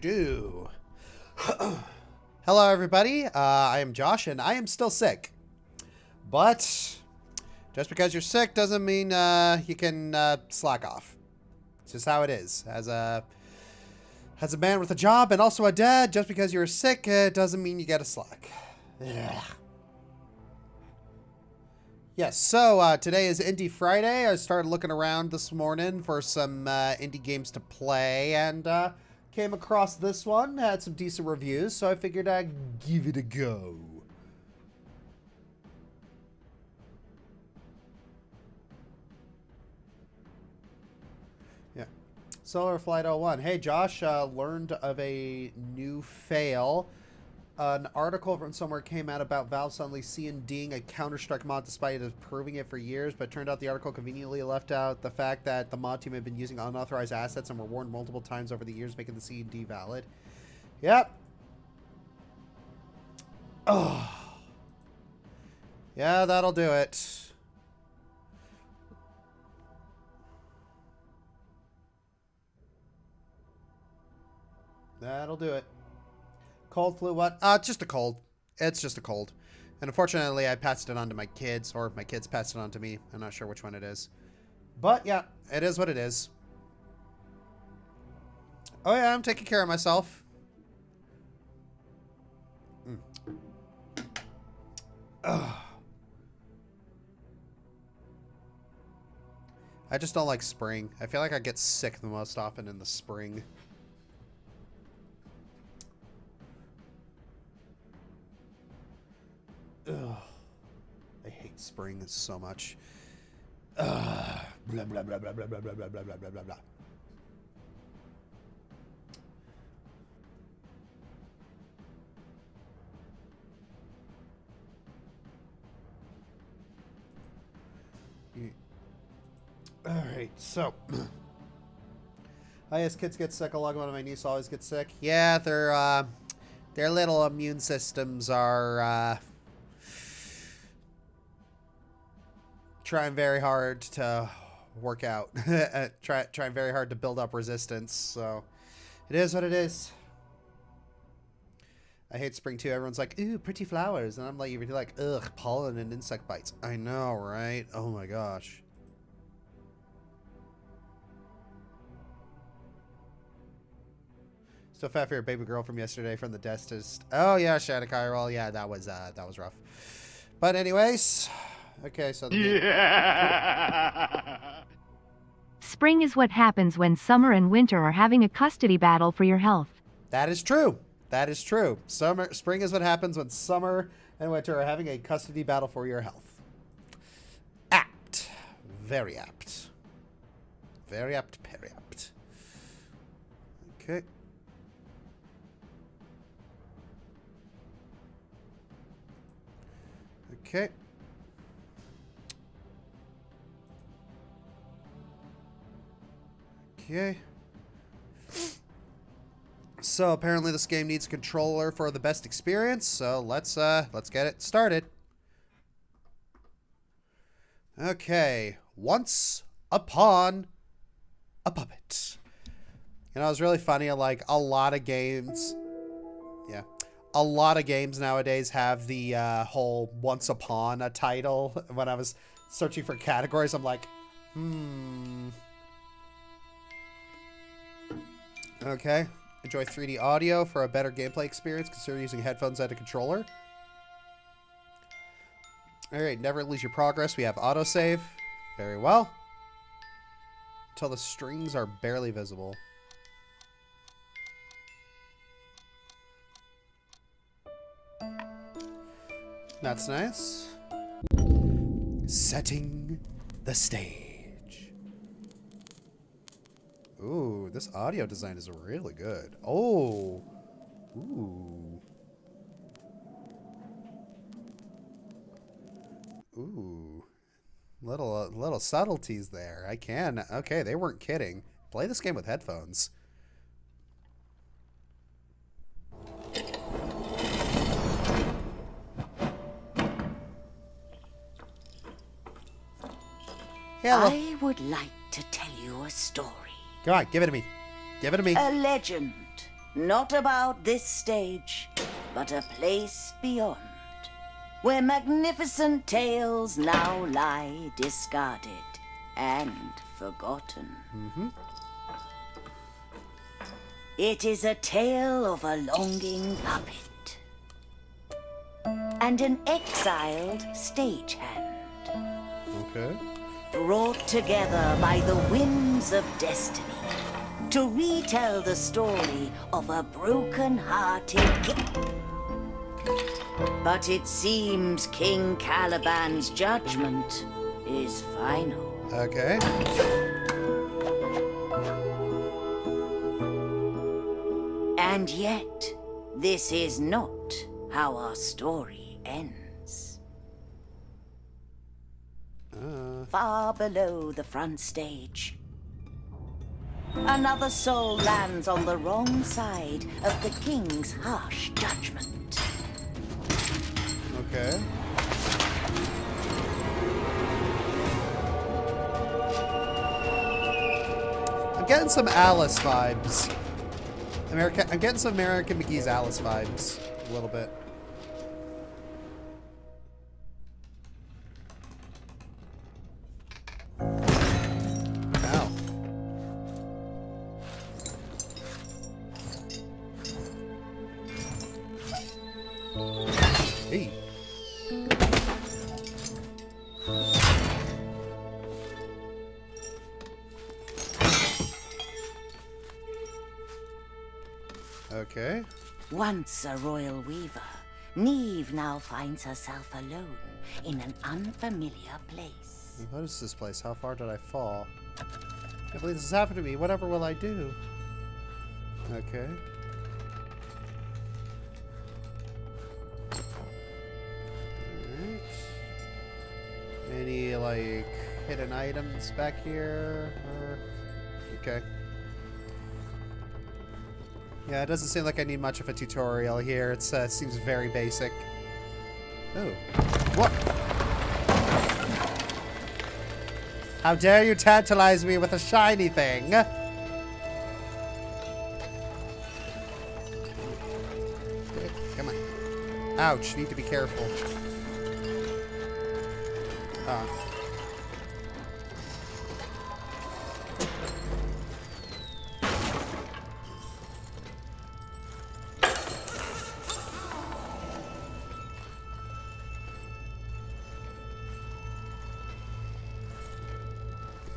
do. Hello, everybody. I am Josh, and I am still sick. But just because you're sick doesn't mean you can slack off. It's just how it is. As a man with a job and also a dad, just because you're sick doesn't mean you get a slack. Ugh. Yes, so today is Indie Friday. I started looking around this morning for some indie games to play, and came across this one. Had some decent reviews, so I figured I'd give it a go. Yeah. Solar Flight 01. Hey, Josh, learned of a new fail. An article from somewhere came out about Valve suddenly C&D'ing a Counter-Strike mod despite approving it for years, but it turned out the article conveniently left out the fact that the mod team had been using unauthorized assets and were warned multiple times over the years, making the C&D valid. Yep. Oh. Yeah, that'll do it. That'll do it. Cold flu, what? Just a cold. It's just a cold. And unfortunately, I passed it on to my kids, or my kids passed it on to me. I'm not sure which one it is. But, yeah, it is what it is. Oh, yeah, I'm taking care of myself. Ugh. I just don't like spring. I feel like I get sick the most often in the spring. Ugh. I hate spring so much. Blah, blah, blah, blah, blah, blah, blah, blah, blah, blah, blah, blah, blah. Alright, so. As kids get sick, along one of my nieces always gets sick. Yeah, their little immune systems are, trying very hard to work out. trying very hard to build up resistance. So it is what it is. I hate spring too. Everyone's like, ooh, pretty flowers. And I'm like, you're like, ugh, pollen and insect bites. I know, right? Oh my gosh. Still fat for your baby girl from yesterday from the dentist. Oh yeah, Shanna Kyrol. Yeah, that was rough. But anyways. Okay, so Spring is what happens when summer and winter are having a custody battle for your health. That is true. That is true. Spring is what happens when summer and winter are having a custody battle for your health. Apt. Very apt. Very apt, very apt. Okay. Okay. Okay. So apparently this game needs a controller for the best experience, so let's get it started. Okay. Once upon a puppet. You know, it's really funny, like a lot of games. Yeah. A lot of games nowadays have the whole once upon a title. When I was searching for categories, I'm like, Okay. Enjoy 3D audio for a better gameplay experience. Consider using headphones and a controller. Alright, never lose your progress. We have autosave. Very well. Until the strings are barely visible. That's nice. Setting the stage. Ooh, this audio design is really good. Oh. Ooh. Ooh. Little subtleties there. I can. Okay, they weren't kidding. Play this game with headphones. Hello. I would like to tell you a story. Come on, give it to me. Give it to me. A legend Not about this stage, but a place beyond, where magnificent tales now lie discarded and forgotten. It is a tale of a longing puppet and an exiled stagehand. Okay. Brought together by the whims of destiny to retell the story of a broken-hearted king. But it seems King Caliban's judgment is final. Okay. And yet, this is not how our story ends. Far below the front stage, another soul lands on the wrong side of the king's harsh judgment. Okay. I'm getting some Alice vibes. I'm getting some American McGee's Alice vibes a little bit. Ow. Hey. Okay. Once a royal weaver, Neve now finds herself alone in an unfamiliar place. What is this place? How far did I fall? I can't believe this has happened to me. Whatever will I do? Okay. Alright. Any, like, hidden items back here? Okay. Yeah, it doesn't seem like I need much of a tutorial here. It seems very basic. Oh. What? How dare you tantalize me with a shiny thing? Okay, come on. Ouch, need to be careful.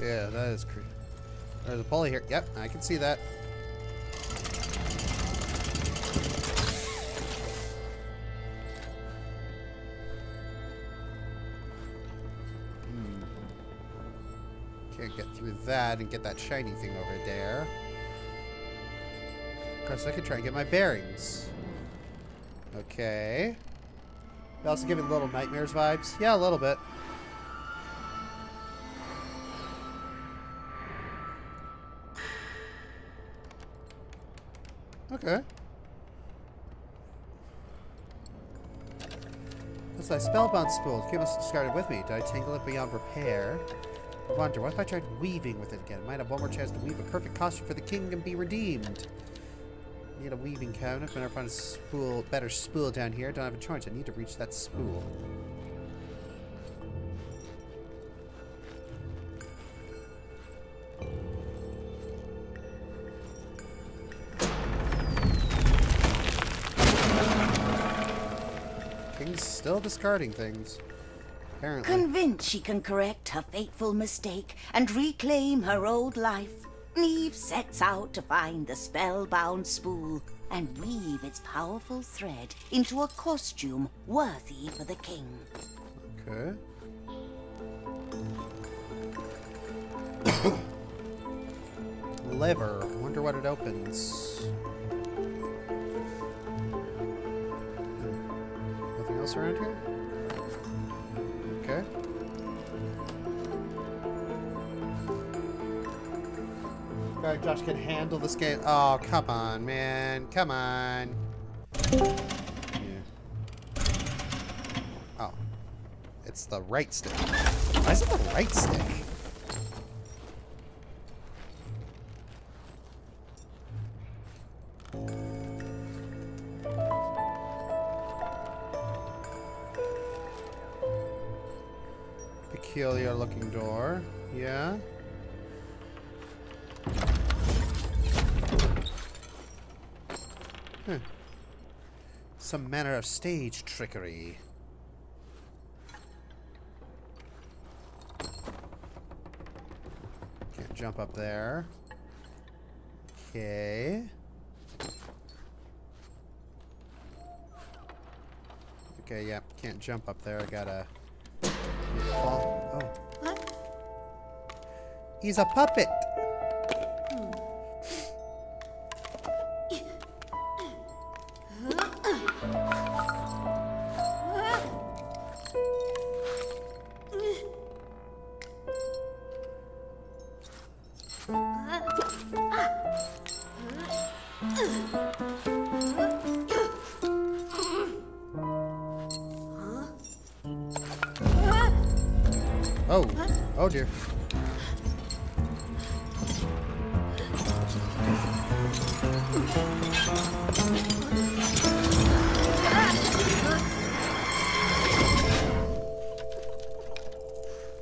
Yeah, that is creepy. There's a pulley here. Yep, I can see that. Can't get through that and get that shiny thing over there. Of course, I could try and get my bearings. Okay. They also give it little Nightmares vibes. Yeah, a little bit. Okay. That's my spellbound spool. It must have discarded with me. Did I tangle it beyond repair? I wonder, what if I tried weaving with it again? I might have one more chance to weave a perfect costume for the king and be redeemed. Need a weaving cabinet. If I never find a spool, better spool down here. Don't have a choice. I need to reach that spool. King's still discarding things. Apparently. Convinced she can correct her fateful mistake and reclaim her old life, Neve sets out to find the spellbound spool and weave its powerful thread into a costume worthy for the king. Okay. Lever. Wonder what it opens. Nothing else around here? Okay. Alright, Josh can handle this game. Oh, come on, man. Come on. Yeah. Oh. It's the right stick. Why is it the right stick? Peculiar looking door. Yeah. Huh. Some manner of stage trickery. Can't jump up there. Okay. Okay, yeah, can't jump up there. I gotta fall. Oh. What? He's a puppet. Oh. Oh dear.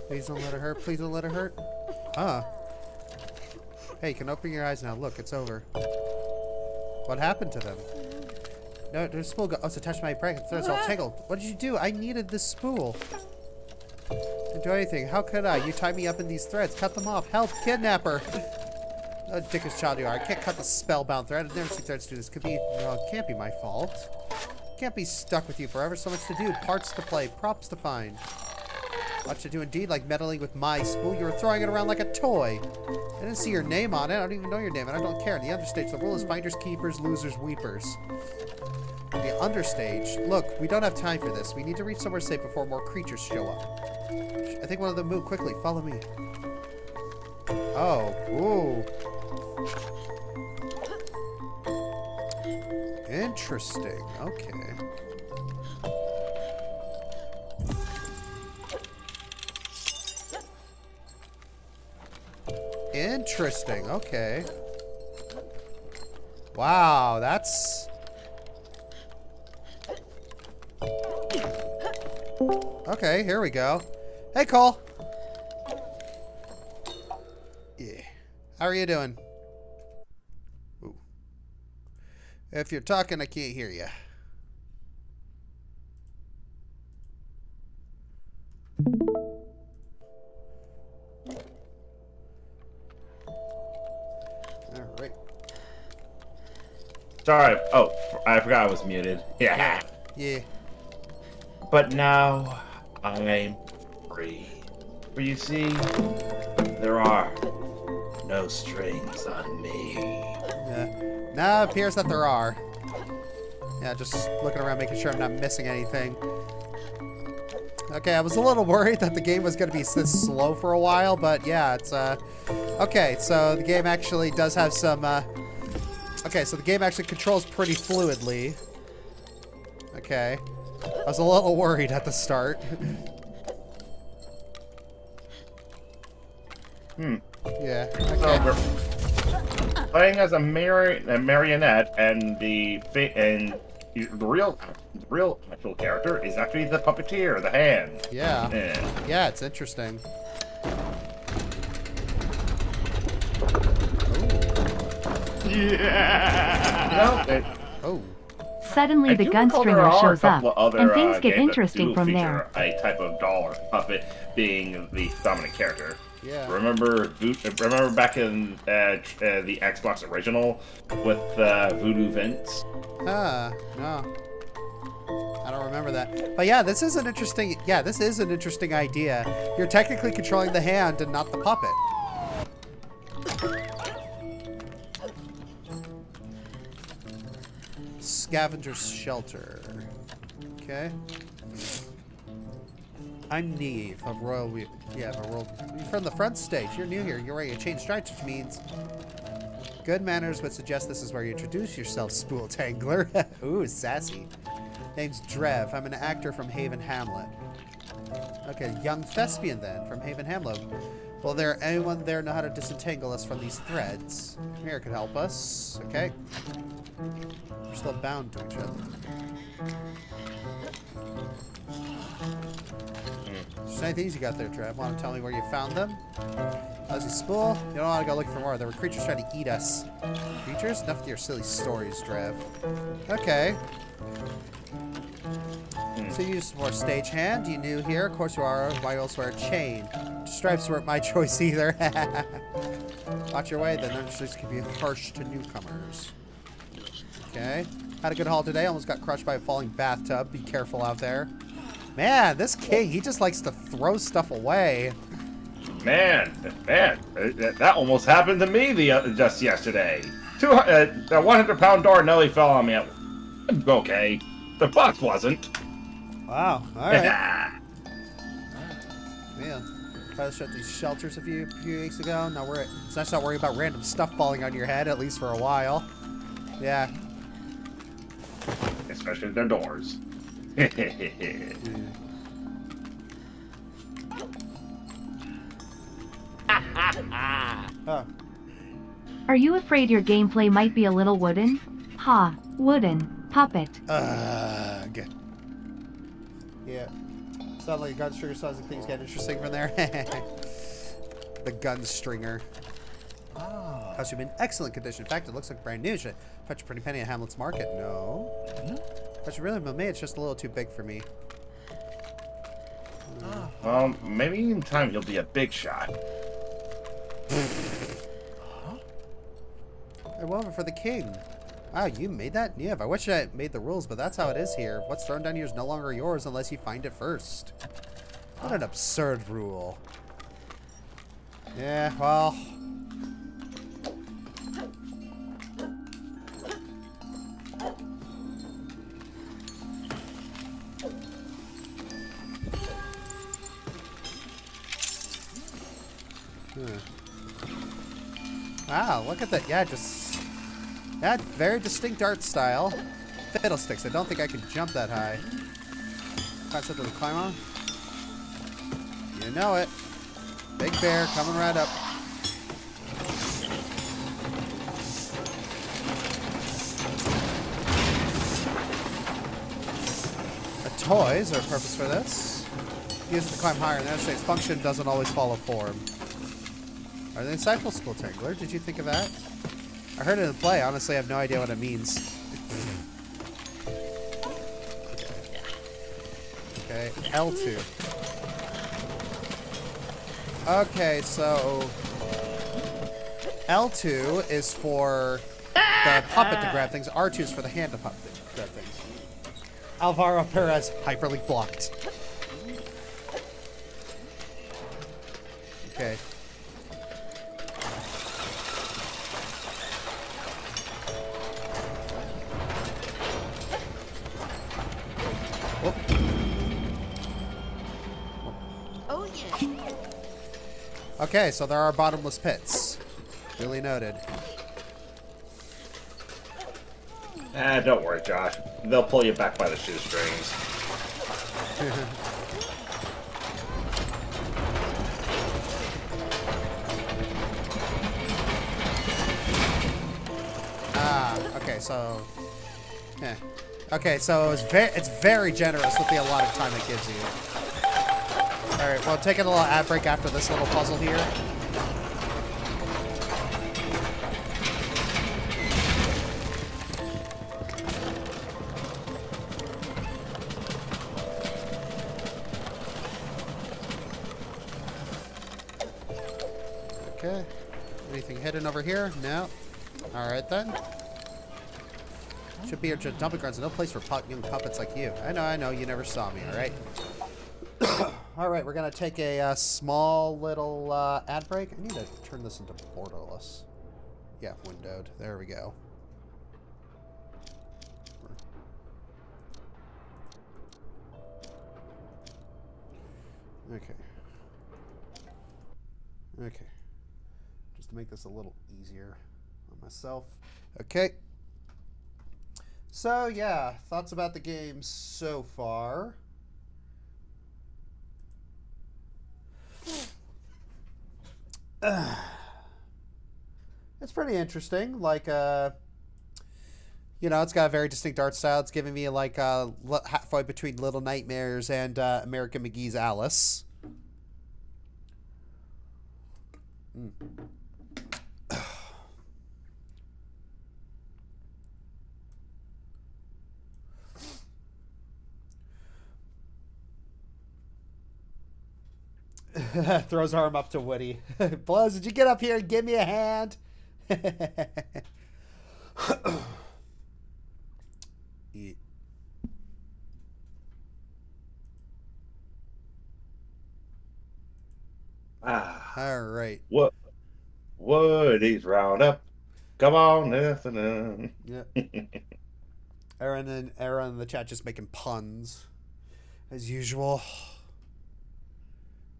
Please don't let it hurt. Please don't let it hurt. Ah. Hey, you can open your eyes now. Look, it's over. What happened to them? No, there's a spool. Oh, it's attached to my bracket. It's all tangled. What did you do? I needed this spool. Didn't do anything. How could I? You tied me up in these threads. Cut them off. Help, kidnapper. Oh, dickish child you are. I can't cut the spellbound thread. I've never seen threads do this. Could be. No, it can't be my fault. Can't be stuck with you forever. So much to do. Parts to play. Props to find. Much to do indeed, like meddling with my spool. You were throwing it around like a toy. I didn't see your name on it. I don't even know your name, and I don't care. In the Understage, the rule is finders, keepers, losers, weepers. The Understage. Look, we don't have time for this. We need to reach somewhere safe before more creatures show up. I think one of them moved quickly. Follow me. Oh. Ooh. Interesting. Okay. Interesting. Okay. Wow, that's... Okay, here we go. Hey, Cole. Yeah. How are you doing? Ooh. If you're talking, I can't hear you. All right. Sorry. Oh, I forgot I was muted. Yeah. Yeah. But now I'm free. For you see, there are no strings on me. Yeah. Now it appears that there are. Yeah, just looking around, making sure I'm not missing anything. Okay, I was a little worried that the game was going to be this slow for a while, but yeah, it's, okay, so the game actually does have some, okay, so the game actually controls pretty fluidly. Okay. I was a little worried at the start. Yeah, okay. So we're playing as a marionette, and the real actual character is actually the puppeteer, the hand. Yeah. Yeah, it's interesting. Yeah. You know, Oh. Suddenly I the do recall gunstringer there are a shows couple up, of other, and things get games that interesting do from feature there. a type of doll or puppet being the dominant character. Yeah. Remember back in the Xbox original with Voodoo Vince? No. I don't remember that. But yeah, this is an interesting, idea. You're technically controlling the hand and not the puppet. Scavenger's Shelter. Okay. I'm Neve of Royal. You're from the front stage. You're new here. You're ready to change stripes, which means good manners would suggest this is where you introduce yourself, Spool Tangler. Ooh, sassy. Name's Drev. I'm an actor from Haven Hamlet. Okay, young thespian then from Haven Hamlet. Will there anyone there know how to disentangle us from these threads? Come here, could help us. Okay. We're still bound to each other. Just any things you got there, Trev? Want to tell me where you found them? Lousy spool? You don't want to go looking for more. There were creatures trying to eat us. Creatures? Enough with your silly stories, Trev. Okay. So you used more stagehand. You new here. Of course you are. Why else wear a chain? Stripes weren't my choice either. Watch your way, then. Understage can be harsh to newcomers. Okay. Had a good haul today. Almost got crushed by a falling bathtub. Be careful out there. Man, this king, he just likes to throw stuff away. Man, that almost happened to me just yesterday. That 100-pound door nearly fell on me. Okay, the box wasn't. Wow, alright. Yeah. Tried to shut these shelters a few weeks ago. Now it's nice not worrying about random stuff falling on your head, at least for a while. Yeah. Especially their doors. Oh. Are you afraid your gameplay might be a little wooden? Ha, wooden puppet. Good. Yeah. Sounds like a gun stringer. Sounds like things get interesting from there. The gun stringer. Oh. Costume in excellent condition. In fact, it looks like brand new. Should I fetch a pretty penny at Hamlet's market? No. That's really well made. It's just a little too big for me. Well, maybe in time he'll be a big shot. I wove it for the king. Wow, you made that? Yeah, I wish I made the rules, but that's how it is here. What's thrown down here is no longer yours unless you find it first. What an absurd rule. Yeah, well... Wow, look at that. Yeah, just... That very distinct art style. Fiddlesticks, I don't think I can jump that high. Find something to climb on? You know it. Big bear coming right up. Toys are a purpose for this. Use it to climb higher, and then its function doesn't always follow form. Are they insightful, School Tangler? Did you think of that? I heard it in play. Honestly, I have no idea what it means. Okay, L2. Okay, so L2 is for the puppet to grab things. R2 is for the hand to grab things. Alvaro Perez, hyperlink blocked. Okay. Oh, yeah. Okay, so there are bottomless pits. Duly noted. Don't worry, Josh. They'll pull you back by the shoestrings. Okay, so... Yeah. Okay, so it's very generous with the allotted time it gives you. Alright, well, taking a little ad break after this little puzzle here. Okay. Anything hidden over here? No. Alright then. Should be your dumping grounds. No place for young puppets like you. I know. You never saw me, alright? Alright, we're going to take a small little ad break. I need to turn this into borderless. Yeah, windowed. There we go. Okay. Okay. Just to make this a little easier on myself. Okay. So, yeah, thoughts about the game so far. It's pretty interesting. Like, You know, it's got a very distinct art style. It's giving me like halfway between Little Nightmares and American McGee's Alice. Throws arm up to Woody. Blows, did you get up here and give me a hand? Yeah. All right. What? Woody's roundup. Come on, listen. Yeah. Aaron in the chat just making puns, as usual.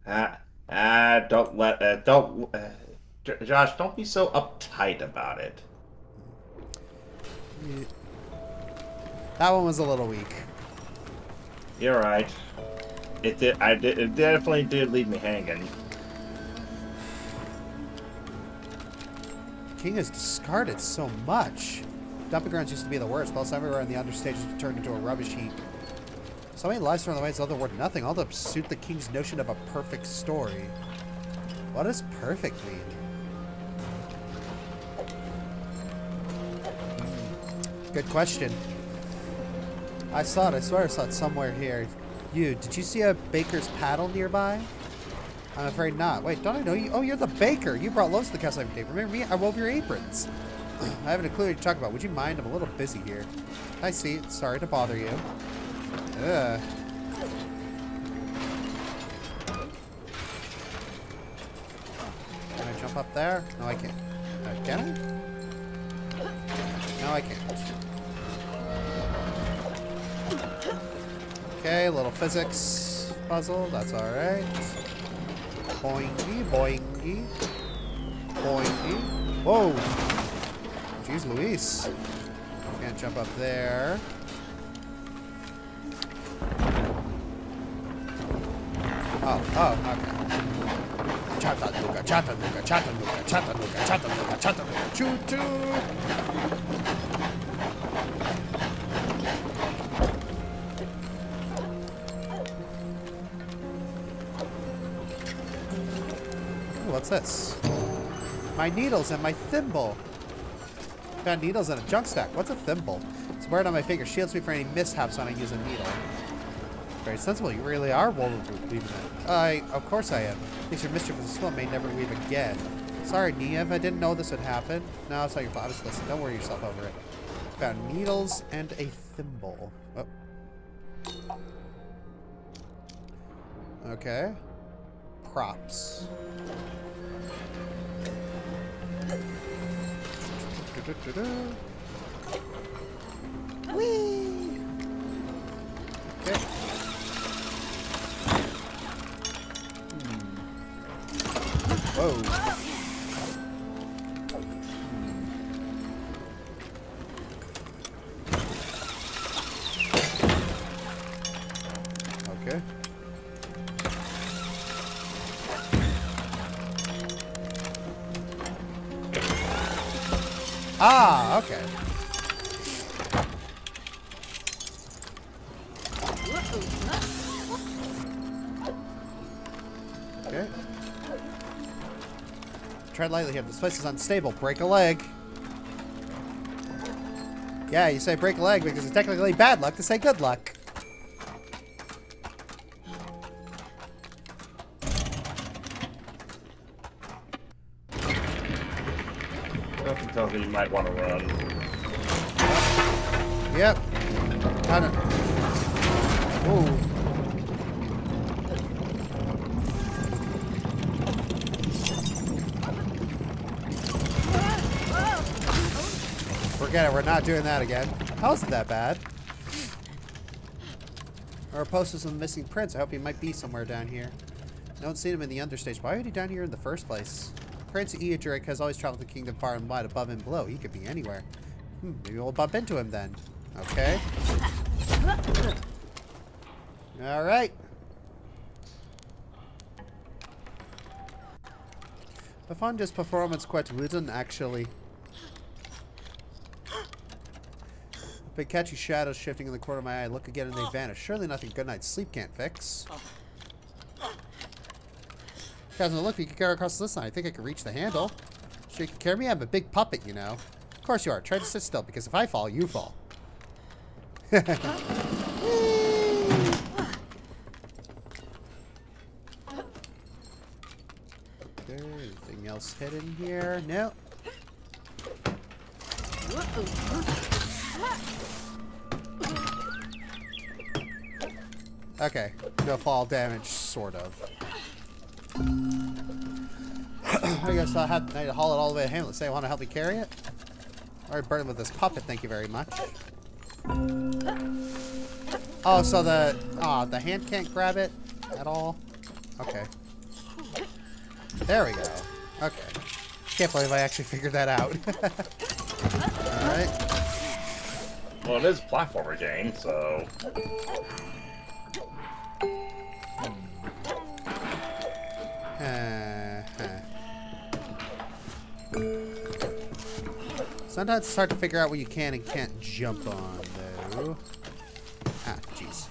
Don't let Josh, don't be so uptight about it. Yeah. That one was a little weak. You're right. It definitely did leave me hanging. King has discarded so much. Dumping grounds used to be the worst. Plus, everywhere in the Understage has turned into a rubbish heap. So many lives thrown away, it's all they're worth nothing. All to suit the King's notion of a perfect story. What does perfect mean? Good question. I saw it. I swear I saw it somewhere here. Did you see a baker's paddle nearby? I'm afraid not. Wait, don't I know you? Oh, you're the baker. You brought loaves to the castle every day. Remember me? I wove your aprons. I haven't a clue what you're talking about. Would you mind? I'm a little busy here. I see. Sorry to bother you. Ugh. Can I jump up there? No, I can't. Can I? No, I can't. Okay, little physics puzzle. That's alright. Boingy, boingy. Boingy. Whoa! Jeez Louise. Can't jump up there. Oh, okay. Chattanooga, Chattanooga, Chattanooga, Chattanooga, Chattanooga, Chattanooga, choo-choo! What's this? My needles and my thimble. Found needles in a junk stack. What's a thimble? It's wearing on my finger. Shields me for any mishaps when I use a needle. Very sensible. You really are weaving it. Of course I am. These are mischief as well. May never weave again. Sorry, Niev. I didn't know this would happen. No, it's not your fault. I was listening. Don't worry yourself over it. Found needles and a thimble. Oh. Okay. Props. Whee! Okay. Whoa. Okay. Ah, okay. Okay. Tread lightly here. This place is unstable. Break a leg. Yeah, you say break a leg because it's technically bad luck to say good luck. Something tells me you might want to run. Yep. Kind of. Ooh. Forget it. We're not doing that again. How is it that bad? Or a post of some missing prince. I hope he might be somewhere down here. No one's seen him in the Understage. Why would he down here in the first place? Prince Eodric has always traveled the kingdom far and wide, above and below. He could be anywhere. Maybe we'll bump into him then. Okay. Alright. I found this performance quite wooden, actually. Big catchy shadows shifting in the corner of my eye. Look again and they vanish. Surely nothing good night's sleep can't fix. Guys, look, you can carry across this line. I think I can reach the handle. Sure you can carry me? I'm a big puppet, you know. Of course you are. Try to sit still, because if I fall, you fall. Anything else hidden here? No. Okay. No fall damage, sort of. I guess I had to haul it all the way to Hamlet. Say, want to help me carry it? Alright, burden with this puppet, thank you very much. Oh, so the hand can't grab it at all? Okay. There we go. Okay. Can't believe I actually figured that out. Alright. Well, it is a platformer game, so... Sometimes it's hard to figure out what you can and can't jump on, though. Ah, jeez.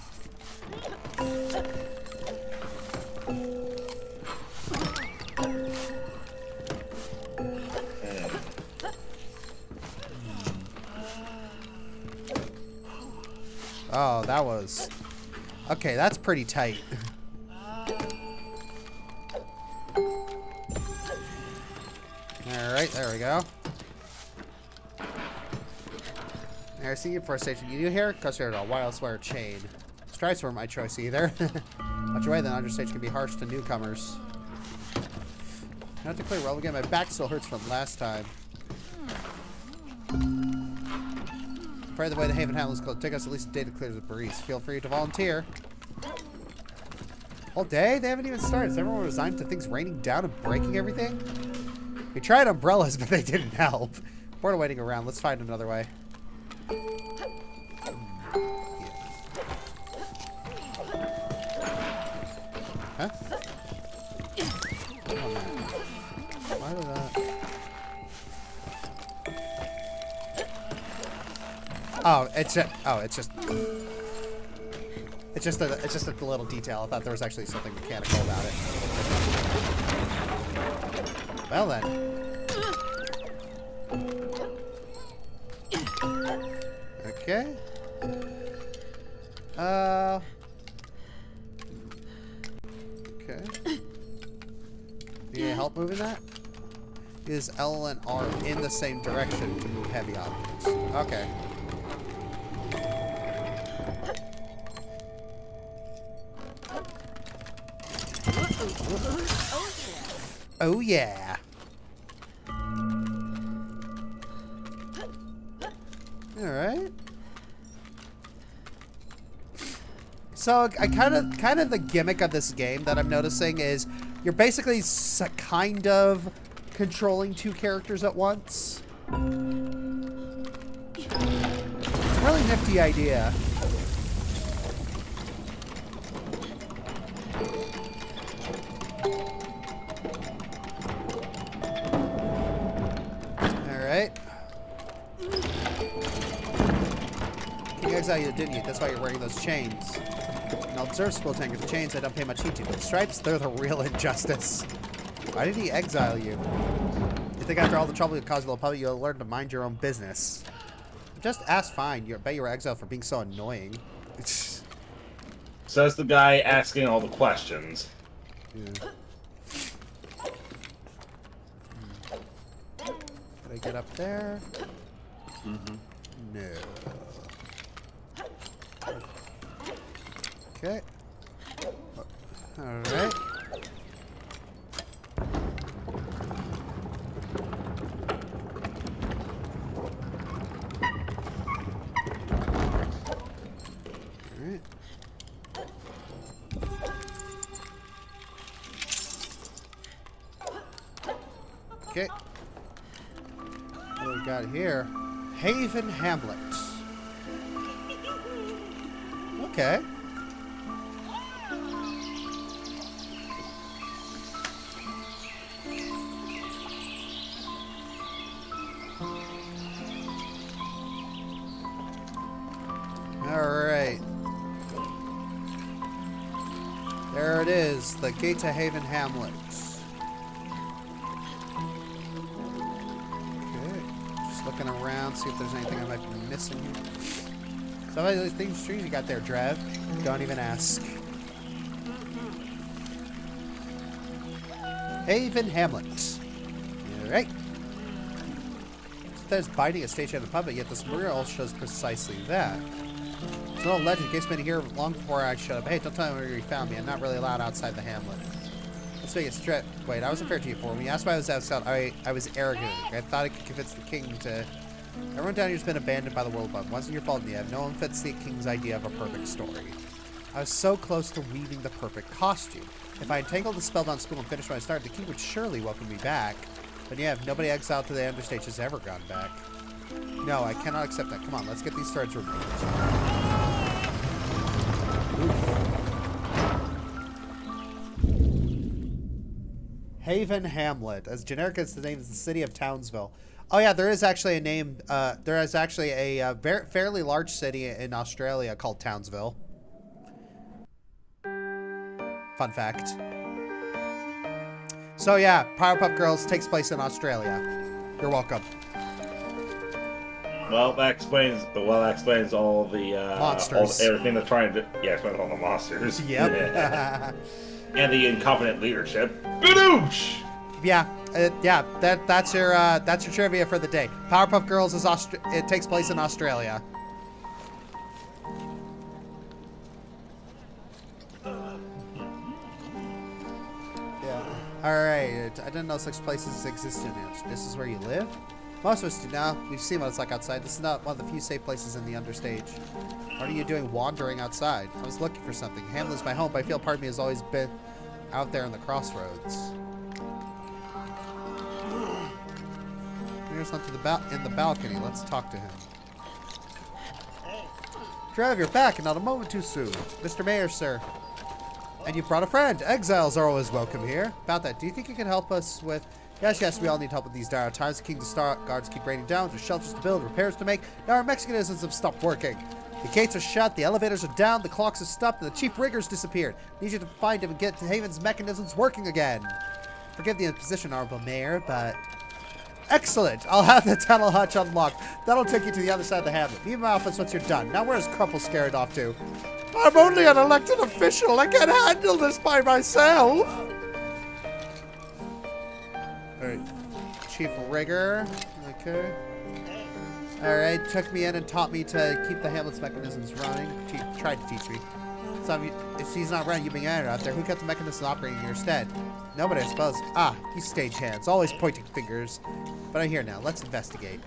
Oh, that was... Okay, that's pretty tight. Alright, there we go. I see you for a station. You do here? Consider a wireless wire chain. Stripes weren't my choice either. Watch your way then, Understage can be harsh to newcomers. Not to clear well again, my back still hurts from last time. Afraid the way the Haven Hamlet is called. Take us at least a day to clear the breeze. Feel free to volunteer. All day? They haven't even started. Is everyone resigned to things raining down and breaking everything? We tried umbrellas, but they didn't help. Bored of waiting around. Let's find another way. Huh? Oh, man. Why did that? Oh, it's just a little detail. I thought there was actually something mechanical about it. Well then. Okay. Okay. Need any help moving that? Use L and R in the same direction to move heavy objects. Okay. Oh yeah. All right. So I kind of the gimmick of this game that I'm noticing is you're basically kind of controlling two characters at once. It's a really nifty idea. Exile you, didn't you? That's why you're wearing those chains. And I'll observe Spill Tanker. The chains I don't pay much heed to, but the stripes, they're the real injustice. Why did he exile you? You think after all the trouble you caused, little puppet, you'll learn to mind your own business? Just ask fine. I bet you were exiled for being so annoying. Says the guy asking all the questions. Yeah. Can I get up there? Mm-hmm. No. Okay. Alright. Alright. Okay. What do we got here? Haven Hamlet. Okay. the gate to Haven Hamlet. Okay. Just looking around, see if there's anything I might be missing here. Some of these trees you got there, Drev. Don't even ask. Haven Hamlet. Alright. There's biting a stage at the pub, but yet this mural shows precisely that. It's an old legend. Case made here long before I showed up. Hey, don't tell me where you found me. I'm not really allowed outside the hamlet. Let's make it straight. Wait, I wasn't fair to you before. When you asked why I was outside, I was arrogant. I thought I could convince the king to... Everyone down here's been abandoned by the world, but it wasn't your fault in the end. No one fits the king's idea of a perfect story. I was so close to weaving the perfect costume. If I entangled the spellbound spool and finished when I started, the king would surely welcome me back. But yeah, if nobody exiled to the Understage has ever gone back. No, I cannot accept that. Come on, let's get these threads removed. Haven Hamlet. As generic as the name is, the city of Townsville. Oh yeah, there is actually a name. There is actually a fairly large city in Australia called Townsville. Fun fact. So yeah, Powerpuff Girls takes place in Australia. You're welcome. Well, that explains all the monsters. Everything they're trying to. Yeah, explains all the monsters. Yep. And the incompetent leadership. Badoosh! Yeah, yeah. That's your trivia for the day. Powerpuff Girls is it takes place in Australia. Yeah. All right. I didn't know such places existed. This is where you live? Most of us do now. We've seen what it's like outside. This is not one of the few safe places in the Understage. What are you doing wandering outside? I was looking for something. Hamlet's my home, but I feel part of me has always been out there in the Crossroads. Here's on to in the balcony. Let's talk to him. Trev, you're back, and not a moment too soon. Mr. Mayor, sir. And you've brought a friend. Exiles are always welcome here. About that, do you think you can help us with... Yes, we all need help with these dire times. The King's guards keep raining down. There's shelters to build, repairs to make. Now our mechanisms have stopped working. The gates are shut, the elevators are down, the clocks have stopped, and the chief rigger's disappeared. Need you to find him and get Haven's mechanisms working again. Forgive the imposition, Honorable Mayor, but... Excellent! I'll have the tunnel hatch unlocked. That'll take you to the other side of the hamlet. Leave my office once you're done. Now where's Crumple scared off to? I'm only an elected official. I can't handle this by myself. Alright. Chief Rigger. Okay. Alright. Took me in and taught me to keep the Hamlet's mechanisms running. Tried to teach me. So if he's not running, you being out there, who kept the mechanism operating in your stead? Nobody, I suppose. Ah, you stagehands. Always pointing fingers. But I'm here now. Let's investigate.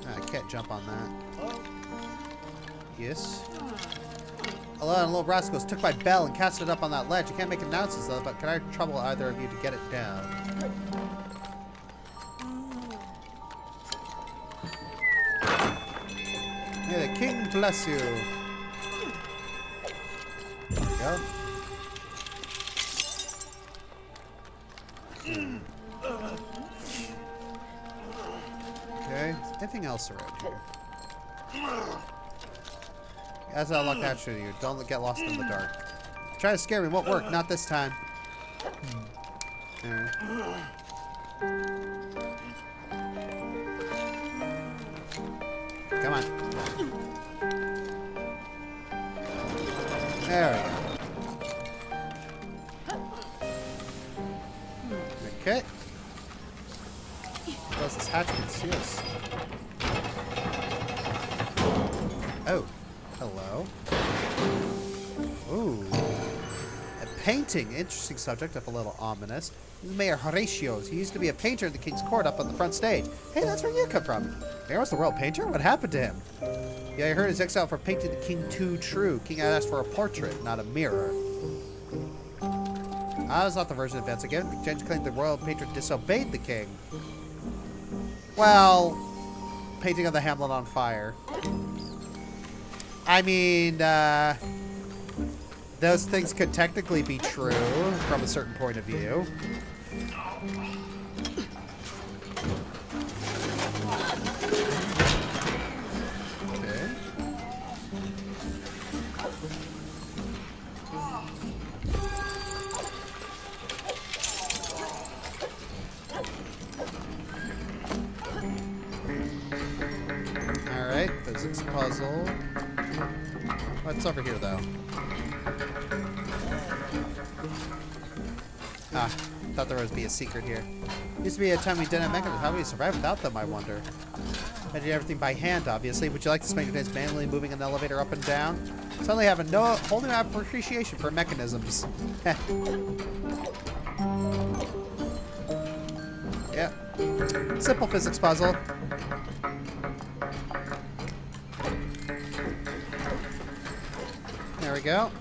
I can't jump on that. Yes. A lot of little rascals took my bell and cast it up on that ledge. You can't make announcements though, but can I trouble either of you to get it down? May the king bless you. There we go. Okay, is anything else around here? As I look after you, don't get lost in the dark. Try to scare me, won't work, not this time. There. Come on. There we go. Okay. Close this hatch and see us. Oh. Hello. Ooh. A painting. Interesting subject, if a little ominous. This is Mayor Horatio's. He used to be a painter in the King's Court up on the front stage. Hey, that's where you come from. Mayor was the royal painter? What happened to him? Yeah, I heard his exile for painting the king too true. King had asked for a portrait, not a mirror. That was not the version of events again. James claimed the royal painter disobeyed the king. Well, painting of the Hamlet on fire. I mean, those things could technically be true from a certain point of view. Alright, physics puzzle. What's over here, though? Ah, thought there would be a secret here. Used to be a time we didn't have mechanisms. How would we survive without them, I wonder? I did everything by hand, obviously. Would you like to spend your days manually moving an elevator up and down? Suddenly have a whole new appreciation for mechanisms. Yeah. Simple physics puzzle. There we go.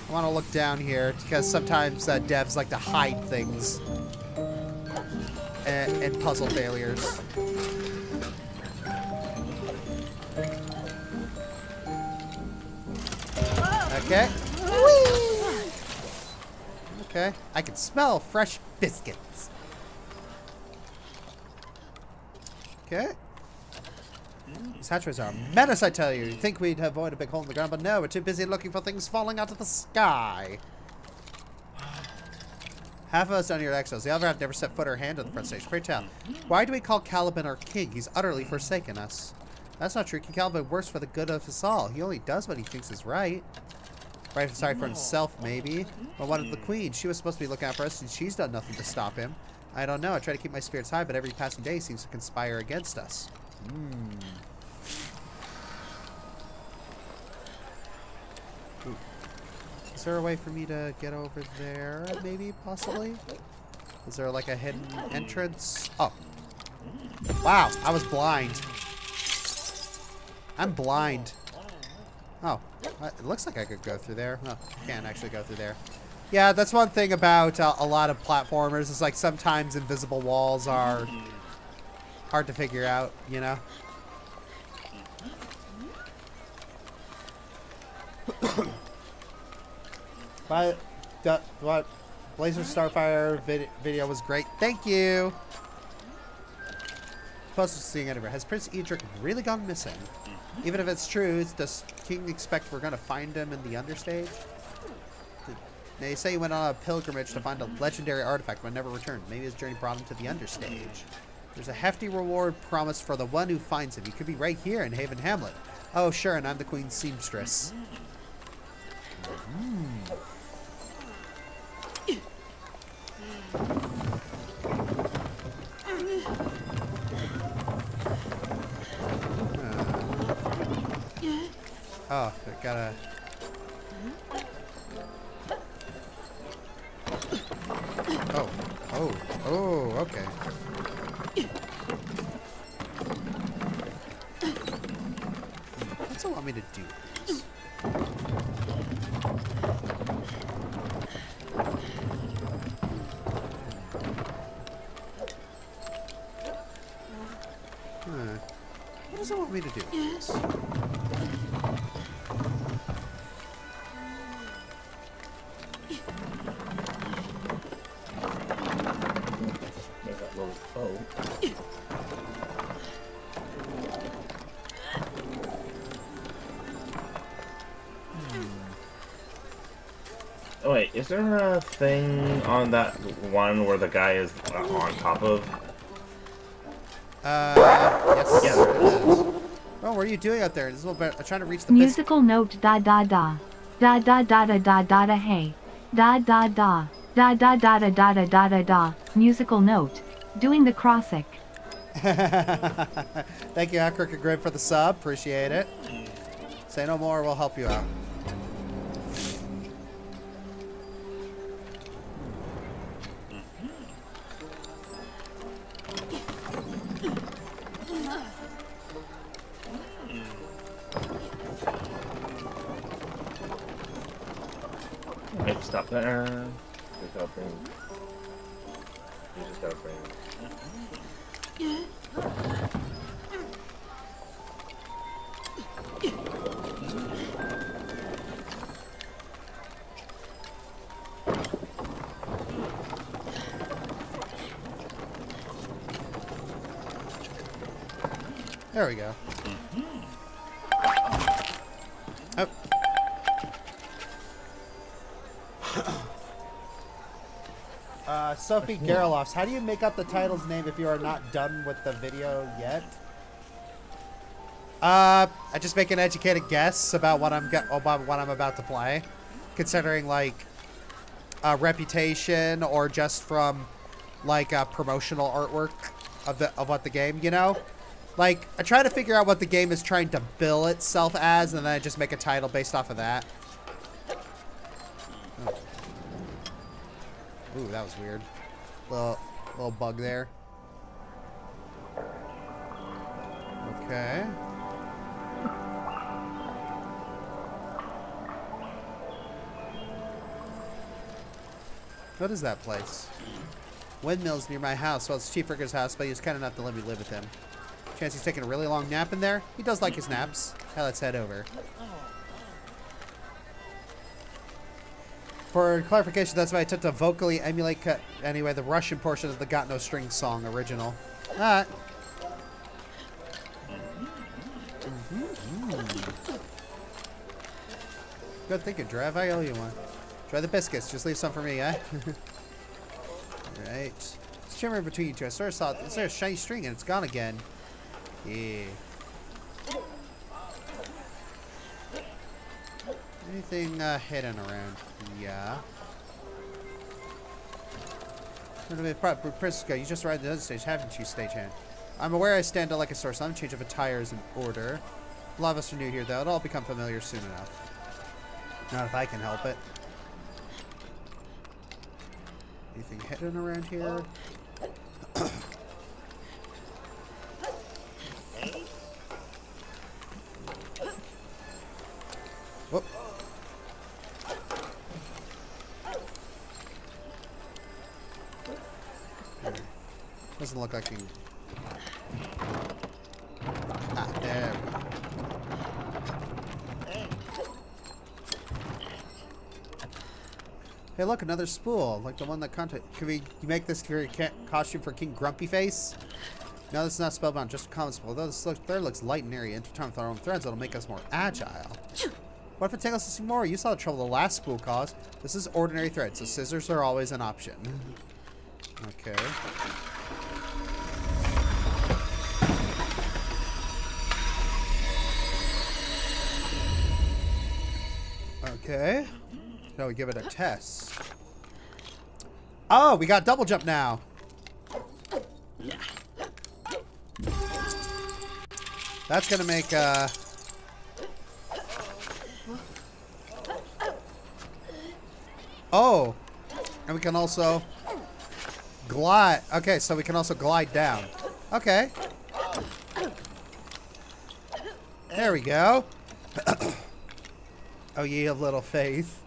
I want to look down here because sometimes devs like to hide things and puzzle failures. Okay. Whee! Okay. I can smell fresh biscuits. Okay. These hatchways are a menace, I tell you. You'd think we'd avoid a big hole in the ground, but no, we're too busy looking for things falling out of the sky. Half of us down here are exiles. The other have never set foot or hand on the front stage. Pray tell, why do we call Galivan our king? He's utterly forsaken us. That's not true. King Galivan works for the good of us all. He only does what he thinks is right. Right, sorry for himself, maybe. But what of the queen? She was supposed to be looking out for us, and she's done nothing to stop him. I don't know. I try to keep my spirits high, but every passing day seems to conspire against us. Ooh. Is there a way for me to get over there, maybe, possibly? Is there like a hidden entrance? Oh. Wow, I was blind. I'm blind. Oh, it looks like I could go through there. Oh, I can't actually go through there. Yeah, that's one thing about a lot of platformers. Is like sometimes invisible walls are hard to figure out, you know? But what Blazer Starfire video was great. Thank you. Closest to seeing anywhere. Has Prince Edric really gone missing? Even if it's true, does King expect we're gonna find him in the Understage? They say he went on a pilgrimage to find a legendary artifact but never returned. Maybe his journey brought him to the Understage. There's a hefty reward promised for the one who finds him. He could be right here in Haven Hamlet. Oh, sure, and I'm the Queen's seamstress. Oh, I gotta... Oh, okay. What's it want me to do? This? What does it want me to do? This? Oh wait, is there a thing on that one where the guy is on top of? Yes. Yeah, there is. Oh, what are you doing out there? This is a little bit. I'm trying to reach the Musical note da da da. Da da da da da da da hey. Da da da. Da da da da da da da da da. Musical note. Doing the crossic. Thank you, Crooked Grid, for the sub. Appreciate it. Say no more, we'll help you out. Wait, stop there. Just gotta bring. You just gotta bring. There we go. Oh. Sophie Roelofs, how do you make up the title's name if you are not done with the video yet? I just make an educated guess about what I'm about to play, considering like reputation or just from like promotional artwork of what the game, you know? Like I try to figure out what the game is trying to bill itself as, and then I just make a title based off of that. Oh. Ooh, that was weird. Little bug there. Okay. What is that place? Windmills near my house. Well, it's Chief Rigger's house, but he was kind enough to let me live with him. Chance he's taking a really long nap in there? He does like his naps. Hell, let's head over. For clarification, that's why I took to vocally emulate anyway the Russian portion of the Got No Strings song original. Alright. Good thinking, Drav. I owe you one. Try the biscuits. Just leave some for me, eh? Alright. It's shimmering between you two. I sort of saw it. Is there a shiny string and it's gone again? Yeah. Anything hidden around? Yeah. Princess, you just arrived at Understage, haven't you, stagehand? I'm aware I stand out like a sore thumb. Change of attire is in order. A lot of us are new here, though. It'll all become familiar soon enough. Not if I can help it. Anything hidden around here? Whoop. Doesn't look like you. Ah, there we go. Hey, look, another spool, like the one that Can we make this for your costume for King Grumpy Face? No, this is not spellbound, just a common spool. Though this thread looks light and airy, intertwined with our own threads, it'll make us more agile. What if it takes us to see more? You saw the trouble the last spool caused. This is ordinary thread, so scissors are always an option. Okay. Okay. Now we give it a test. Oh, we got double jump now. That's gonna make oh, and we can also glide. Okay, so we can also glide down. Okay. There we go. Oh, ye of little faith.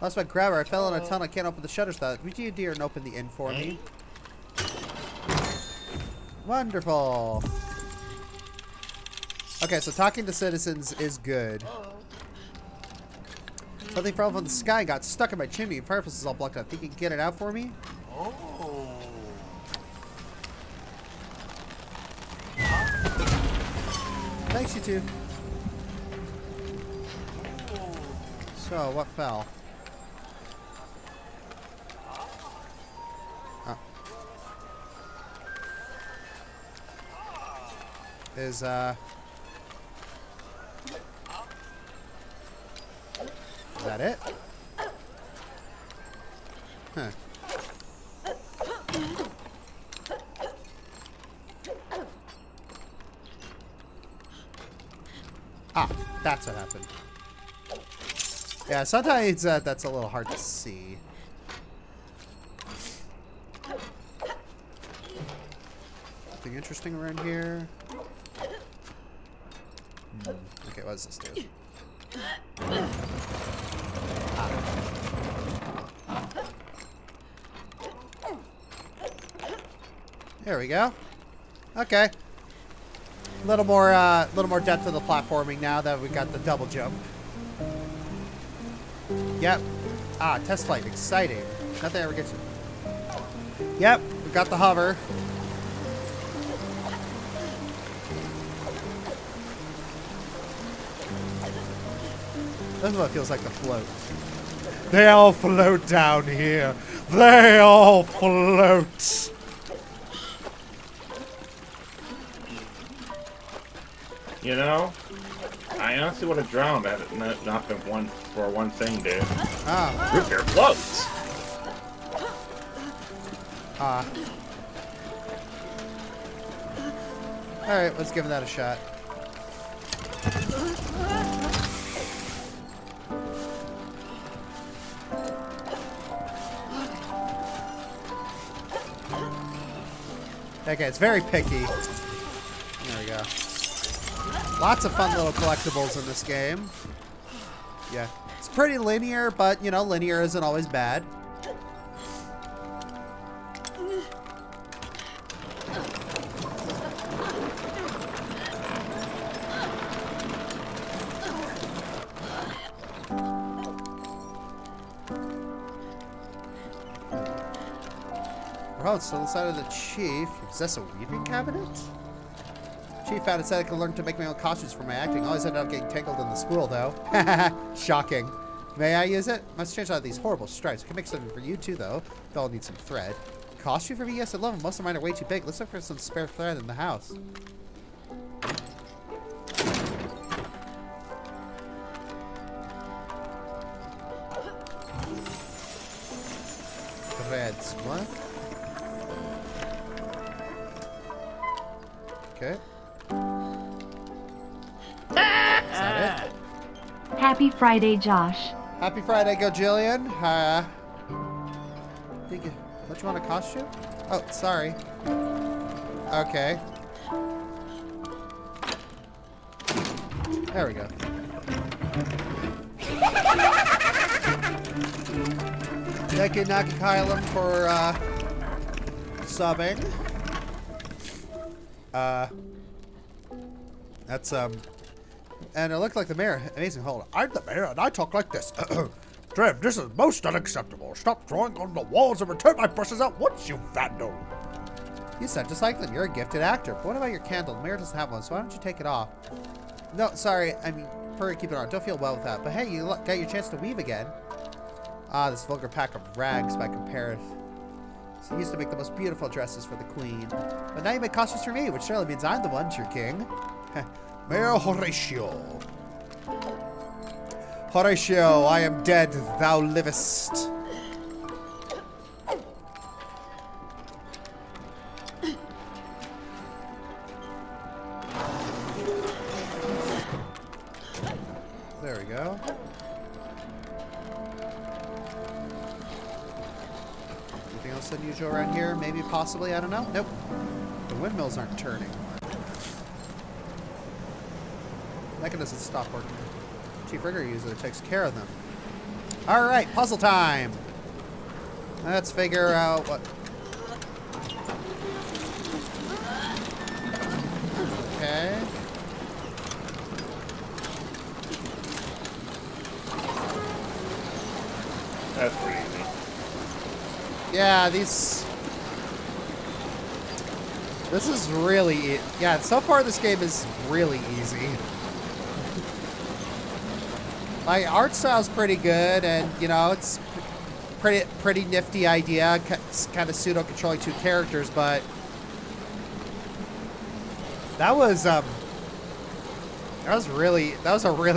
Lost my grabber. I fell in a tunnel. I can't open the shutters. Would you dear and open the inn for me? Wonderful. Okay, so talking to citizens is good. Something fell from the sky and got stuck in my chimney. Fireplace is all blocked up. Think you can get it out for me? Thanks, you two. So, what fell? Is that it? Huh. Ah, that's what happened. Yeah, sometimes that's a little hard to see. Anything interesting around here? Okay, what does this do? Ah. There we go. Okay. A little more depth to the platforming now that we got the double jump. Yep. Ah, test flight. Exciting. Nothing ever gets you. Yep. We got the hover. This is what it feels like to float. They all float down here. They all float. You know, I honestly would have drowned had it not been for one thing, dude. Ah. Root beer floats. Ah. Alright, let's give that a shot. Okay, it's very picky. There we go. Lots of fun little collectibles in this game. Yeah. It's pretty linear, but, you know, linear isn't always bad. Oh, it's to the side of the chief. Is this a weaving cabinet? Chief found it said I could learn to make my own costumes for my acting. Always ended up getting tangled in the spool, though. Shocking. May I use it? Must change out these horrible stripes. Can make something for you, too, though. They'll need some thread. Costume for me? Yes, I love them. Most of mine are way too big. Let's look for some spare thread in the house. Threads. What? Okay. Is that it? Happy Friday, Josh. Happy Friday, go Jillian. Don't you want a costume? Oh, sorry. Okay. There we go. Thank you, Naki Kylam, for subbing. That's and it looked like the mayor. Amazing. Hold on. I'm the mayor, and I talk like this. Trev, this is most unacceptable. Stop drawing on the walls and return my brushes at once, you vandal. You sound just like them. You're a gifted actor. But what about your candle? The mayor doesn't have one, so why don't you take it off? No, sorry. I mean, prefer to keep it on. Don't feel well with that. But hey, you got your chance to weave again. Ah, this vulgar pack of rags by comparison. So you used to make the most beautiful dresses for the queen. But now you make costumes for me, which surely means I'm the one, your king. Mayor Horatio. Horatio, I am dead, thou livest. There we go. Anything else unusual around here? Maybe, possibly, I don't know. Nope. The windmills aren't turning. Mechanisms stop working. Chief Rigger usually takes care of them. Alright, puzzle time! Let's figure out what... Okay. That's pretty easy. Yeah, these... This is really... Yeah, so far this game is really easy. My art style's pretty good, and, you know, it's pretty nifty idea. It's kind of pseudo-controlling two characters, but... That was a really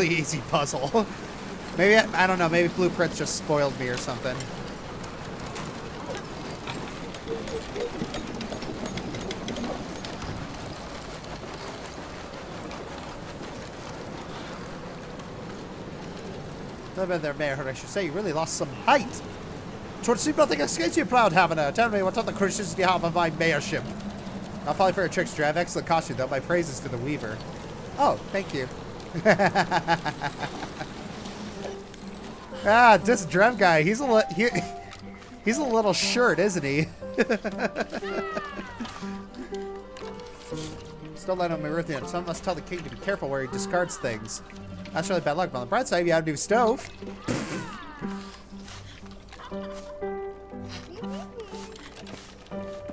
easy puzzle. Maybe, I don't know, maybe Blueprints just spoiled me or something. There, Mayor, I should say, you really lost some height. It would seem nothing escapes you, proud Havana. Tell me, what other criticisms do you have of my mayorship? Not falling for your Trickster. I have excellent costume, though. My praises to the Weaver. Oh, thank you. This Drev guy, he's a little short, isn't he? Still light on my Earthian. Someone must tell the king to be careful where he discards things. That's really bad luck, but on the bright side, you have a new stove.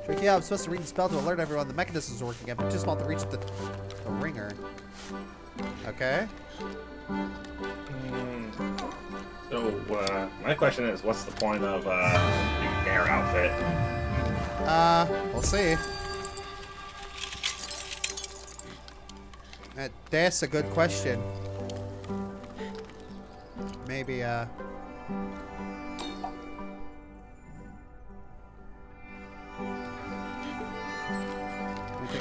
Tricky, yeah, I'm supposed to read the spell to alert everyone the mechanisms are working again, but just want to reach the ringer. Okay. So, my question is, what's the point of the air outfit? We'll see. That's a good question. Maybe, anything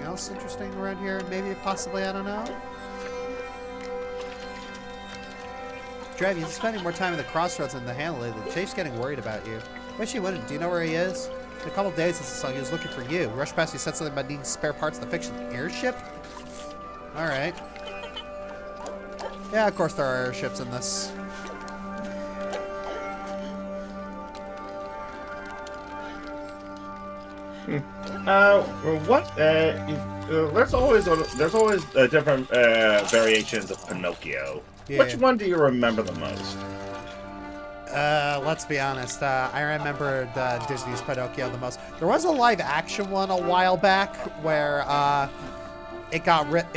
else interesting around here? Maybe, possibly, I don't know. Drev, you're spending more time in the Crossroads than the Hamlet. The Chief's getting worried about you. Wish he wouldn't. Do you know where he is? In a couple days since the song, he was looking for you. Rushed past, he said something about needing spare parts of the fiction airship? Alright. Yeah, of course there are airships in this. There's always different variations of Pinocchio. Yeah. Which one do you remember the most? Let's be honest. I remember Disney's Pinocchio the most. There was a live action one a while back where it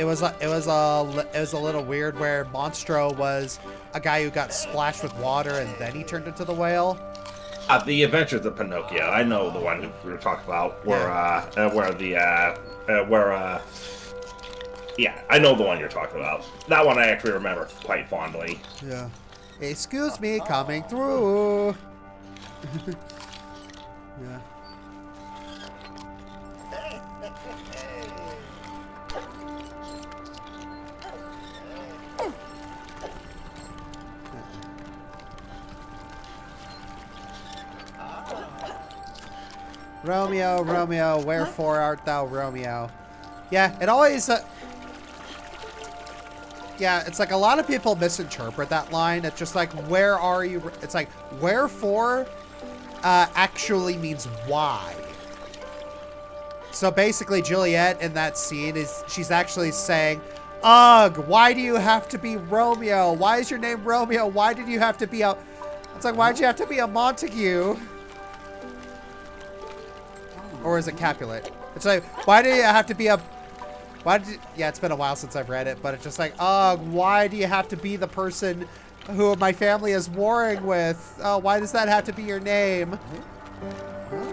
was a little weird where Monstro was a guy who got splashed with water and then he turned into the whale. The Adventures of Pinocchio. I know the one we were talking about. Yeah, I know the one you're talking about. That one I actually remember quite fondly. Yeah. Excuse me, coming through. Yeah. Romeo, Romeo, wherefore art thou Romeo? Yeah, it always... yeah, it's like a lot of people misinterpret that line. It's just like, where are you? It's like, wherefore actually means why. So basically, Juliet in that scene she's actually saying, ugh, why do you have to be Romeo? Why is your name Romeo? Why did you have to be a... It's like, why'd you have to be a Montague? Or is it Capulet? It's like, why do you have to be a... yeah, it's been a while since I've read it, but it's just like, oh, why do you have to be the person who my family is warring with? Oh, why does that have to be your name?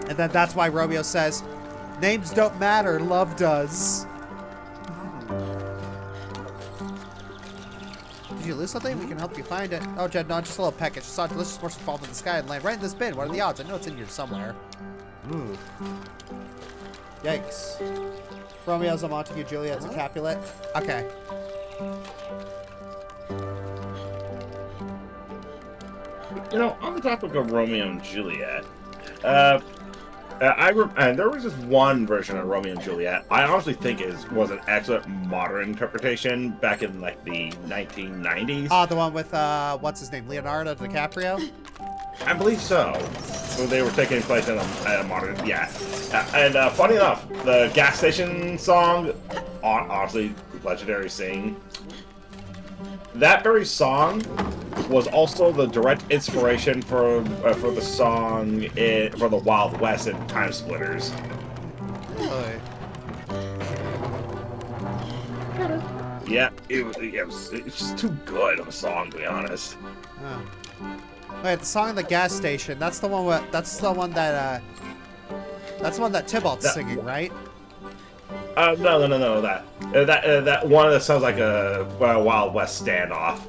And then that's why Romeo says, names don't matter, love does. Did you lose something? We can help you find it. Oh, Jed, no, just a little peck. I just saw a delicious morsel fall from the sky and land right in this bin. What are the odds? I know it's in here somewhere. Ooh. Yikes. Romeo's a Montague, Juliet's a Capulet. Okay. You know, on the topic of Romeo and Juliet, there was just one version of Romeo and Juliet. I honestly think was an excellent modern interpretation back in like the 1990s. Oh, the one with what's his name, Leonardo DiCaprio? I believe so. So they were taking place in a modern, yeah. And funny enough, the gas station song, honestly, legendary sing. That very song was also the direct inspiration for the song for the Wild West and Time Splitters. Really? Yeah, it's just too good of a song, to be honest. Oh. Wait, the song in the gas station. That's the one. That's the one that Tybalt's singing, right? No. That one that sounds like a Wild West standoff.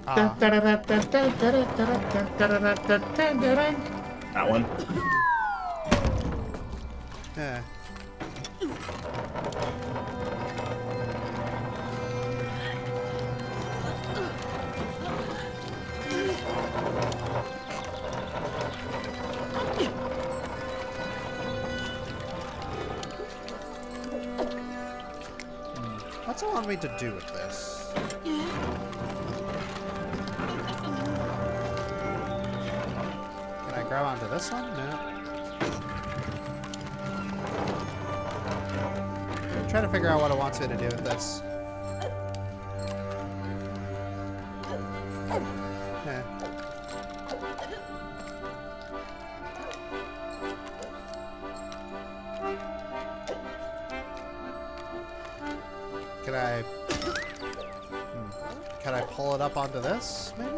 That one. Yeah. What's it want me to do with this? Can I grab onto this one? No. I'm trying to figure out what it wants me to do with this. Yeah. Can I... can I pull it up onto this, maybe?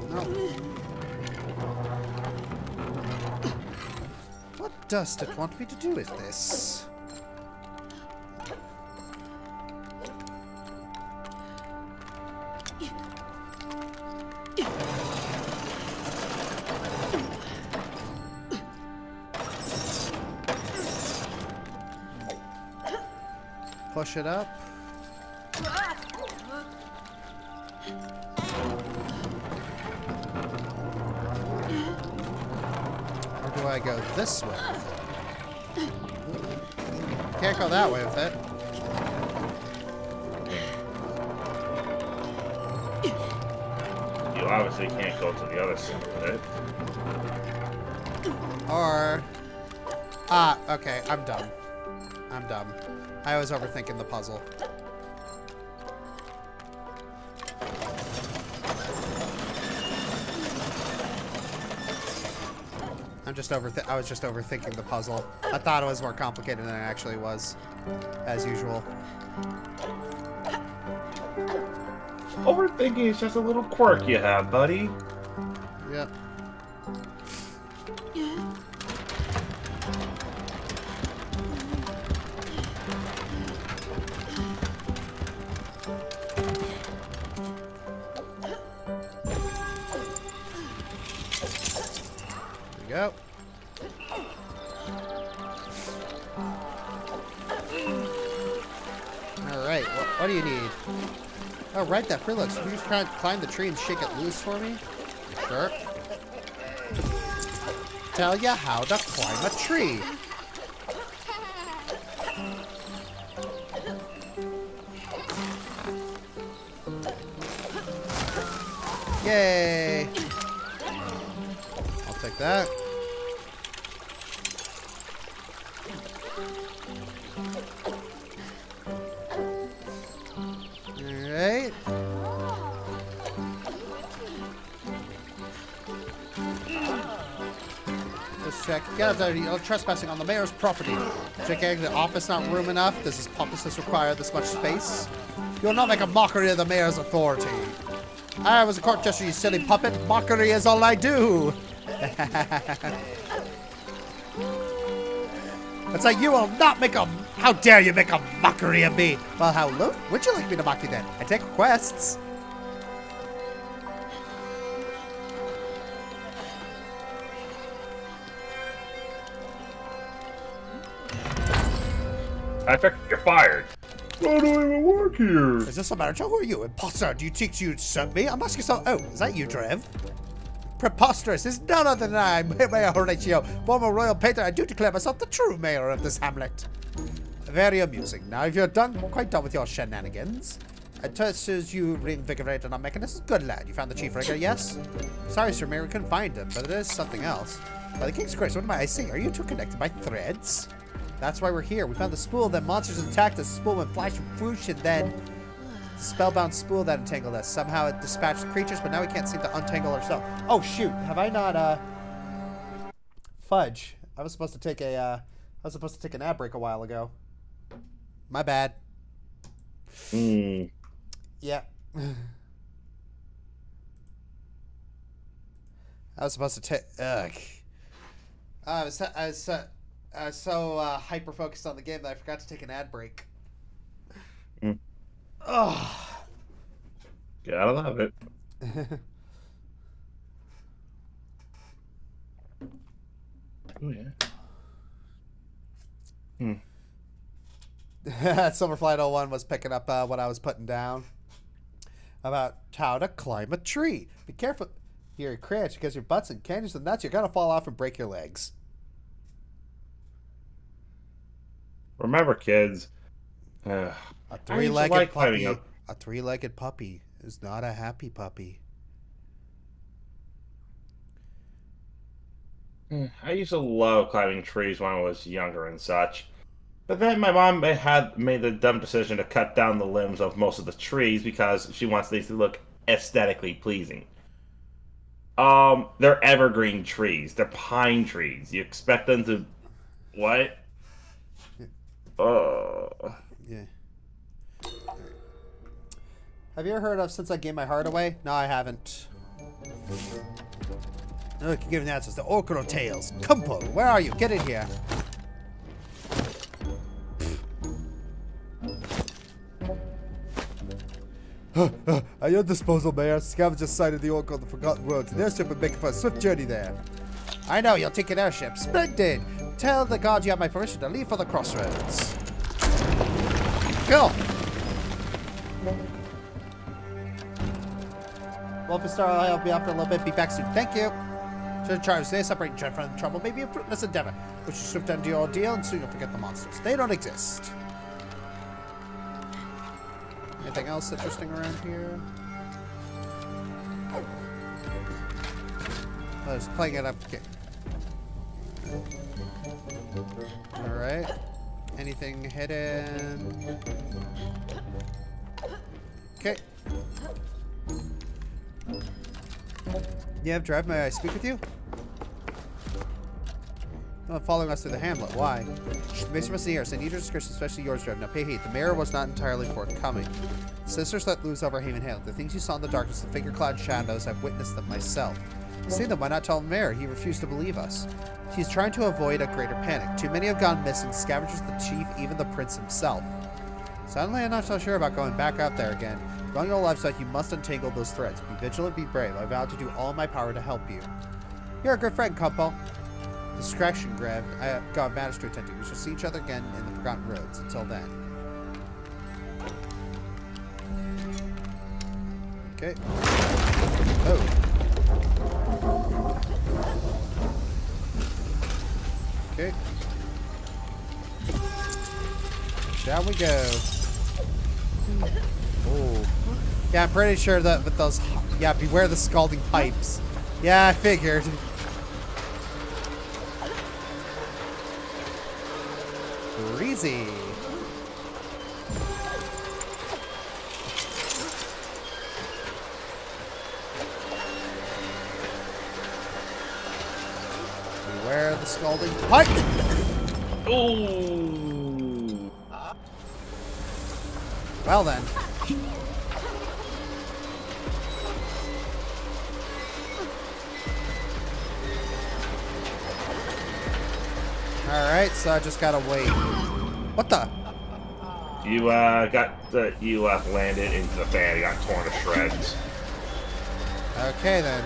No. What does it want me to do with this? Push it up. Or do I go this way with it? Can't go that way with it. You obviously can't go to the other side of it. Or... okay, I'm dumb. I'm dumb. I was overthinking the puzzle. I was just overthinking the puzzle. I thought it was more complicated than it actually was, as usual. Overthinking is just a little quirk you have, buddy. Yep. Go. Alright, what do you need? Oh, right, that prologue. So you just try and climb the tree and shake it loose for me? Sure. Tell ya how to climb a tree. Yay! I'll take that. Alright. Let's check. Guys, you're trespassing on the mayor's property. Checking the office not room enough. Does this publicist require this much space? You'll not make a mockery of the mayor's authority. I was a court jester, you silly puppet. Mockery is all I do. It's like you will not make a... How dare you make a mockery of me? Well, how would you like me to mock you then? I take requests. I think you're fired. I don't even work here. Is this a marriage? Who are you? Imposter, do you think you serve me? I'm asking yourself... Oh, is that you, Trev? Preposterous is none other than I, Mayor Horatio, former royal painter. I do declare myself the true mayor of this hamlet. Very amusing. Now, if you're quite done with your shenanigans, I trust you reinvigorated our mechanism. Good lad. You found the chief rigger, yes? Sorry, Sir Mayor, we couldn't find him, but it is something else. By the king's grace, what am I seeing? Are you two connected by threads? That's why we're here. We found the spool, then monsters attacked us. The spool went flash and whoosh, and then spellbound spool that entangled us. Somehow it dispatched the creatures, but now we can't seem to untangle ourselves. Oh shoot! Have I not? Fudge. I was supposed to take an ad break a while ago. My bad. Yeah. I was supposed to take. I was so hyper focused on the game that I forgot to take an ad break. Oh. Gotta love it. Oh yeah. Silverflight 01 was picking up what I was putting down about how to climb a tree. Be careful. You're crash because your butts and candies and nuts. You're gonna fall off and break your legs. Remember, kids. A three-legged puppy. A three-legged puppy is not a happy puppy. I used to love climbing trees when I was younger and such. But then my mom had made the dumb decision to cut down the limbs of most of the trees because she wants these to look aesthetically pleasing. They're evergreen trees. They're pine trees. You expect them to... What? Yeah. Have you ever heard of Since I Gave My Heart Away? No, I haven't. No, I can give an answer. It's the Oracle Tales. Kumpo, where are you? Get in here. At your disposal, Mayor. Scavengers sighted the Oracle of the Forgotten Roads. An airship would make for a swift journey there. I know, you'll take an airship. Splendid! Tell the gods you have my permission to leave for the Crossroads. Go! Wolfenstar, I'll be out for a little bit. Be back soon. Thank you. To charge, they separate dread from trouble may be a fruitless endeavor. We should swift end your ordeal and soon you'll forget the monsters. They don't exist. Anything else interesting around here? I was playing it up. Okay. Alright. Anything hidden? Okay. You have drive, may I speak with you? No, following us through the Hamlet. Why? The maester must hear us. I need your discretion, especially yours, Drive. Now pay heed. The mayor was not entirely forthcoming. Sisters let loose over Haven Hamlet. The things you saw in the darkness, the figure-clad shadows, I've witnessed them myself. See them, why not tell the mayor? He refused to believe us. He's trying to avoid a greater panic. Too many have gone missing. Scavengers, the chief, even the prince himself. Suddenly, I'm not so sure about going back out there again. Going your livestock, you must untangle those threads. Be vigilant, be brave. I vow to do all in my power to help you. You're a good friend, Kumpo. Distraction grabbed. I have got matters to attend to. We shall see each other again in the Forgotten Roads. Until then. Okay. Oh. Okay. Shall we go? Oh. Yeah, I'm pretty sure that with those... Yeah, beware the scalding pipes. Yeah, I figured. Breezy. Beware the scalding pipe. Ooh. Well then. Alright, so I just gotta wait. What the? You landed into the fan. You got torn to shreds. Okay then.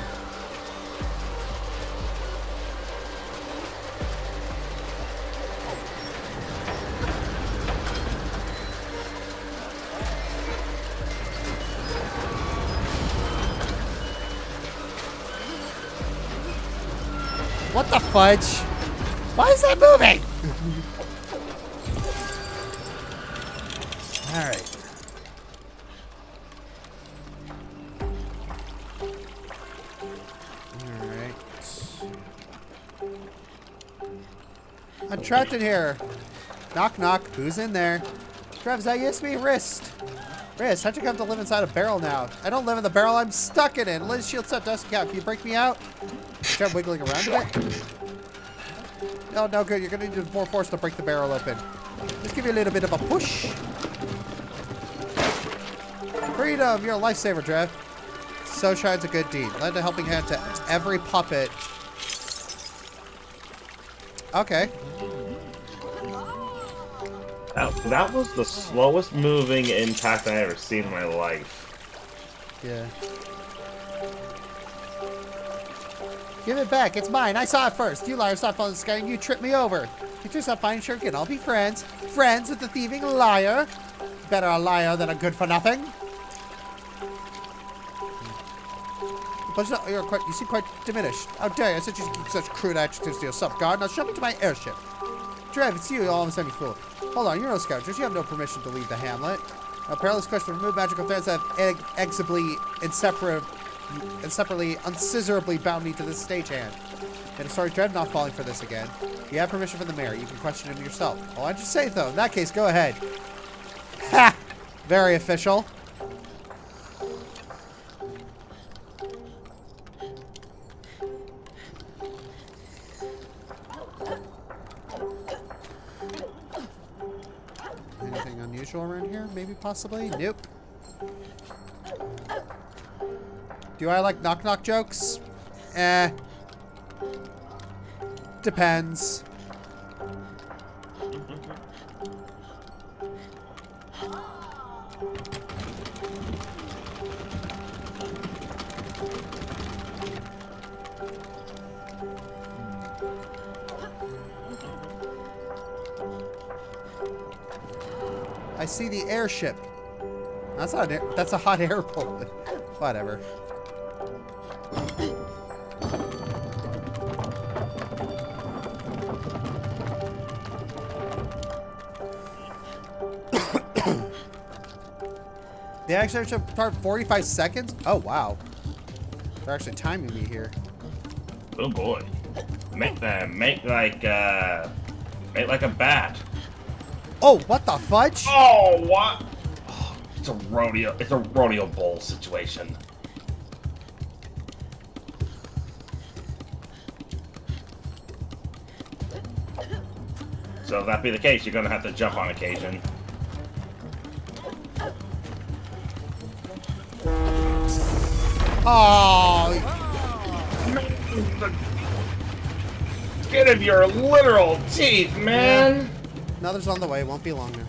What the fudge? Why is that moving? Alright. Alright. I'm trapped in here. Knock knock. Who's in there? Travis, that used to be Wrist. Wrist, how'd you come to live inside a barrel now? I don't live in the barrel, I'm stuck in it. Liz shield set dust cap. Can you break me out? Try wiggling around a bit. No, no good. You're gonna need more force to break the barrel open. Just give you a little bit of a push. Freedom! You're a lifesaver, Trev. So shines a good deed. Lend a helping hand to every puppet. Okay. That was the slowest moving impact I've ever seen in my life. Yeah. Give it back. It's mine. I saw it first. You liar stopped on the sky and you tripped me over. Get yourself fine sure can all be friends. Friends with the thieving liar. Better a liar than a good for nothing. But you seem quite diminished. How dare you? I said you keep such crude adjectives to yourself, guard. Now show me to my airship. Trev, it's you, all of a sudden, fool. Hold on, you're no scavengers. You have no permission to leave the Hamlet. A perilous quest to remove magical threads that have inseparably, unscissorably bound me to this stagehand. And sorry, Trev, not falling for this again. You have permission from the mayor. You can question him yourself. Oh, I'd just say it, though. In that case, go ahead. Ha! Very official. visual around here? Maybe, possibly? Nope. Do I like knock-knock jokes? Eh. Depends. I see the airship. That's not an air, that's a hot air balloon. Whatever. The action should start 45 seconds? Oh wow. They're actually timing me here. Oh boy. Make like a bat. Oh, what the fudge? Oh, what? Oh, it's a rodeo bowl situation. So if that be the case, you're gonna have to jump on occasion. Oh, The skin of your literal teeth, man! another's on the way. Won't be long now.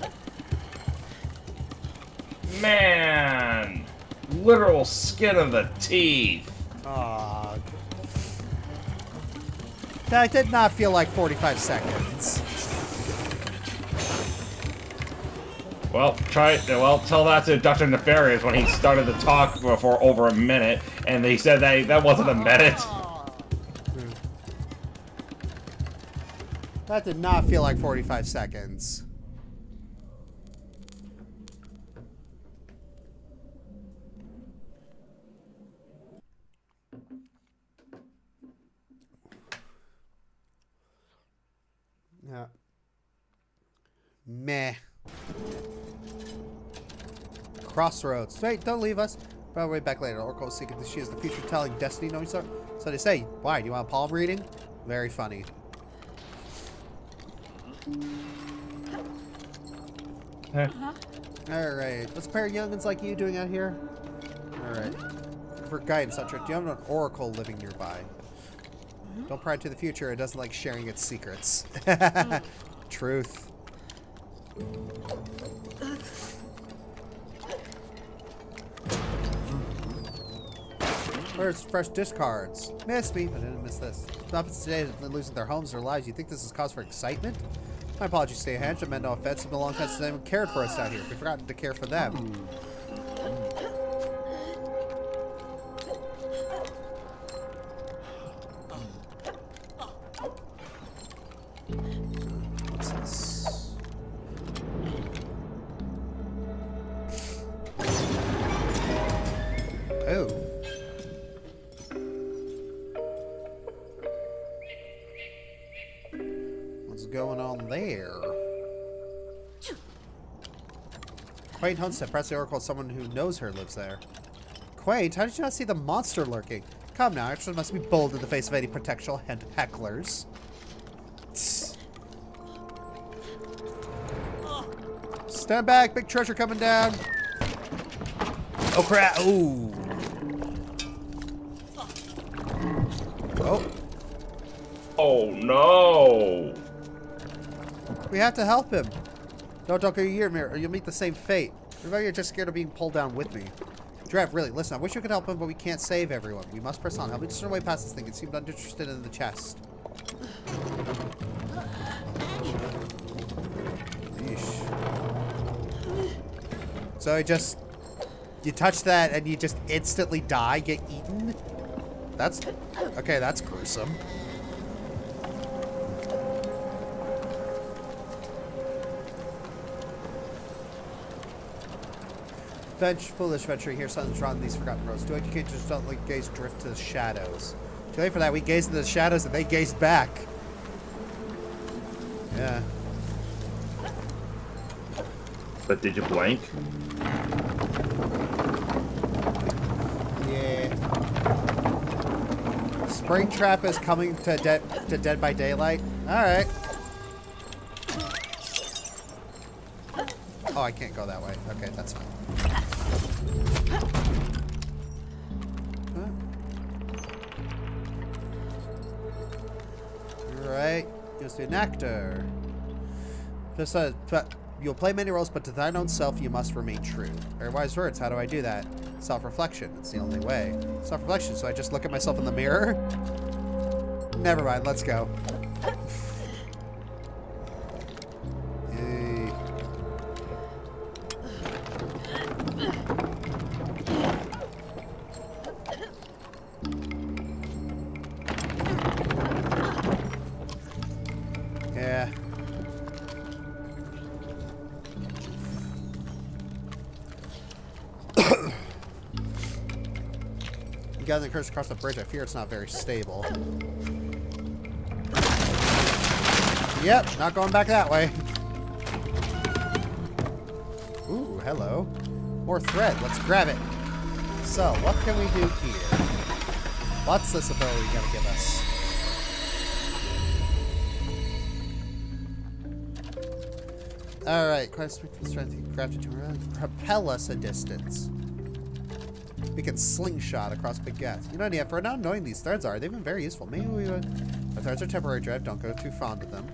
Man! Literal skin of the teeth. Oh. That did not feel like 45 seconds. Well, tell that to Dr. Nefarious when he started to talk for over a minute, and he said that wasn't a minute. That did not feel like 45 seconds. Yeah. Meh. Crossroads. Wait, don't leave us. But way back later. Oracle will seek if she is the future telling Destiny knowing so they say. Why? Do you want a palm reading? Very funny. Alright. What's a pair of youngins like you doing out here? Alright. For guidance, do you have an oracle living nearby? Don't pry into the future. It doesn't like sharing its secrets. Truth. Where's fresh discards? Missed me, but I didn't miss this. Muppets today have been losing their homes, their lives. You think this is cause for excitement? My apologies, stay ahead. I meant no offense. It's been a long time since anyone cared for us out here. We've forgotten to care for them. What's this? Oh. What's going on there? Quaint Hunstead, press the oracle of someone who knows her lives there. Quaint, how did you not see the monster lurking? Come now, actually must be bold in the face of any potential hecklers. Stand back, big treasure coming down. Oh crap! Ooh. Oh. Oh no! We have to help him. Don't go your mirror, or you'll meet the same fate. Remember, you're just scared of being pulled down with me. Drev, really, listen, I wish we could help him, but we can't save everyone. We must press on. Help me just run way past this thing. It seemed uninterested in the chest. Yeesh. So you touch that and you just instantly die, get eaten? Okay, that's gruesome. Foolish venturing here, something's wrong in these forgotten roads. Do it, you can't just don't like gaze drift to the shadows. Too late for that, we gazed into the shadows and they gazed back. Yeah. But did you blink? Yeah. Springtrap is coming to Dead by Daylight. Alright. Oh, I can't go that way. Okay, that's fine. Alright. You'll be an actor. Just you'll play many roles, but to thine own self you must remain true. Very wise words. How do I do that? Self-reflection. It's the only way. Self-reflection. So I just look at myself in the mirror? Never mind. Let's go. Hey. Yeah. You guys encouraged to cross the bridge. I fear it's not very stable. Yep, not going back that way. Ooh, hello. More thread. Let's grab it. So, what can we do here? What's this ability gonna give us? Alright, quite strength. Grab it to propel us a distance. We can slingshot across big gaps. You know, yeah, for now knowing these threads are, they've been very useful. Maybe we would. The threads are temporary drive. Don't go too fond of them.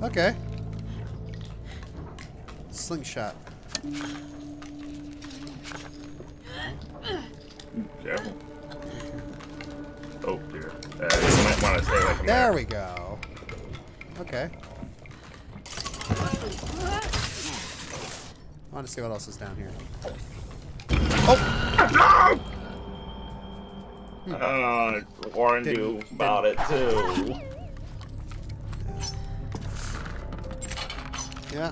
Okay. Slingshot. Careful. Oh dear. You might want to stay away from There we go. Okay. I want to see what else is down here. Oh! Warned you about it too. Yeah.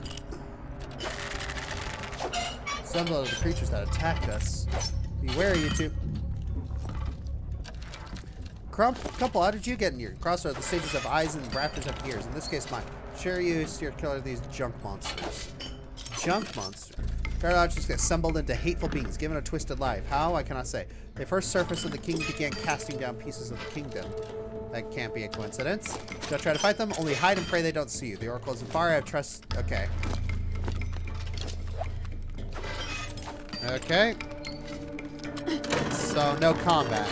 Some of the creatures that attacked us. Beware, you two. Couple, how did you get in here? Crossroads, the stages have eyes and rafters have ears. In this case, mine. Share you, steer killer of these junk monsters. Junk monster. Crossroads just get assembled into hateful beings, given a twisted life. How? I cannot say. They first surfaced when the king began casting down pieces of the kingdom. That can't be a coincidence. Don't try to fight them, only hide and pray they don't see you. The oracle is in fire, I have trust. Okay. Okay. So, no combat.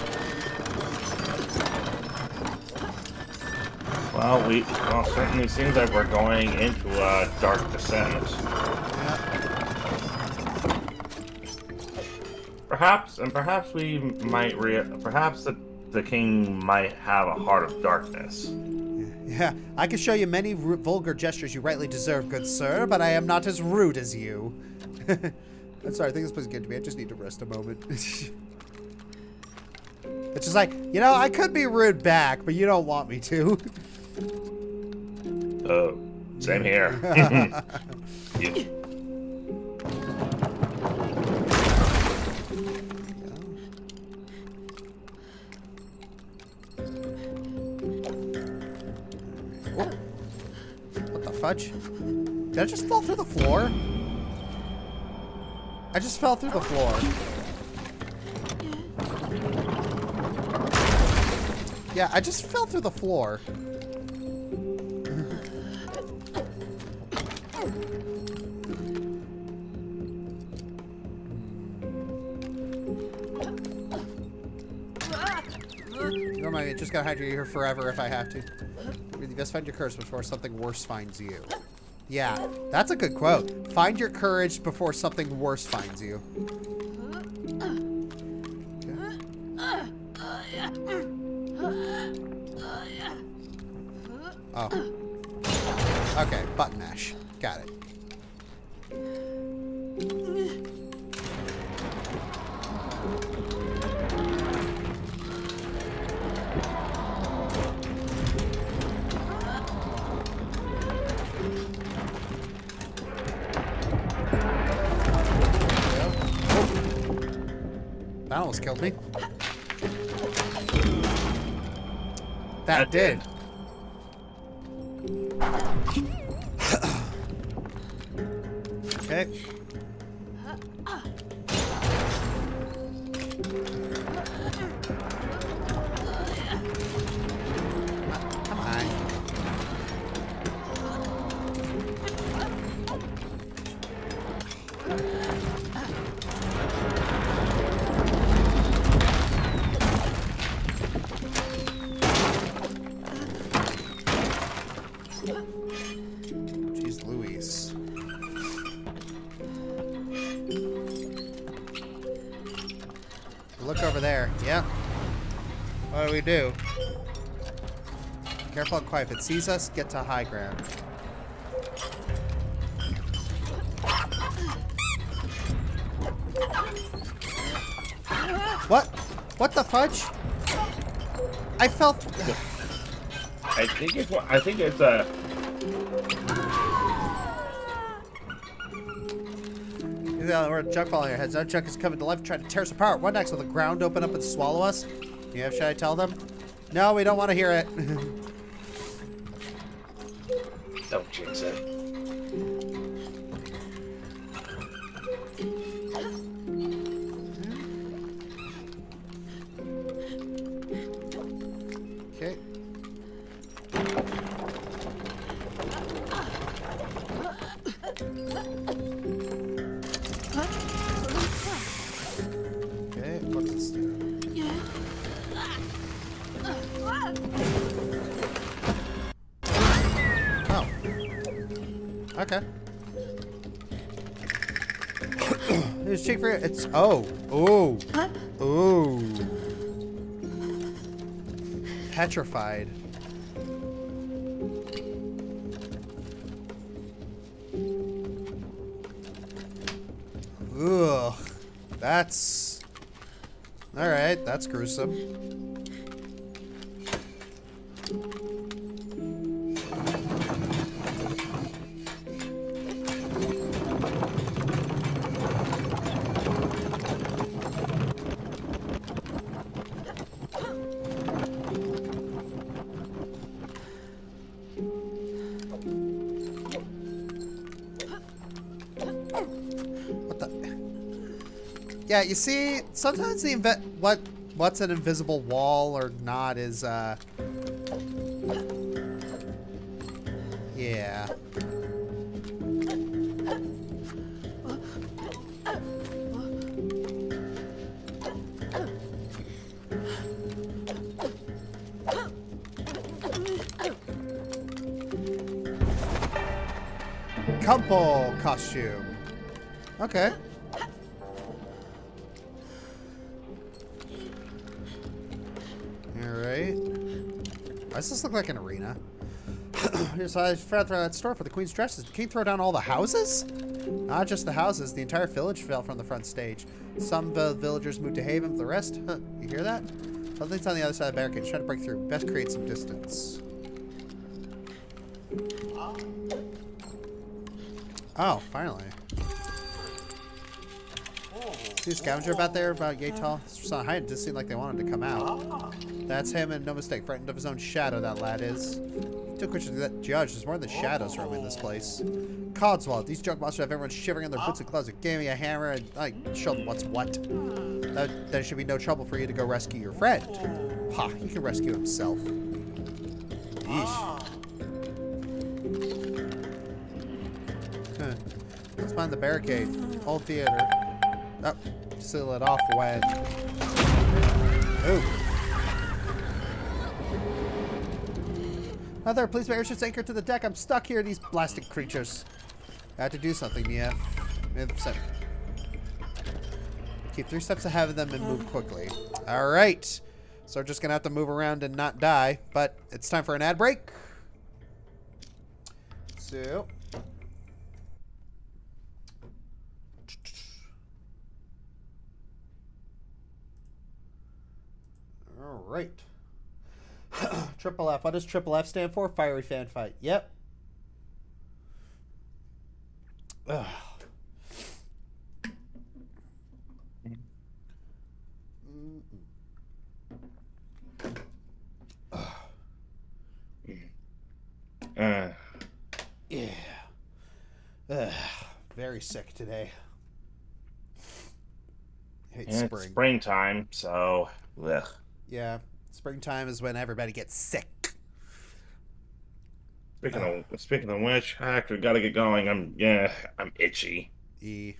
Well, certainly seems like we're going into a dark descent. Yeah. Perhaps we might perhaps the king might have a heart of darkness. Yeah, I can show you many vulgar gestures you rightly deserve, good sir, but I am not as rude as you. I'm sorry, I think this place is good to me. I just need to rest a moment. It's just like, you know, I could be rude back, but you don't want me to. Oh, same here. Yeah. What the fudge? Did I just fall through the floor? I just fell through the floor. Yeah, I just fell through the floor. Never mind, just gotta hide you here forever if I have to. You best find your courage before something worse finds you. Yeah, that's a good quote. Find your courage before something worse finds you. Oh. Okay, button mash. Got it. That almost killed me. That did. Okay. Jeez Louise. Look over there. Yep. What do we do? Careful and quiet. If it sees us, get to high ground. What? What the fudge? I felt... I think it's a... We're a junk falling on your heads. Our junk is coming to life, trying to tear us apart. What next? Will the ground open up and swallow us? Yeah, should I tell them? No, we don't want to hear it. Don't jinx it. Okay. Okay, what's this do? Oh. Okay. It's check for it. It's oh. Oh. Oh. Petrified. Ugh. That's... Alright, that's gruesome. Yeah, you see, sometimes the what's an invisible wall or not is yeah. Couple costume. Okay. Alright. Why does this look like an arena? So I forgot to throw that store for the queen's dresses. Did Kean throw down all the houses? Not just the houses. The entire village fell from the front stage. Some villagers moved to Haven. The rest? Huh, you hear that? Something's on the other side of the barricade. Try to break through. Best create some distance. Oh, finally. See a scavenger about there about yay tall? It's not hiding. It just seemed like they wanted to come out. That's him, and no mistake. Frightened of his own shadow, that lad is. Took questions to that judge. There's more than shadows roaming this place. Codswallop. These junk monsters have everyone shivering in their boots and gloves. Give me a hammer and I show them what's what. There should be no trouble for you to go rescue your friend. Ha! He can rescue himself. Yeesh. Huh. Let's find the barricade. Old theater. Oh, seal it off when... Ooh. Mother, please my airship's anchored to the deck. I'm stuck here, these blasted creatures. I have to do something, Mia. Keep 3 steps ahead of them and move quickly. Alright. So we're just going to have to move around and not die. But it's time for an ad break. So... Alright. Triple F. What does Triple F stand for? Fiery Fan Fight. Yep. Ugh. Yeah. Very sick today. Hate spring. It's springtime, so ugh. Yeah. Springtime is when everybody gets sick. Speaking of which, I actually gotta get going. I'm itchy. Hey.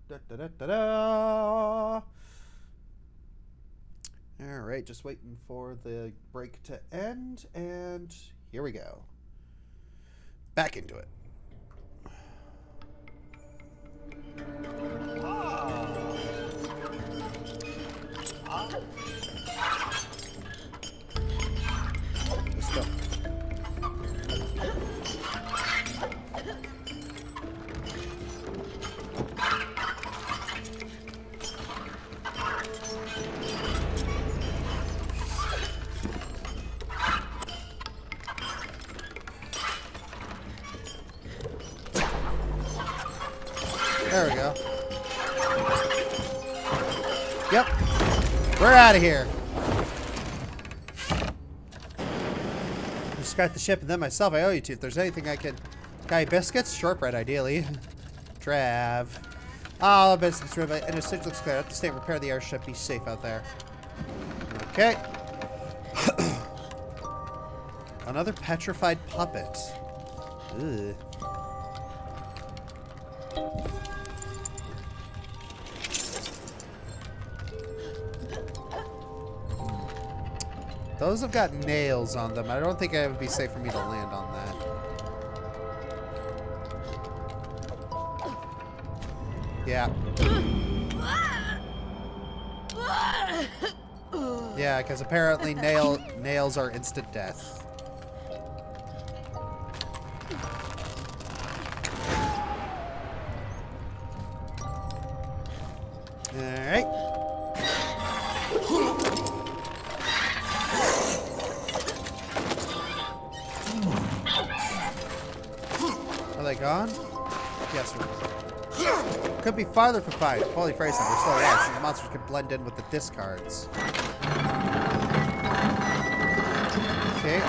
Da, da, da, da, da. All right, just waiting for the break to end, and here we go. Back into it. Let's go. There we go. Yep. We're out of here. Just start the ship and then myself. I owe you two. If there's anything I can... Guy biscuits? Shortbread, ideally. Trav. Oh, biscuits. And the stage looks clear. Up to stay and repair the airship. Be safe out there. Okay. Another petrified puppet. Ugh. Those have got nails on them. I don't think it would be safe for me to land on that. Yeah. Yeah, because apparently nails are instant death. Alright. Are they gone? Yes, sir. Could be farther from fine. Holy phrase them. We're still alive, so the monsters could blend in with the discards. Okay.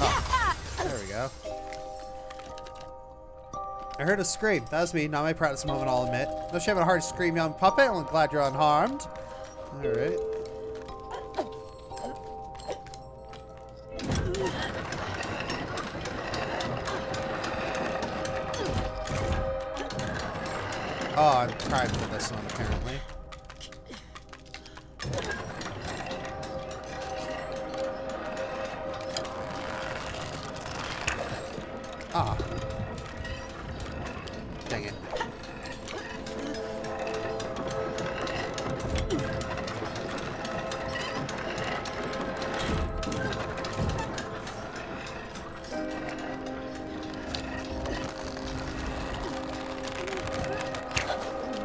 Oh, there we go. I heard a scream. That was me, not my proudest moment, I'll admit. No shame in a hard scream, young puppet. I'm glad you're unharmed. Alright. Oh, I'm tired for this one, apparently. Ah. Dang it.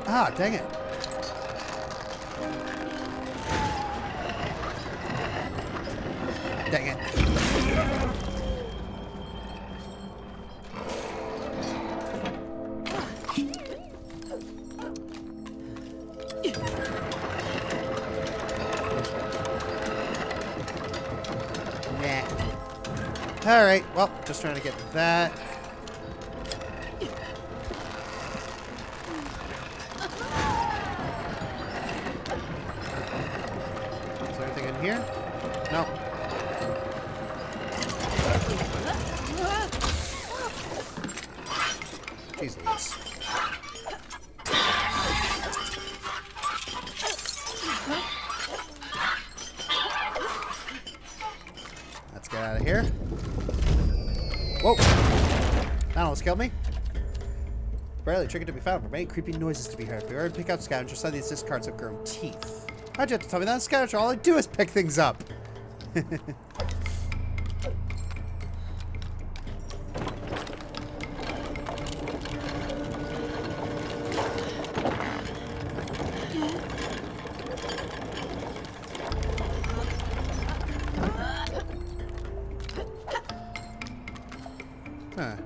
Ah, dang it. Dang it. Nah. Alright, well, just trying to get that. Here? No. Jeez Louise. Let's get out of here. Whoa! That almost killed me. Barely tricky to be found, but many creepy noises to be heard. Beware to pick out scavengers. Some of these discards have grown teeth. How'd you have to tell me that, scavenger? All I do is pick things up. Huh.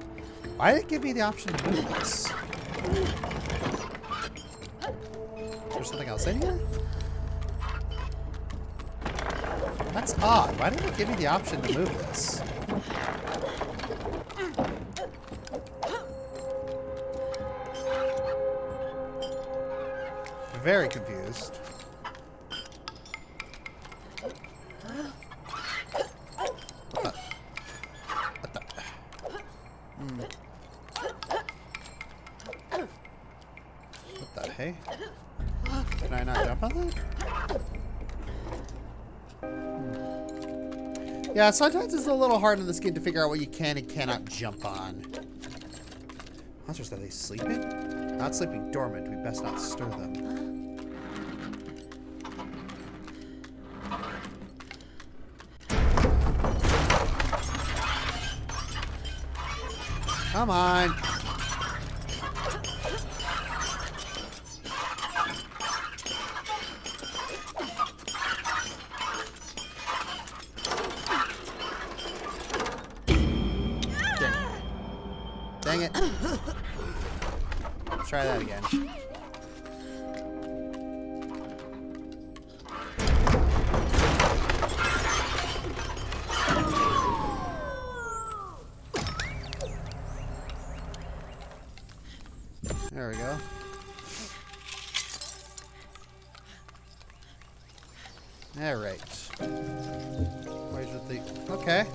Why did it give me the option to move this? Is there something else in here? That's odd. Why didn't it give me the option to move this? Very confused. What the hey? Can I not jump on that? Yeah, sometimes it's a little hard in this game to figure out what you can and cannot jump on. Monsters, are they sleeping? Not sleeping dormant. We best not stir them. Come on. Dang it. Let's try that again. There we go. Alright. Where's the... Okay.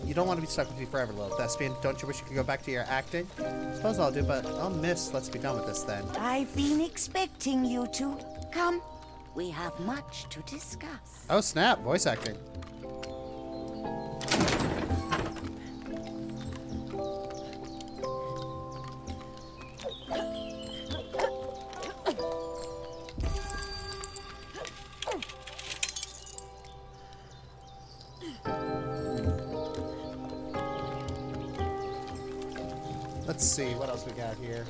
You don't want to be stuck with me forever, little thespian. Don't you wish you could go back to your acting? Suppose I'll do, but I'll miss. Let's be done with this then. I've been expecting you to. Come, we have much to discuss. Oh snap! Voice acting. Let's see, what else we got here?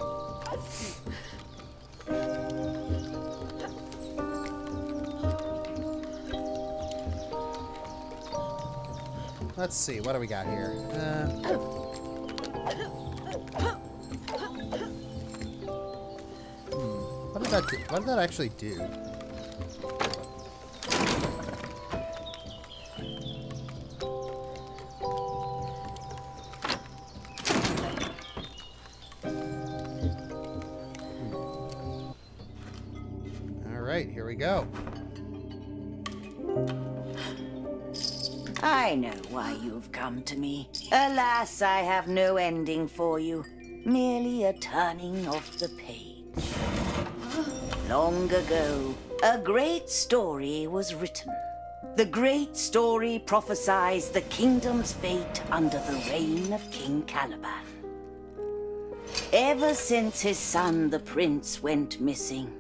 Let's see, what do we got here? What did that do? What did that actually do? Alright, here we go. I know why you've come to me. Alas, I have no ending for you. Merely a turning of the page. Long ago, a great story was written. The great story prophesies the kingdom's fate under the reign of King Galivan. Ever since his son, the prince, went missing,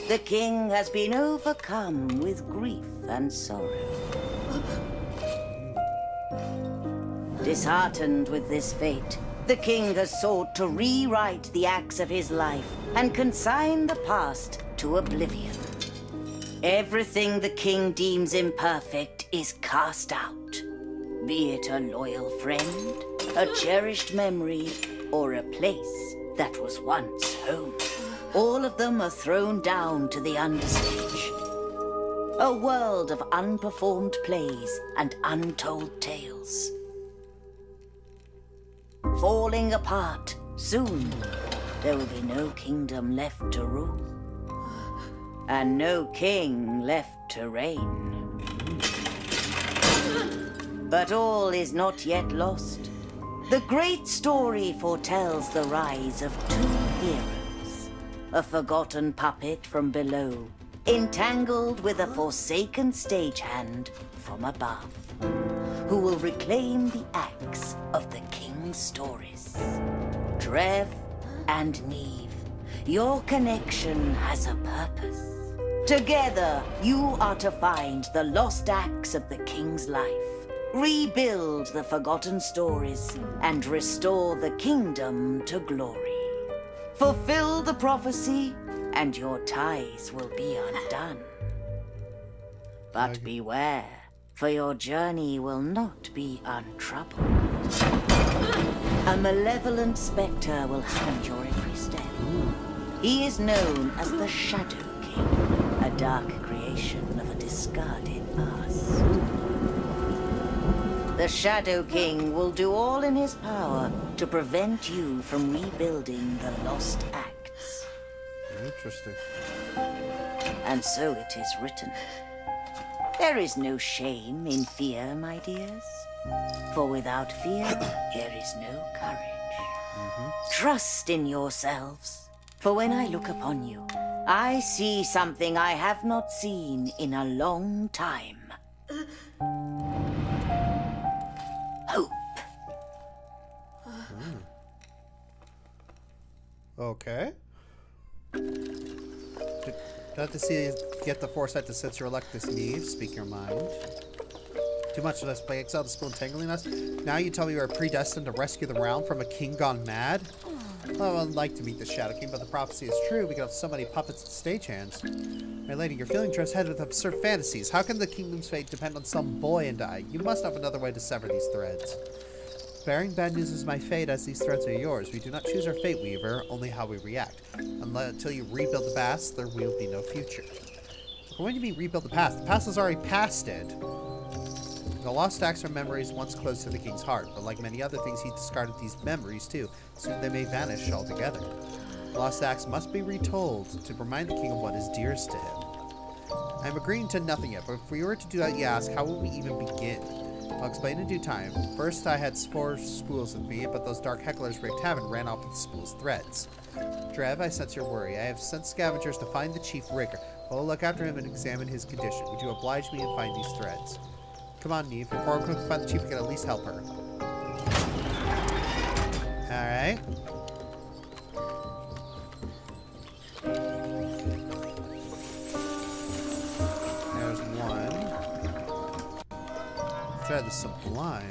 the king has been overcome with grief and sorrow. Disheartened with this fate, the king has sought to rewrite the acts of his life and consign the past to oblivion. Everything the king deems imperfect is cast out, be it a loyal friend, a cherished memory, or a place that was once home. All of them are thrown down to the Understage, a world of unperformed plays and untold tales. Falling apart, soon there will be no kingdom left to rule, and no king left to reign. But all is not yet lost. The great story foretells the rise of two heroes, a forgotten puppet from below, entangled with a forsaken stagehand from above, who will reclaim the axe of the king's stories. Trev and Neve, your connection has a purpose. Together, you are to find the lost axe of the king's life, rebuild the forgotten stories, and restore the kingdom to glory. Fulfill the prophecy, and your ties will be undone. But beware, for your journey will not be untroubled. A malevolent spectre will hound your every step. He is known as the Shadow King, a dark creation of a discarded past. The Shadow King will do all in his power to prevent you from rebuilding the lost acts. Interesting. And so it is written. There is no shame in fear, my dears. For without fear, there is no courage. Trust in yourselves. For when I look upon you, I see something I have not seen in a long time. Hope. Okay. Glad to see you get the foresight to sense your electus Neve. Speak your mind. Too much of us by exile the spool entangling us. Now you tell me you are predestined to rescue the realm from a king gone mad? Well, I would like to meet the Shadow King, but the prophecy is true. We could have so many puppets and stagehands. My lady, your feeling drifts head with absurd fantasies. How can the kingdom's fate depend on some boy and I? You must have another way to sever these threads. Bearing bad news is my fate, as these threads are yours. We do not choose our fate, Weaver, only how we react. Until you rebuild the past, there will be no future. What do you mean rebuild the past? The past is already pasted. The lost acts are memories once close to the king's heart, but like many other things, he discarded these memories too. Soon they may vanish altogether. Lost acts must be retold to remind the king of what is dearest to him. I am agreeing to nothing yet, but if we were to do that, you ask, how will we even begin? I'll explain in due time. First, I had 4 spools with me, but those dark hecklers wreaked havoc and ran off with the spool's threads. Drev, I sense your worry. I have sent scavengers to find the chief rigger. We'll look after him and examine his condition. Would you oblige me and find these threads? Come on, Neve. Before we can find the chief, we can at least help her. Alright. There's one. Thread is sublime.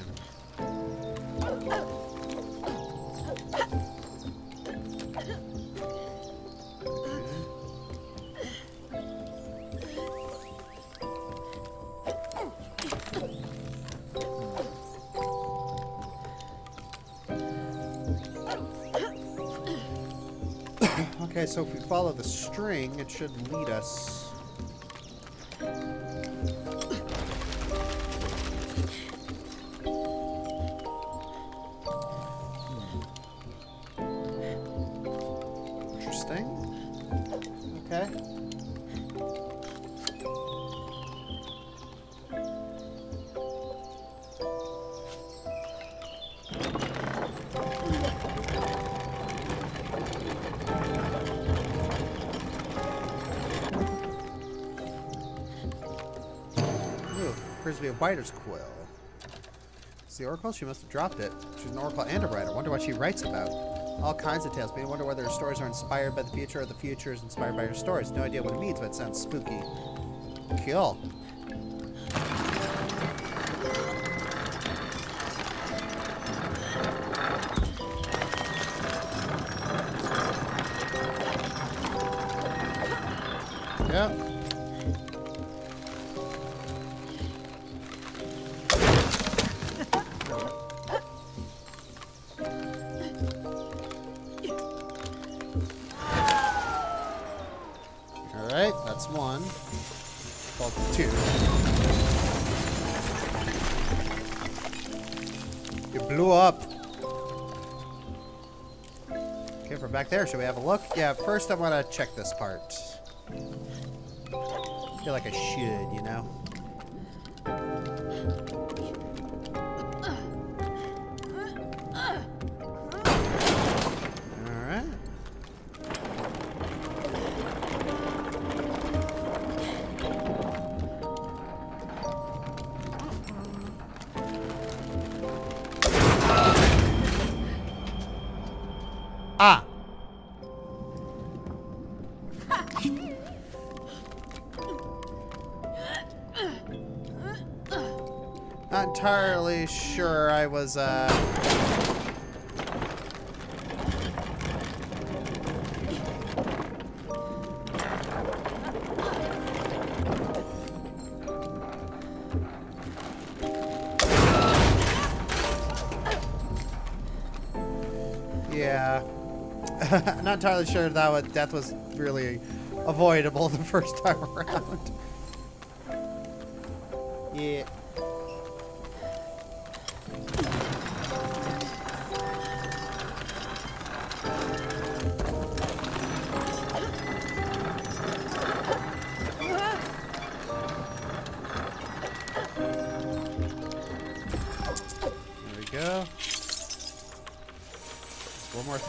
Okay, so if we follow the string, it should lead us. Interesting. Okay. Appears to be a writer's quill. It's the oracle? She must have dropped it. She's an oracle and a writer. Wonder what she writes about. All kinds of tales. But I wonder whether her stories are inspired by the future or the future is inspired by her stories. No idea what it means, but it sounds spooky. Cool. Yep. Alright, that's one. Well, 2. It blew up. Okay, if we're back there, should we have a look? Yeah, first I want to check this part. I feel like I should, you know? Alright. Ah! Not entirely sure I was, yeah. Not entirely sure that death was really avoidable the first time around. Yeah.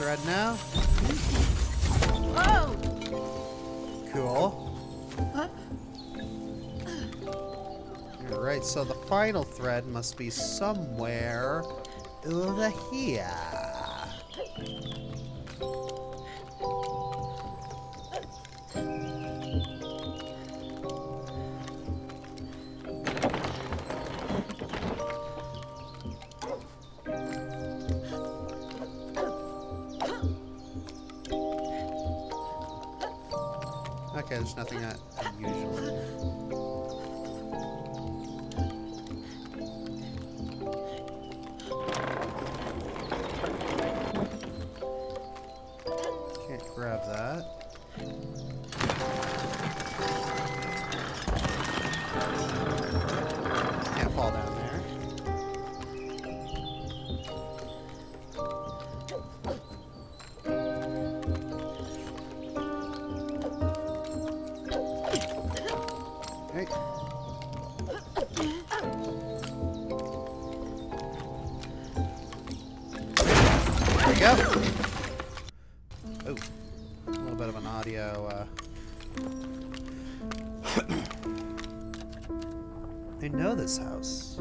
thread now. Oh! Cool. Alright, so the final thread must be somewhere over here. Okay, there's nothing unusual. Can't grab that. Can't fall down there. Hey. There we go. Oh, a little bit of an audio. I know this house.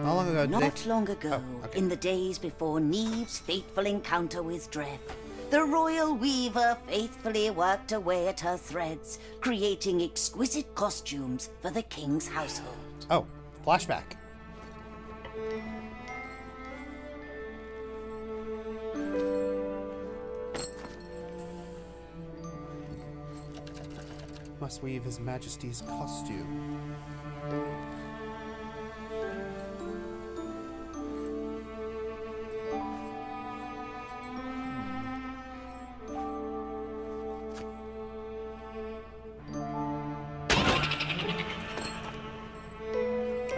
How long ago did Not long ago, Oh, okay. in the days before Neve's fateful encounter with Dreff, the royal weaver faithfully worked away at her threads, creating exquisite costumes for the king's household. Oh, flashback. Must weave His Majesty's costume.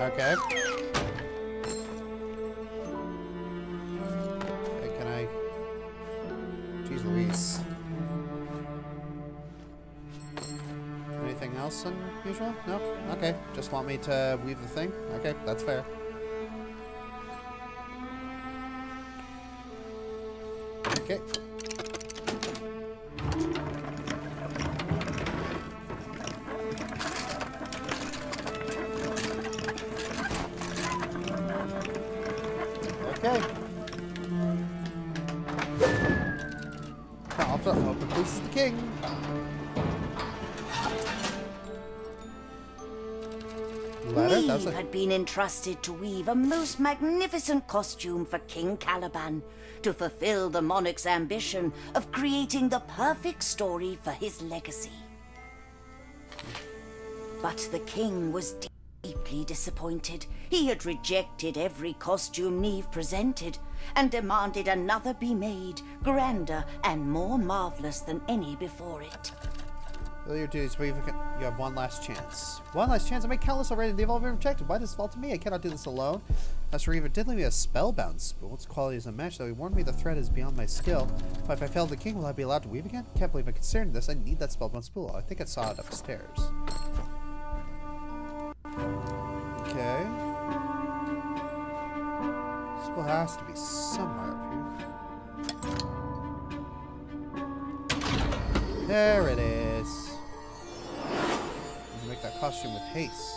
Okay. Okay, can I... Jeez Louise. Anything else unusual? No? Okay. Just want me to weave the thing? Okay, that's fair. Okay. Okay. Off to open please the king. Letter? That's Neve had been entrusted to weave a most magnificent costume for King Caliban to fulfill the monarch's ambition of creating the perfect story for his legacy. But the king was deeply disappointed. He had rejected every costume Neve presented and demanded another be made, grander and more marvelous than any before it. Will your duties, but you have one last chance. One last chance? I made countless already, and they've all been rejected. Why does this fall to me? I cannot do this alone. Master Reaver did leave me a spellbound spool. Its quality is unmatched, though he warned me the thread is beyond my skill. But if I fail the king, will I be allowed to weave again? Can't believe I'm considering this. I need that spellbound spool. I think I saw it upstairs. Okay. Spool has to be somewhere up here. There it is. Make that costume with haste.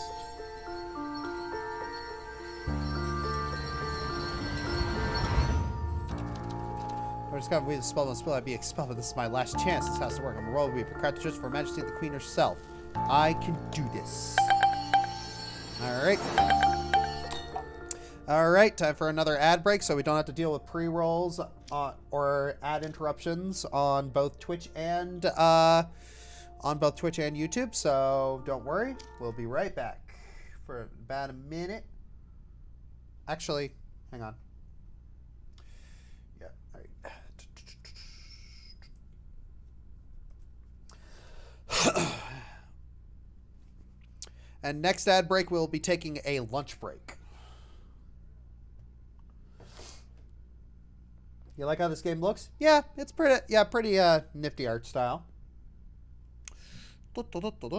If I discovered we the spell and spill, I'd be expelled, but this is my last chance. This has to work. I'm a royal weaver, cartridges for Her Majesty the Queen herself. I can do this. Alright. Alright, time for another ad break so we don't have to deal with pre-rolls or ad interruptions on both Twitch and YouTube, so don't worry. We'll be right back for about a minute. Actually, hang on. Yeah, all right. And next ad break, we'll be taking a lunch break. You like how this game looks? Yeah, it's pretty nifty art style. Da, da, da, da, da.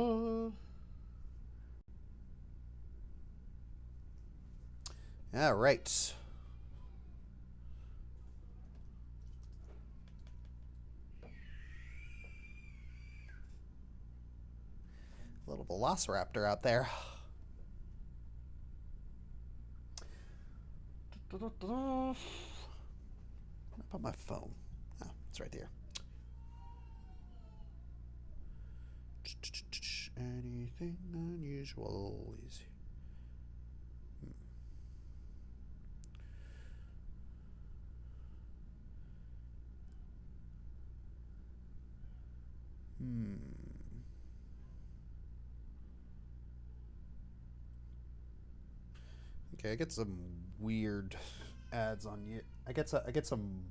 All right. velociraptor out there. Where did I put my phone? Oh, it's right here. Anything unusual is... Okay, I get some weird ads on you. I get some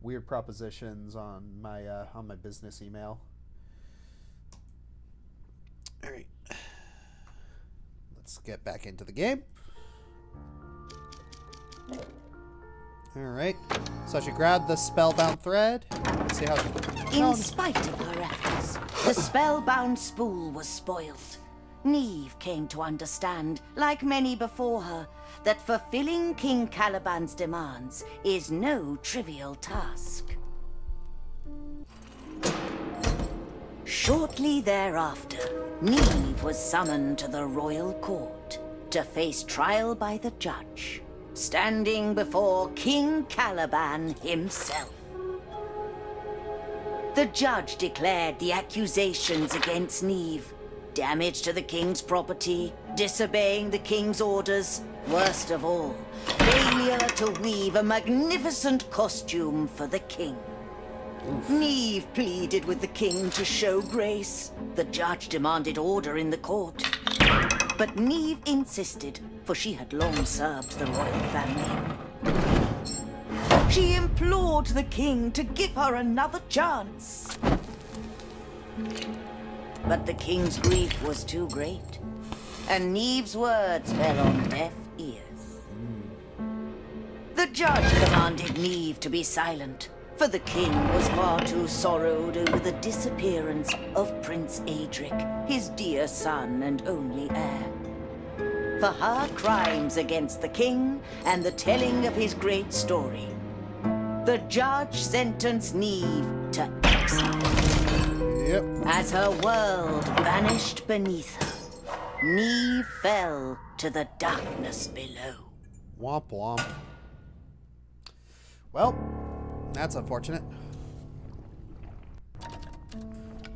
weird propositions on my business email. All right, let's get back into the game. All right, so she grabbed the spellbound thread. Let's see how. In spite of her efforts, the spellbound spool was spoiled. Neve came to understand, like many before her, that fulfilling King Caliban's demands is no trivial task. Shortly thereafter, Neve was summoned to the royal court to face trial by the judge, standing before King Caliban himself. The judge declared the accusations against Neve: damage to the king's property, disobeying the king's orders, worst of all, failure to weave a magnificent costume for the king. Neve pleaded with the king to show grace. The judge demanded order in the court. But Neve insisted, for she had long served the royal family. She implored the king to give her another chance. But the king's grief was too great, and Neve's words fell on deaf ears. The judge commanded Neve to be silent, for the king was far too sorrowed over the disappearance of Prince Adric, his dear son and only heir. For her crimes against the king and the telling of his great story, the judge sentenced Neve to exile. Yep. As her world vanished beneath her, Neve fell to the darkness below. Womp womp. Well, that's unfortunate.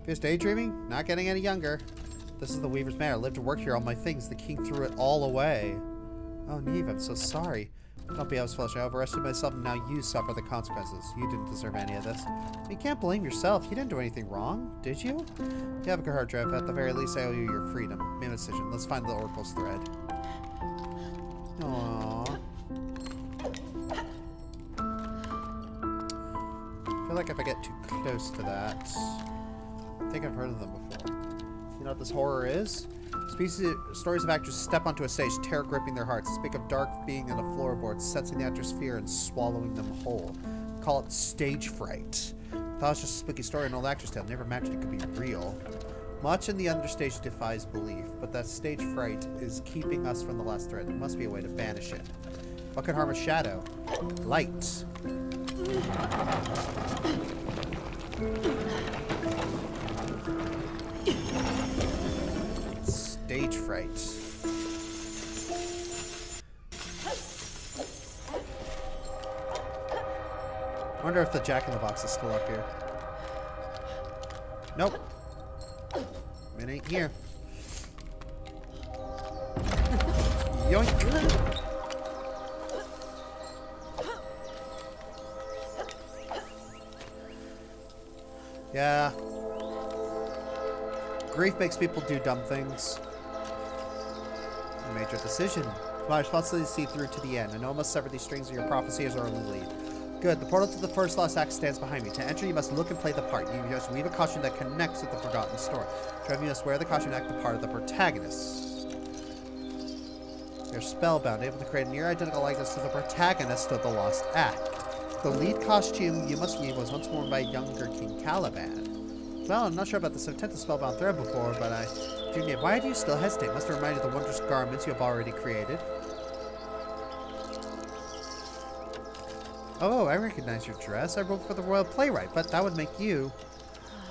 Just daydreaming? Not getting any younger. This is the Weaver's Manor. I lived and worked here, all my things. The king threw it all away. Oh, Neve, I'm so sorry. Don't be outflash. I overestimated myself, and now you suffer the consequences. You didn't deserve any of this. You can't blame yourself. You didn't do anything wrong, did you? You have a good heart, Trev. At the very least, I owe you your freedom. Make a decision. Let's find the Oracle's thread. Aww. I feel like if I get too close to that... I think I've heard of them before. You know what this horror is? Stories of actors step onto a stage, terror gripping their hearts. Speak of dark being on a floorboard, sensing the actor's fear and swallowing them whole. Call it stage fright. Thought it was just a spooky story, an old actor's tale. Never imagined it could be real. Much in the Understage defies belief, but that stage fright is keeping us from the last thread. There must be a way to banish it. What can harm a shadow? Light. Stage fright. I wonder if the Jack-in-the-Box is still up here. Nope. It ain't here. Yoink. Yeah. Grief makes people do dumb things. You made your decision. It's my responsibility to see through to the end. I know I must sever these strings of your prophecy as early lead. Good. The portal to the first lost act stands behind me. To enter, you must look and play the part. You must weave a costume that connects with the forgotten story. Trev, you must wear the costume and act the part of the protagonist. You're spellbound, able to create a near-identical likeness to the protagonist of the lost act. The lead costume you must weave was once worn by younger King Caliban. Well, I'm not sure about this. I've attempted spellbound thread before, but I do need. Why do you still hesitate? Must have reminded you of the wondrous garments you have already created. Oh, I recognize your dress. I wrote for the royal playwright, but that would make you.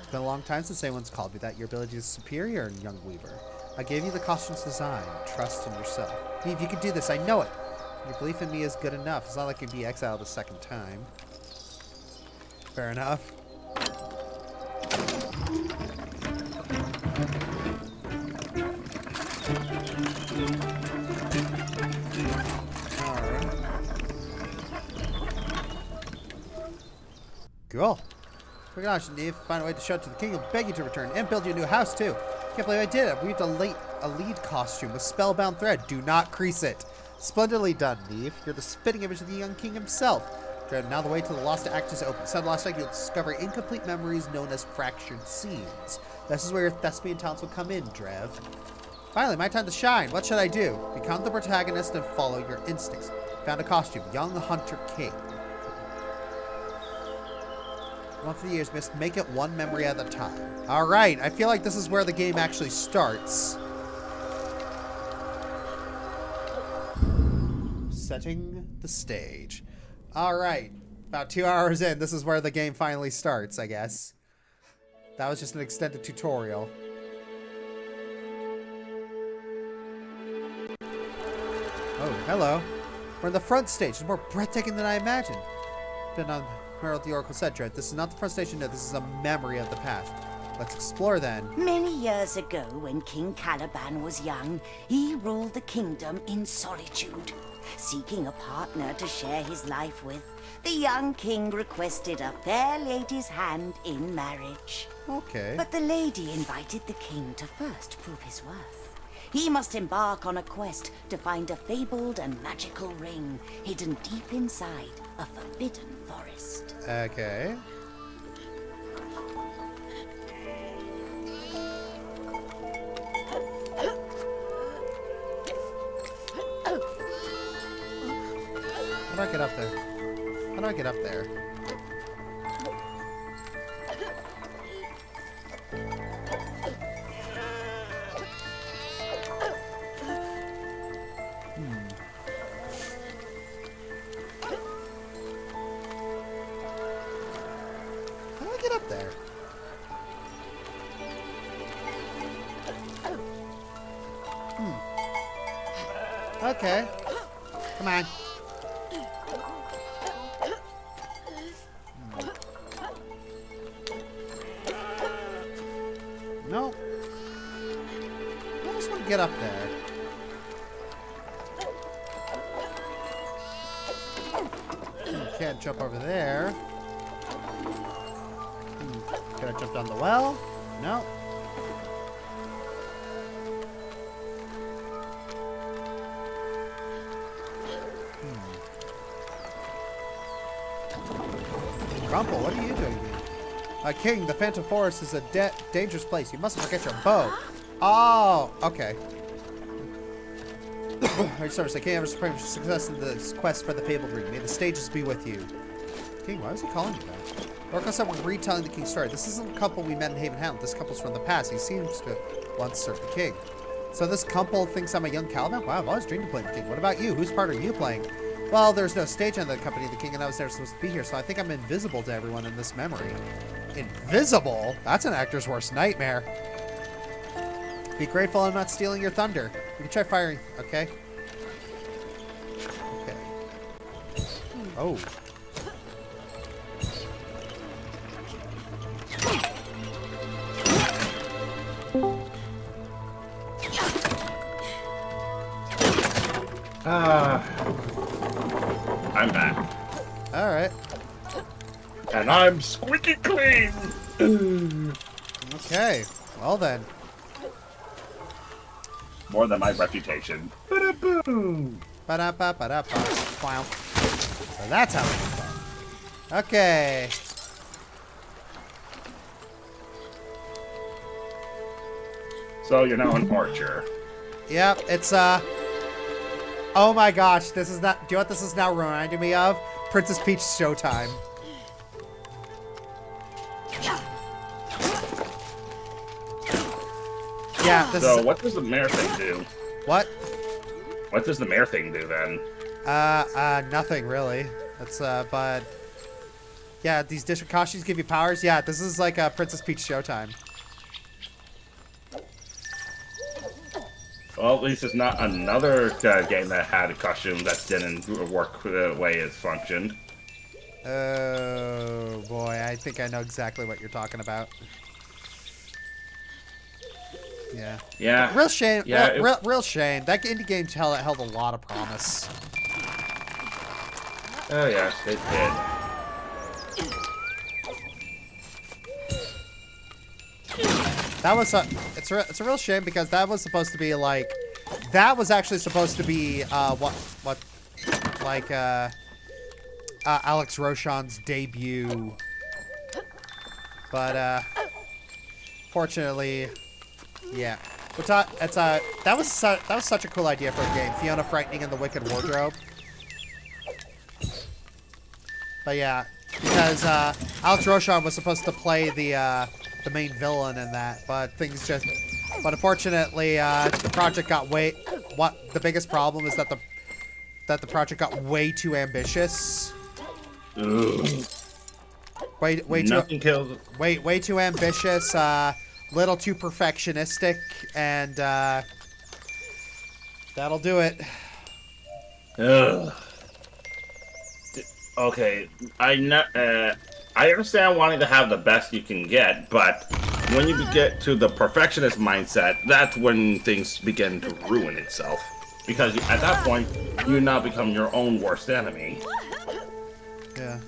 It's been a long time since anyone's called me that. Your ability is superior, young weaver. I gave you the costume's design. Trust in yourself. Neve, you can do this. I know it. Your belief in me is good enough. It's not like you'd be exiled a second time. Fair enough. Alright. Cool. We're gonna Neve, find a way to show it to the king. He'll beg you to return and build you a new house too. Can't believe I did it. I weaved a lead costume with spellbound thread. Do not crease it. Splendidly done, Neve. You're the spitting image of the young king himself. Dread, now the way to the Lost Act is open. Inside the Lost Act, you'll discover incomplete memories known as fractured scenes. This is where your thespian talents will come in, Drev. Finally, my time to shine. What should I do? Become the protagonist and follow your instincts. Found a costume. Young Hunter King. One for the years, must make it one memory at a time. Alright, I feel like this is where the game actually starts. Setting the stage. Alright, about 2 hours in, this is where the game finally starts, I guess. That was just an extended tutorial. Oh, hello. We're in the front stage. It's more breathtaking than I imagined. Been on Herald the Oracle said, Dread. This is not the front station, no, this is a memory of the past. Let's explore then. Many years ago, when King Caliban was young, he ruled the kingdom in solitude. Seeking a partner to share his life with, the young king requested a fair lady's hand in marriage. Okay. But the lady invited the king to first prove his worth. He must embark on a quest to find a fabled and magical ring hidden deep inside a forbidden forest. Okay. How do I get up there? How do I get up there? How do I get up there? Okay. Come on. No. I just want to get up there. Can't jump over there. Can I jump down the well? No. Grumple, what are you doing here? King, the Phantom Forest is a dangerous place. You mustn't forget your bow. Oh, okay. Our service, I can't ever pray for success in this quest for the fabled ring. May the stages be with you. King, why was he calling you that? Oracle said we're retelling the king's story. This isn't a couple we met in Haven Hamlet. This couple's from the past. He seems to have once served the king. So this couple thinks I'm a young Caliban? Wow, I've always dreamed of playing the king. What about you? Whose part are you playing? Well, there's no stage on the company of the king, and I was never supposed to be here, so I think I'm invisible to everyone in this memory. Invisible? That's an actor's worst nightmare. Be grateful I'm not stealing your thunder. You can try firing. Okay. Okay. Oh. I'm back. Alright. And I'm squeaky clean! Okay. Well then. More than my reputation. Ba-da-boom! Ba-da-ba-ba-da-ba. Wow. So that's how we get done. Okay. So you're now an archer. Yep, it's oh my gosh, this is not. Do you know what this is now reminding me of? Princess Peach Showtime. Yeah, this So is. what does the mare thing do? What? What does the mare thing do then? Nothing really. That's but yeah, these district costumes give you powers. Yeah, this is like Princess Peach Showtime. Well, at least it's not another game that had a costume that didn't work the way it functioned. Oh boy, I think I know exactly what you're talking about. Yeah. Yeah. Real shame. Yeah, Real shame. That indie game held a lot of promise. Oh yes, it did. That was it's a real shame because that was supposed to be like, that was actually supposed to be Alex Roshan's debut, but fortunately, yeah. That was such a cool idea for a game, Fiona Frightening and the Wicked Wardrobe. But yeah, because Alex Roshan was supposed to play the main villain in that, but unfortunately, the project got the biggest problem is that the project got way too ambitious. Ugh. Way too ambitious, little too perfectionistic, and that'll do it. Ugh. Okay, I understand wanting to have the best you can get, but when you get to the perfectionist mindset, that's when things begin to ruin itself. Because at that point, you now become your own worst enemy. Yeah.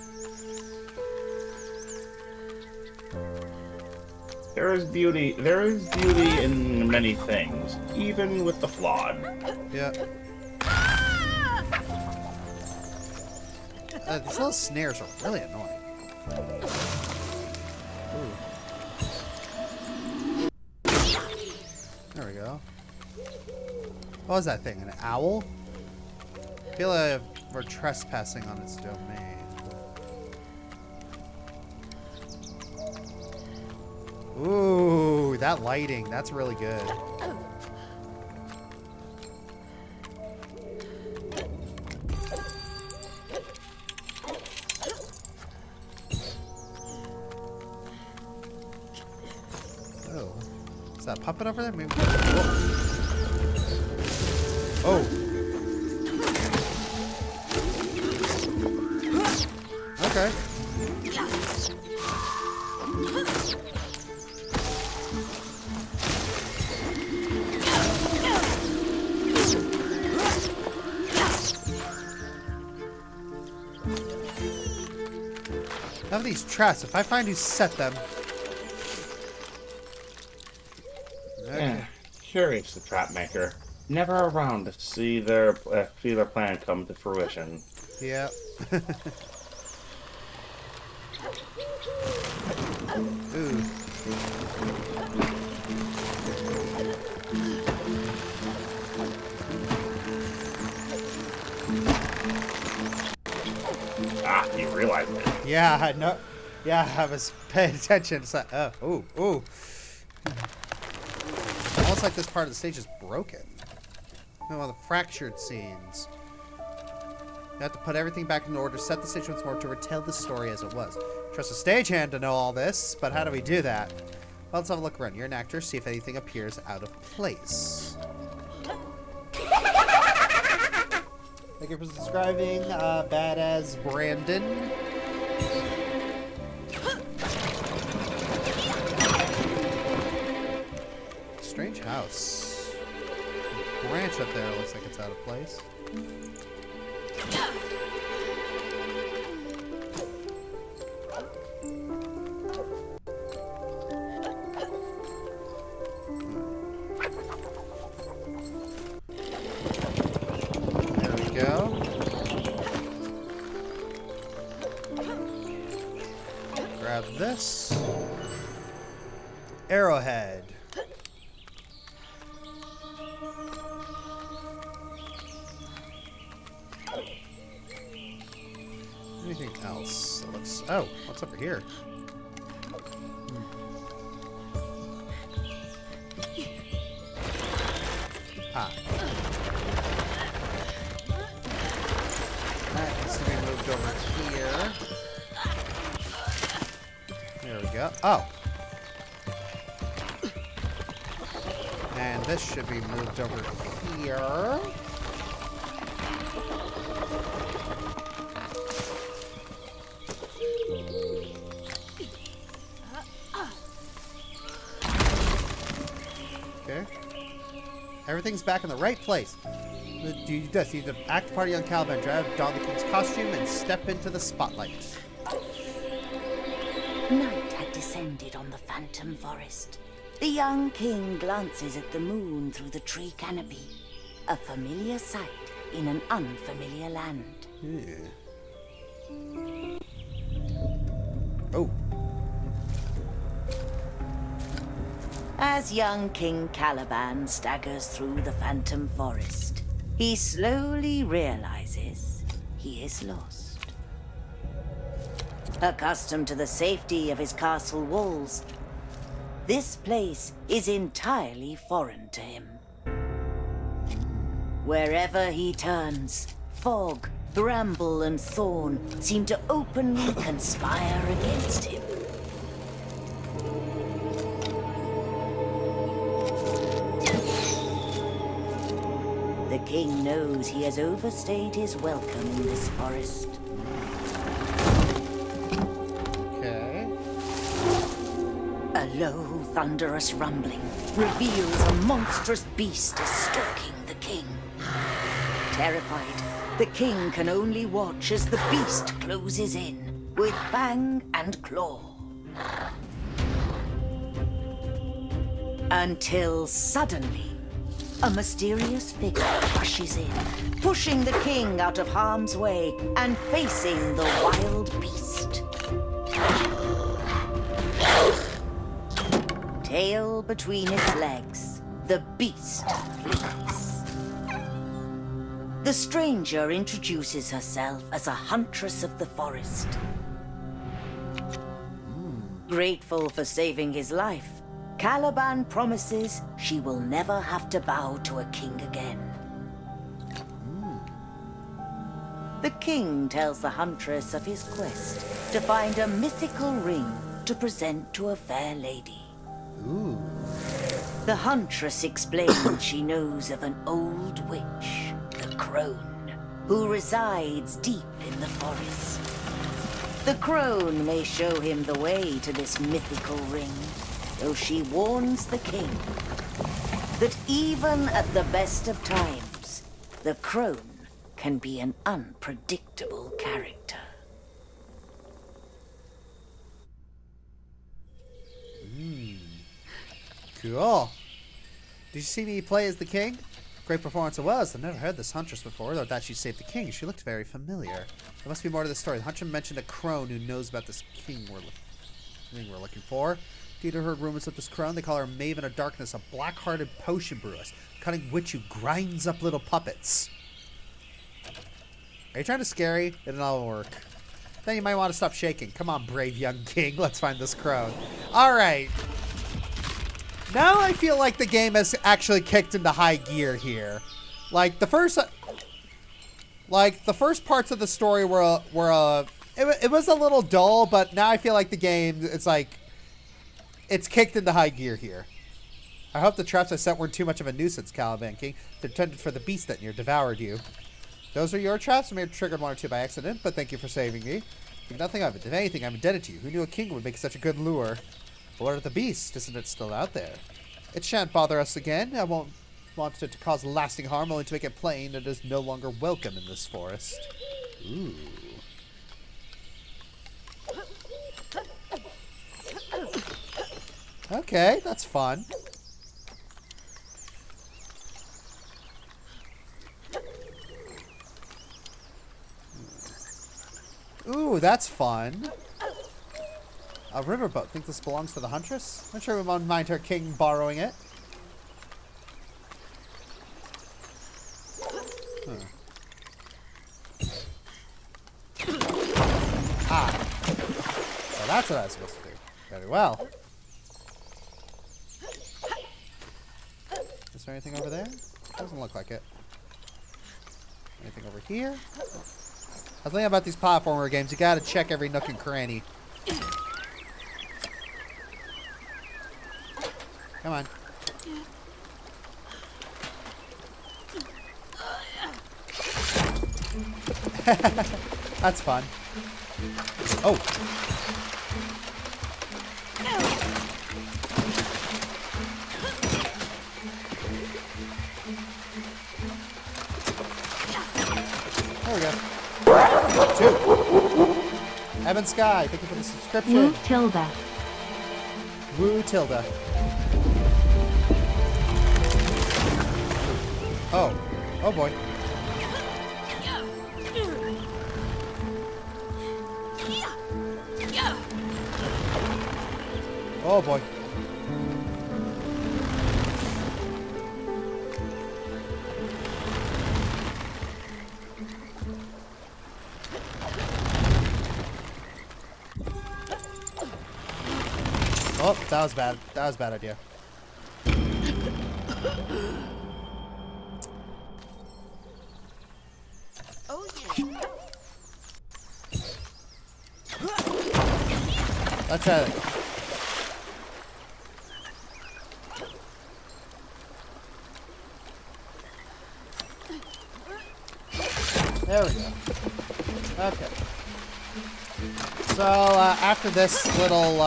There is beauty in many things, even with the flawed. Yeah. These little snares are really annoying. Ooh. There we go. What was that thing? An owl? I feel like we're trespassing on its domain. Ooh, that lighting. That's really good. Oh. Is that a puppet over there? Maybe. Oh. Okay. None of these traps, if I find who set them. Okay. Curious, the trap maker. Never around to see their plan come to fruition. Yeah. Ooh. Ah, you realize it. Yeah, I know. Yeah, I was paying attention. It's like, ooh. Almost like this part of the stage is broken. All the fractured scenes. You have to put everything back in order, set the stage once more to retell the story as it was. Trust a stagehand to know all this, but how do we do that? Well, let's have a look around. You're an actor, see if anything appears out of place. Thank you for subscribing, Badass Brandon. Strange house. The branch up there looks like it's out of place. There we go. Grab this. Arrowhead. Anything else that looks... Oh, what's over here? Ah. That needs to be moved over here. There we go. Oh. And this should be moved over here. Okay. Everything's back in the right place. You just need to act party on Galivan, don the king's costume, and step into the spotlight. Night had descended on the phantom forest. The young king glances at the moon through the tree canopy. A familiar sight in an unfamiliar land. Oh. As young King Galivan staggers through the phantom forest, he slowly realizes he is lost. Accustomed to the safety of his castle walls, this place is entirely foreign to him. Wherever he turns, fog, bramble, and thorn seem to openly conspire against him. The king knows he has overstayed his welcome in this forest. Okay. A low, thunderous rumbling reveals a monstrous beast is stalking the king. Terrified, the king can only watch as the beast closes in with fang and claw. Until suddenly, a mysterious figure rushes in, pushing the king out of harm's way and facing the wild beast. Tail between its legs, the beast flees. The stranger introduces herself as a huntress of the forest. Grateful for saving his life, Galivan promises she will never have to bow to a king again. The king tells the huntress of his quest to find a mythical ring to present to a fair lady. Ooh. The huntress explains she knows of an old witch, the crone, who resides deep in the forest. The crone may show him the way to this mythical ring, though she warns the king that even at the best of times, the crone can be an unpredictable character. Cool. Did you see me play as the king? Great performance it was. I've never heard this huntress before, though that she saved the king. She looked very familiar. There must be more to the story. The hunter mentioned a crone who knows about this king we're looking for. Dieter heard rumors of this crone. They call her Maven of Darkness, a black-hearted potion brewess, cunning witch who grinds up little puppets. Are you trying to scare me? It'll all work. Then you might want to stop shaking. Come on, brave young king. Let's find this crone. All right. Now I feel like the game has actually kicked into high gear here. Like the first parts of the story were it was a little dull, but now I feel like the game it's kicked into high gear here. I hope the traps I set weren't too much of a nuisance, Galivan King. They're intended for the beast that near devoured you. Those are your traps. I may have triggered one or two by accident, but thank you for saving me. Think nothing of it. If anything, I'm indebted to you. Who knew a king would make such a good lure? But what of the beast? Isn't it still out there? It shan't bother us again. I won't want it to cause lasting harm, only to make it plain it is no longer welcome in this forest. Ooh. Okay, that's fun. Ooh, that's fun. A riverboat. Think this belongs to the huntress? I'm sure we won't mind her king borrowing it. Ah. So that's what I was supposed to do. Very well. Is there anything over there? Doesn't look like it. Anything over here? I was thinking about these platformer games. You gotta check every nook and cranny. Come on. That's fun. Oh. There we go. 2. Evan Sky, thank you for the subscription. Woo Tilda. Woo Tilda. Oh. Oh boy. Oh boy. Oh, that was bad. That was a bad idea. Oh, yeah. Let's try it. There we go. Okay. So, after this little,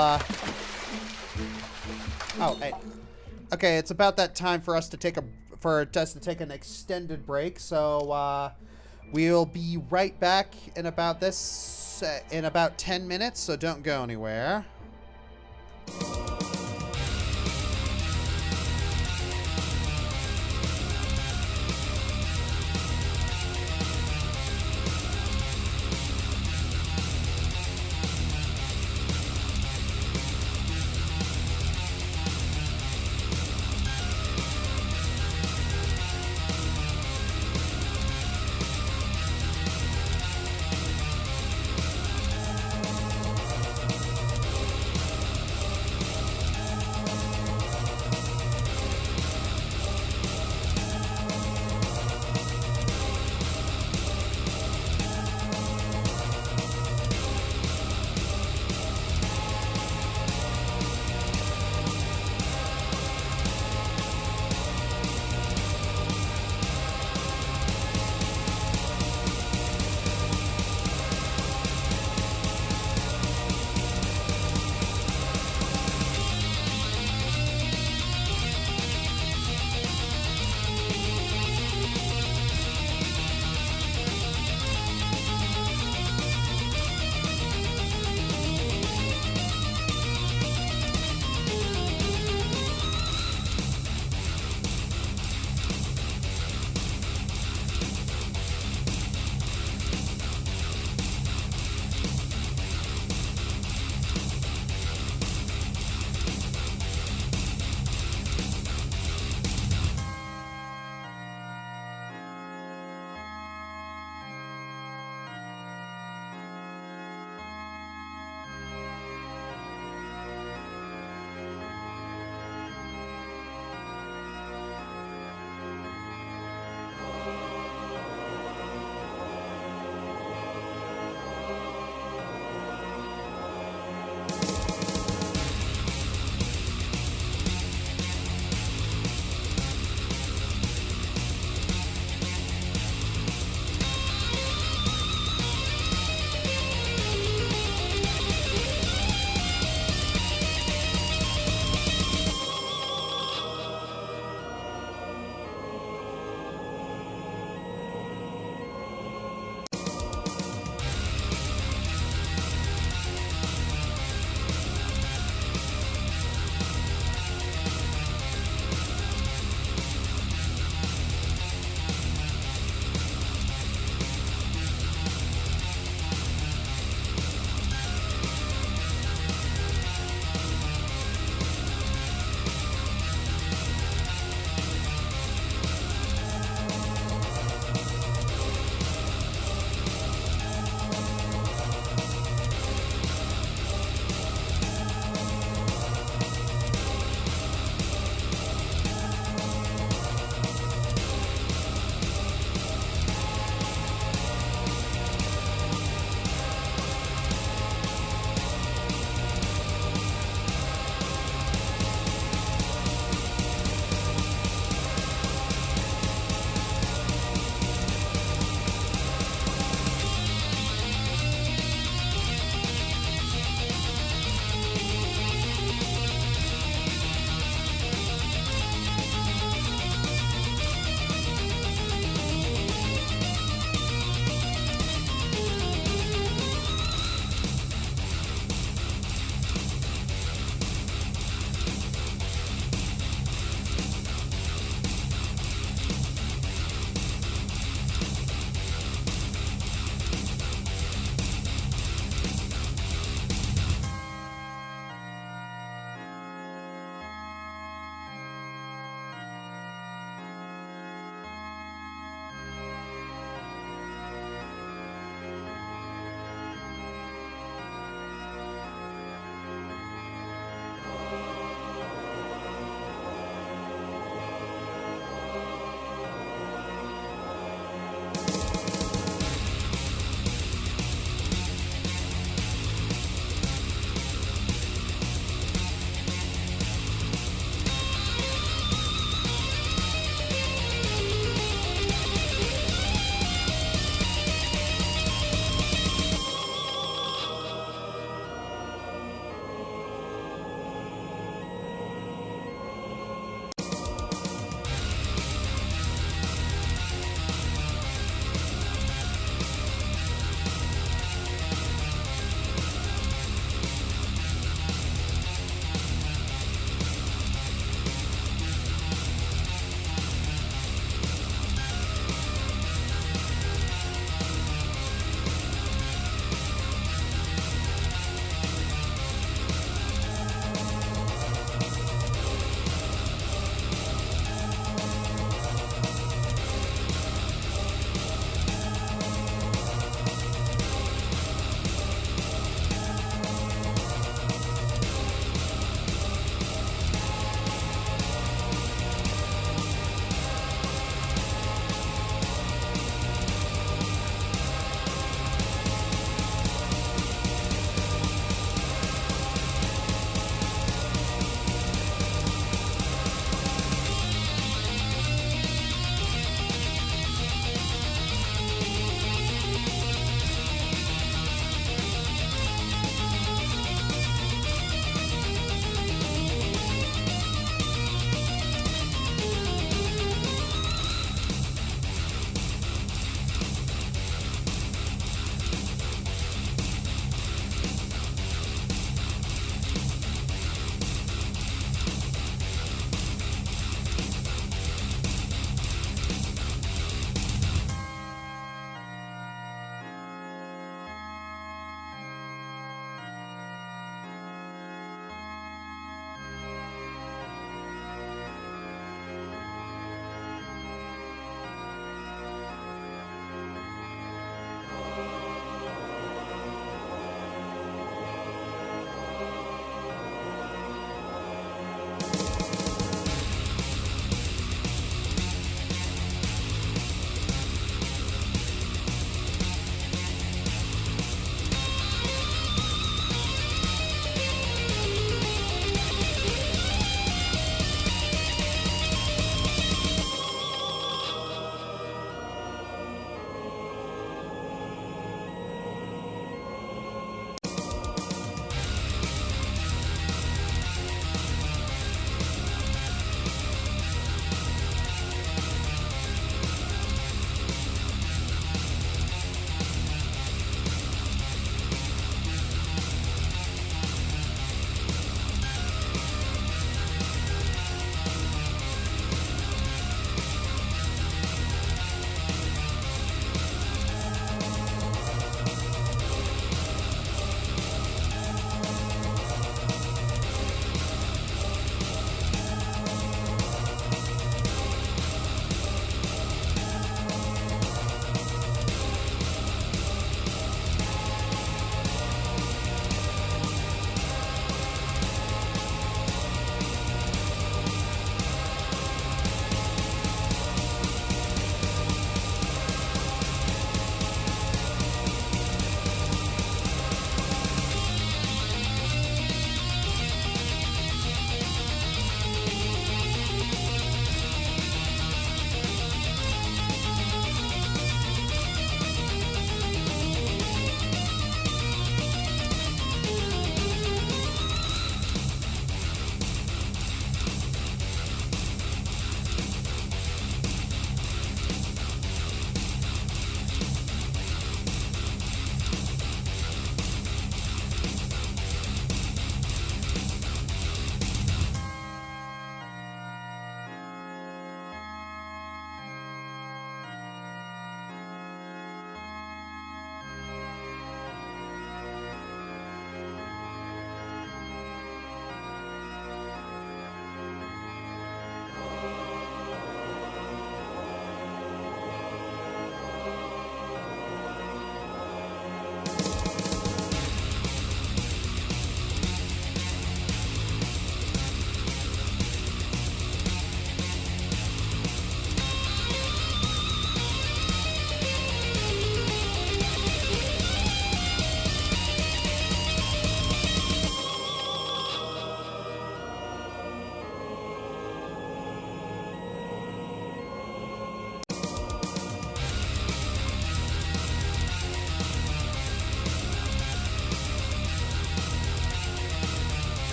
oh, hey. Okay, it's about that time for us to take an extended break. So, we'll be right back in about 10 minutes, so don't go anywhere.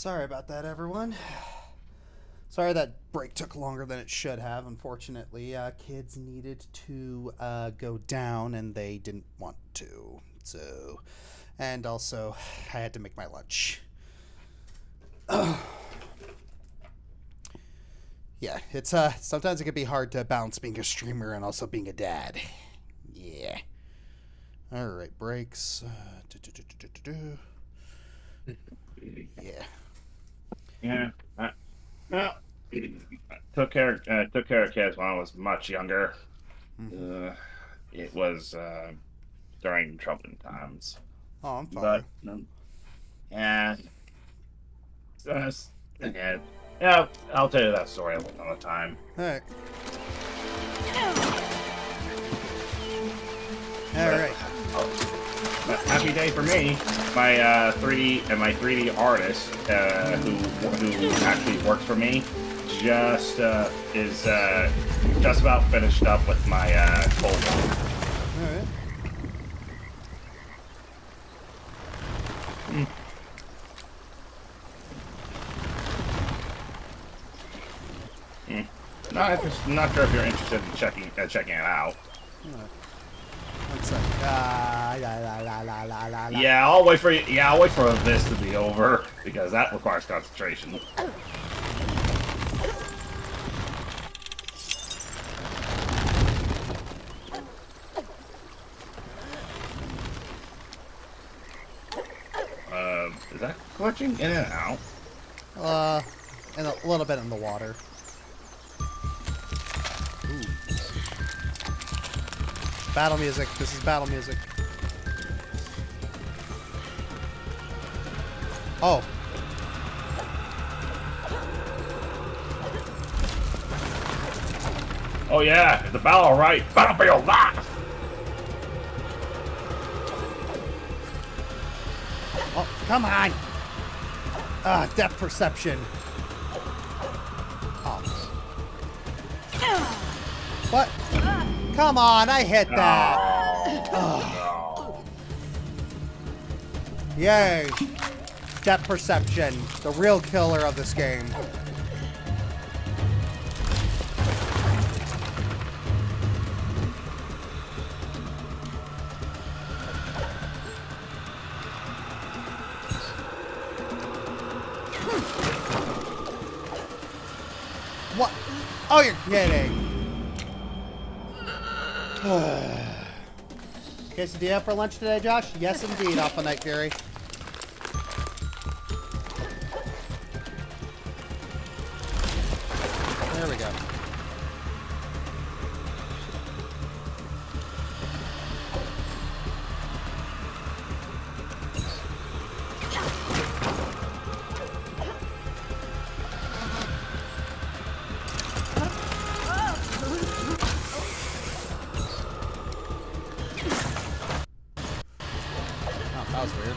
Sorry about that, everyone. Sorry that break took longer than it should have. Unfortunately, kids needed to go down, and they didn't want to. So, and also, I had to make my lunch. Yeah, it's sometimes it can be hard to balance being a streamer and also being a dad. Yeah. All right, breaks. Yeah. Yeah. Well, took care of kids when I was much younger. It was during troubling times. Oh, I'm fine. But yeah, yeah. I'll tell you that story another time. All right. All right. But happy day for me. My 3D artist who actually works for me just is just about finished up with my cold one. All right. Not sure if you're interested in checking it out. One sec. Yeah, I'll wait for you. Yeah, I'll wait for this to be over because that requires concentration. Is that glitching in and out? And a little bit in the water. Ooh. Battle music. This is battle music. Oh. Oh yeah, the battle right. Battle for your life. Oh, come on. Depth perception. Oh. What? Come on, I hit that. Oh. Yay. Depth perception. The real killer of this game. What? Oh, you're kidding. Quesadilla for lunch today, Josh? Yes, indeed, Alpha Night Fury. There we go. That was weird.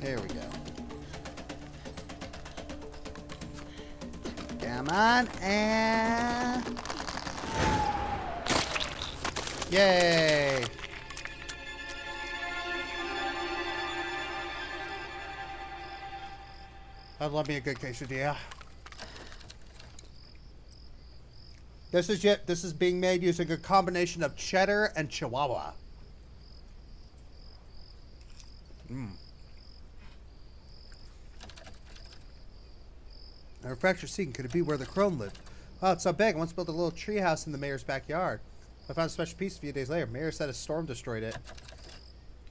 Here we go. Come on, and... Yay! I'd love me a good quesadilla. This is being made using a combination of cheddar and chihuahua. A fractured scene. Could it be where the crone lived? Oh, it's so big. I once built a little treehouse in the mayor's backyard. I found a special piece a few days later. Mayor said a storm destroyed it.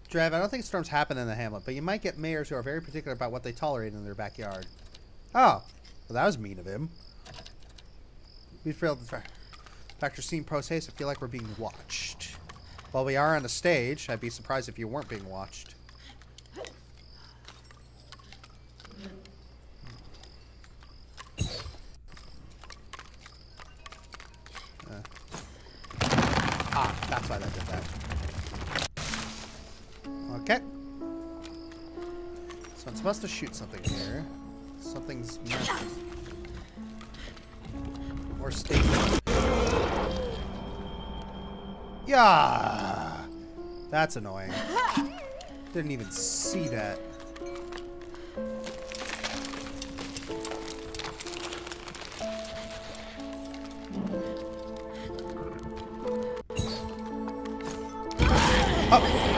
Drev, I don't think storms happen in the Hamlet, but you might get mayors who are very particular about what they tolerate in their backyard. Oh, well, that was mean of him. We failed the factor scene process. I feel like we're being watched. While we are on the stage, I'd be surprised if you weren't being watched. supposed to shoot something here. Something's missing. More station. Yeah! That's annoying. Didn't even see that.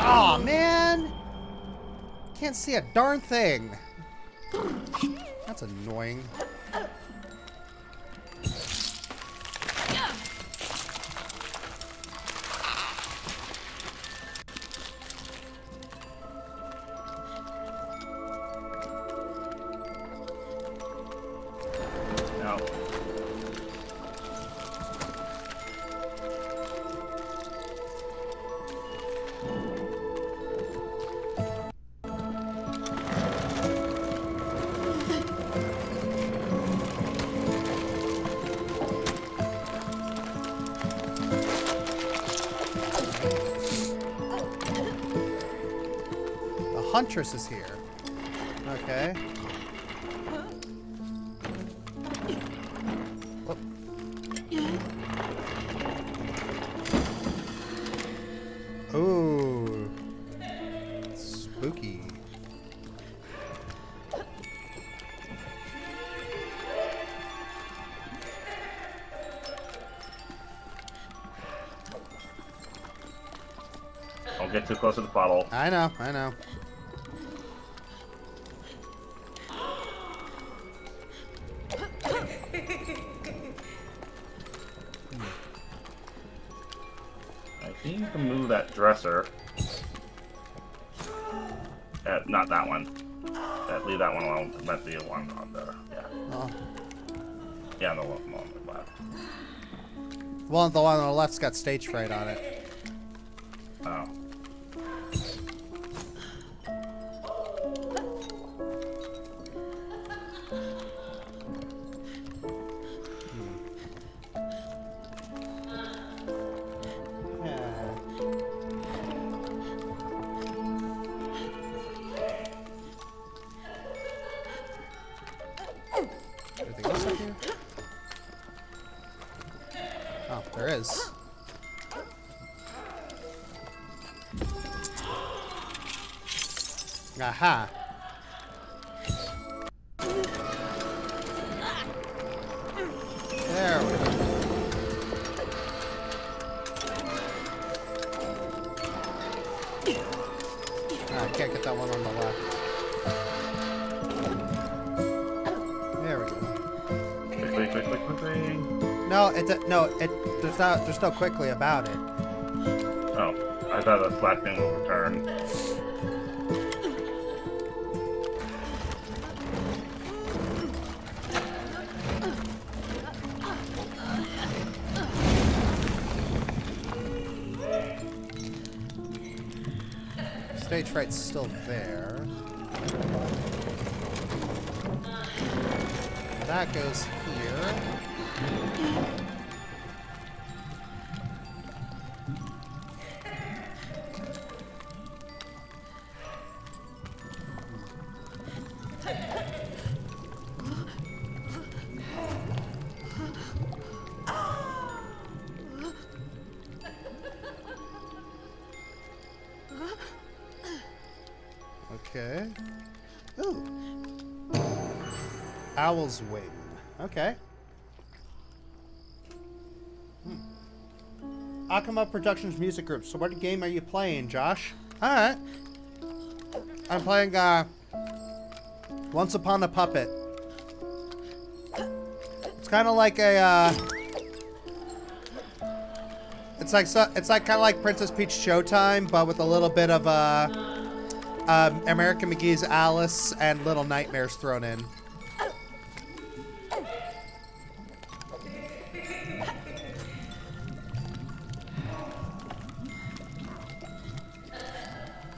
Oh, man! Can't see a darn thing. That's annoying. No. The Huntress is here. Okay. Oh. Ooh. Spooky. Don't get too close to the bottle. I know, I know. I think you can move that dresser. Not that one. Leave that one alone. It might be a one on there. Yeah. Oh. Yeah, the one on the left. Well, the one on the left's got stage fright on it. Oh. Anything else up here? Oh, there is. Aha. There we go. Ah, I can't get that one on the left. There we go. Quickly. No, there's no quickly about it. Oh, I thought the black thing will return. Stage fright's still there. That goes here. Okay. Ooh. Owl's Wing. Okay. Akama Productions Music Group. So what game are you playing, Josh? Alright. I'm playing, Once Upon a Puppet. It's kind of like a, It's like kind of like Princess Peach Showtime, but with a little bit of, American McGee's Alice and Little Nightmares thrown in.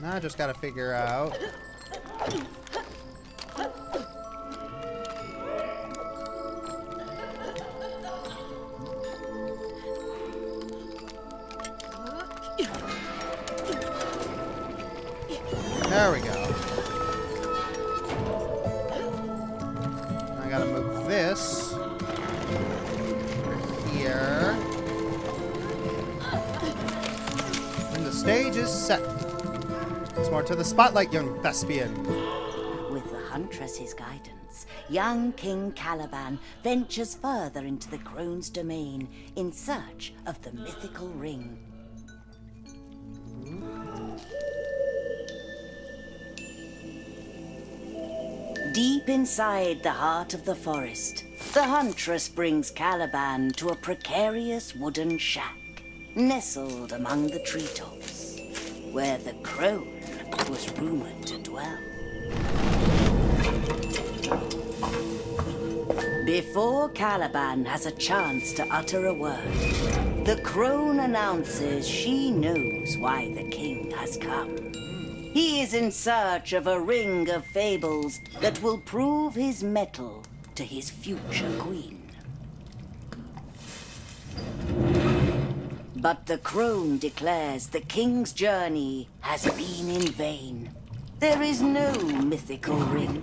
Now I just gotta figure out. There we go. Here. And the stage is set. It's more to the spotlight, young thespian. With the huntress's guidance, young King Caliban ventures further into the crone's domain in search of the mythical ring. Deep inside the heart of the forest, the huntress brings Caliban to a precarious wooden shack, nestled among the treetops, where the crone was rumored to dwell. Before Caliban has a chance to utter a word, the crone announces she knows why the king has come. He is in search of a ring of fables that will prove his mettle to his future queen. But the crone declares the king's journey has been in vain. There is no mythical ring.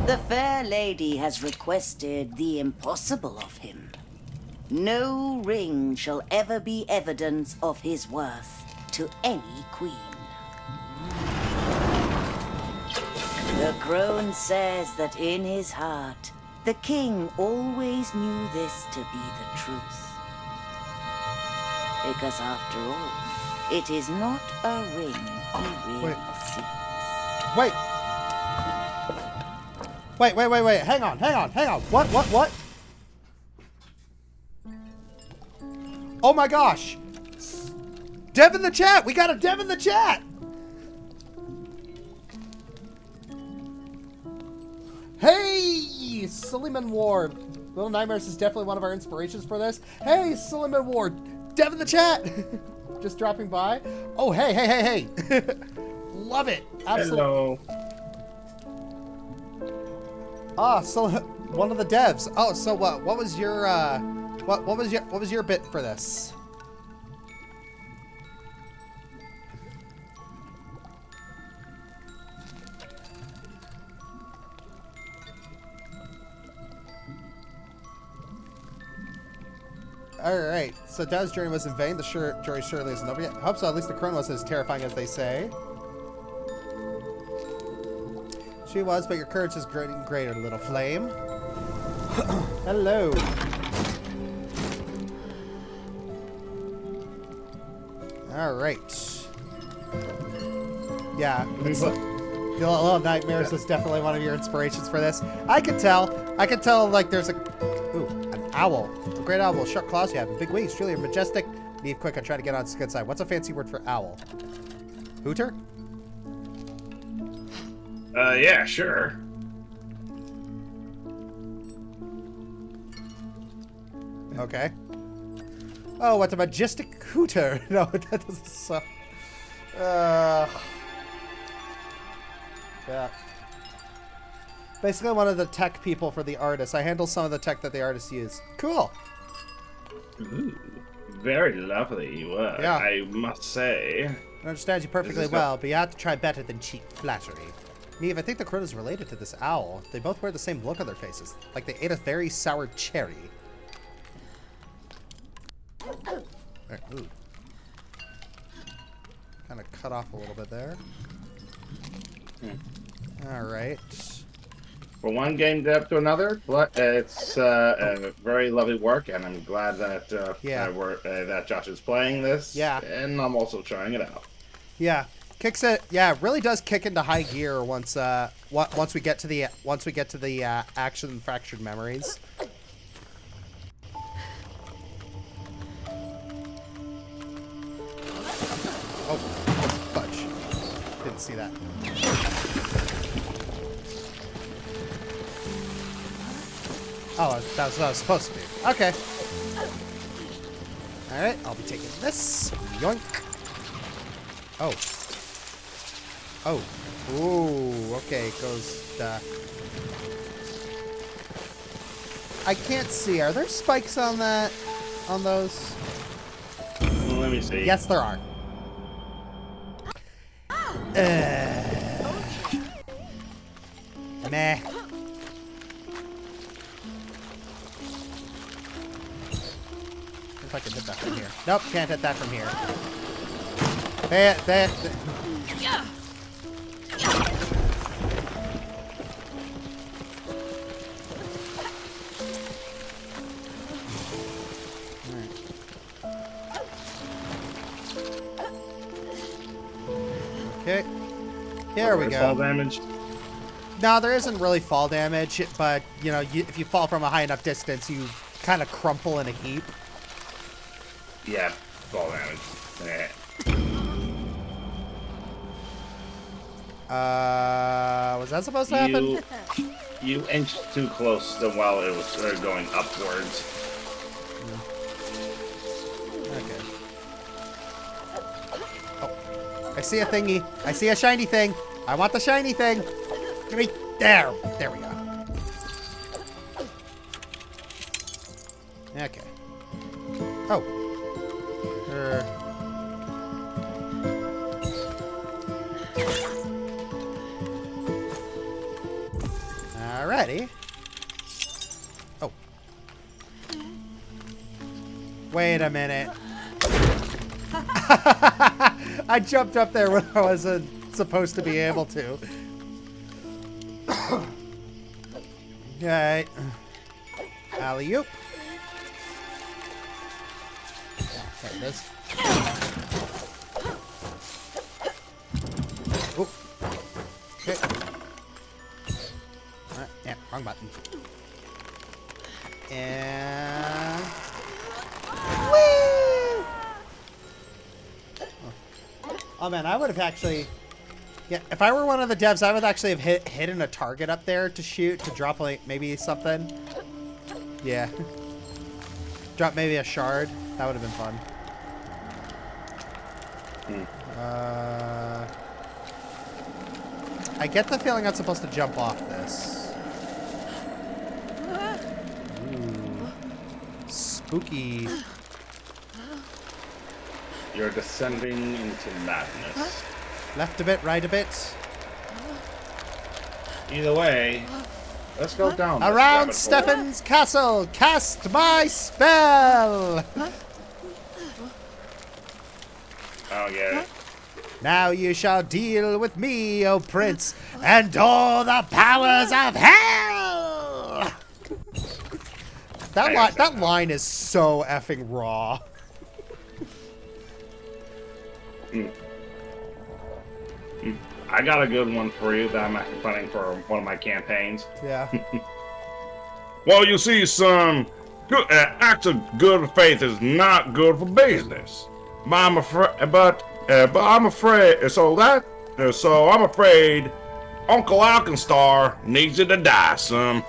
The fair lady has requested the impossible of him. No ring shall ever be evidence of his worth to any queen. The crone says that in his heart, the king always knew this to be the truth. Because after all, it is not a ring he really seeks. Wait. Hang on. What? Oh my gosh. Dev in the chat. We got a Dev in the chat. Hey, Suleiman Ward. Little Nightmares is definitely one of our inspirations for this. Hey, Suleiman Ward. Dev in the chat. Just dropping by. Oh, hey. Love it. Absolutely. Hello. So one of the devs. Oh, so what was your what was your bit for this? Alright, so Dow's journey was in vain. The jury surely isn't over yet. I hope so. At least the crone wasn't as terrifying as they say. She was, but your courage is greater, little flame. Hello. Alright. Yeah, Little Nightmares is definitely one of your inspirations for this. I could tell, like, there's an owl. A great owl with sharp claws you have and big wings. Truly majestic. Leave quick, I'm trying to get on the good side. What's a fancy word for owl? Hooter? Yeah, sure. Okay. Oh, what a majestic hooter. No, that doesn't suck. Yeah. Basically one of the tech people for the artist. I handle some of the tech that the artists use. Cool. Ooh, very lovely work, Yeah. I must say. I understand you perfectly well, but you have to try better than cheap flattery. Neve, I think the crone is related to this owl. They both wear the same look on their faces, like they ate a very sour cherry. Right, ooh. Kind of cut off a little bit there. Alright. From one game dev to another, but it's a very lovely work, and I'm glad that that Josh is playing this. Yeah. And I'm also trying it out. Yeah. Kicks it. Yeah, it really does kick into high gear once we get to the action fractured memories. Oh, fudge. Didn't see that. Oh, that was what I was supposed to do. Okay. Alright, I'll be taking this. Yoink. Oh. Oh. Ooh, okay, goes I can't see. Are there spikes on that? On those? Let me see. Yes, there are. Meh. if I can hit that from here. Nope, can't hit that from here. Okay. Here we go. Fall damage. No, there isn't really fall damage, but, you know, if you fall from a high enough distance, you kind of crumple in a heap. Yeah, fall damage. Was that supposed to happen? You inched too close to while it was going upwards. Okay. Oh, I see a thingy. I see a shiny thing. I want the shiny thing. Give me there. There we go. Okay. Oh. Alrighty. Oh. Wait a minute. I jumped up there when I wasn't supposed to be able to. Okay. Alley-oop. There it is. Oop. Okay. Yeah, wrong button. And... Whee! Oh man, I would have actually... Yeah, if I were one of the devs, I would actually have hidden a target up there to shoot, to drop like maybe something. Yeah. Drop maybe a shard. That would have been fun. I get the feeling I'm supposed to jump off this. Ooh. Spooky. You're descending into madness. Left a bit, right a bit. Either way, let's go down. this Around rabbit hole. Stefan's castle, cast my spell! Oh yeah. Now you shall deal with me, O prince, and all the powers of hell! That line is so effing raw. I got a good one for you that I'm actually planning for one of my campaigns. Yeah. Well, you see, son, good, acts of good faith is not good for business. But I'm afraid. So I'm afraid Uncle Alkenstar needs you to die, son.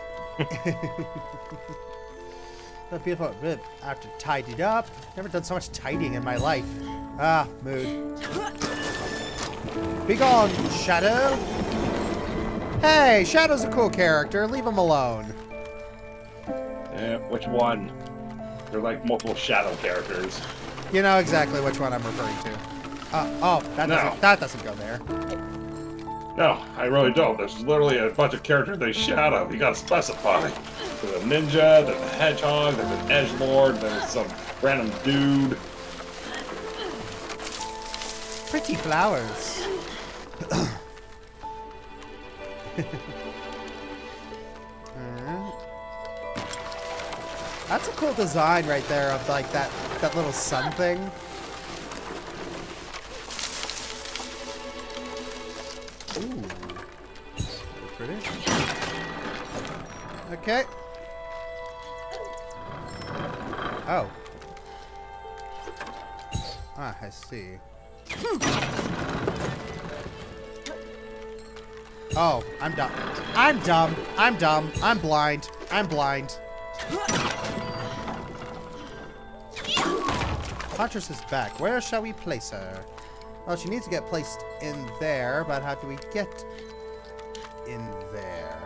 That beautiful bit after tidied up. Never done so much tidying in my life. Ah, mood. Be gone, Shadow. Hey, Shadow's a cool character. Leave him alone. Which one? They're like multiple shadow characters. You know exactly which one I'm referring to. That doesn't go there. No, I really don't. There's literally a bunch of characters they shadow. You gotta specify. There's a ninja, there's a hedgehog, there's an edgelord, there's some random dude. Pretty flowers. That's a cool design right there of like that little sun thing. Ooh. Very pretty. Okay. Oh. Ah, I see. Oh, I'm dumb. I'm dumb. I'm dumb. I'm blind. I'm blind. Huntress is back. Where shall we place her? Well, she needs to get placed in there, but how do we get in there?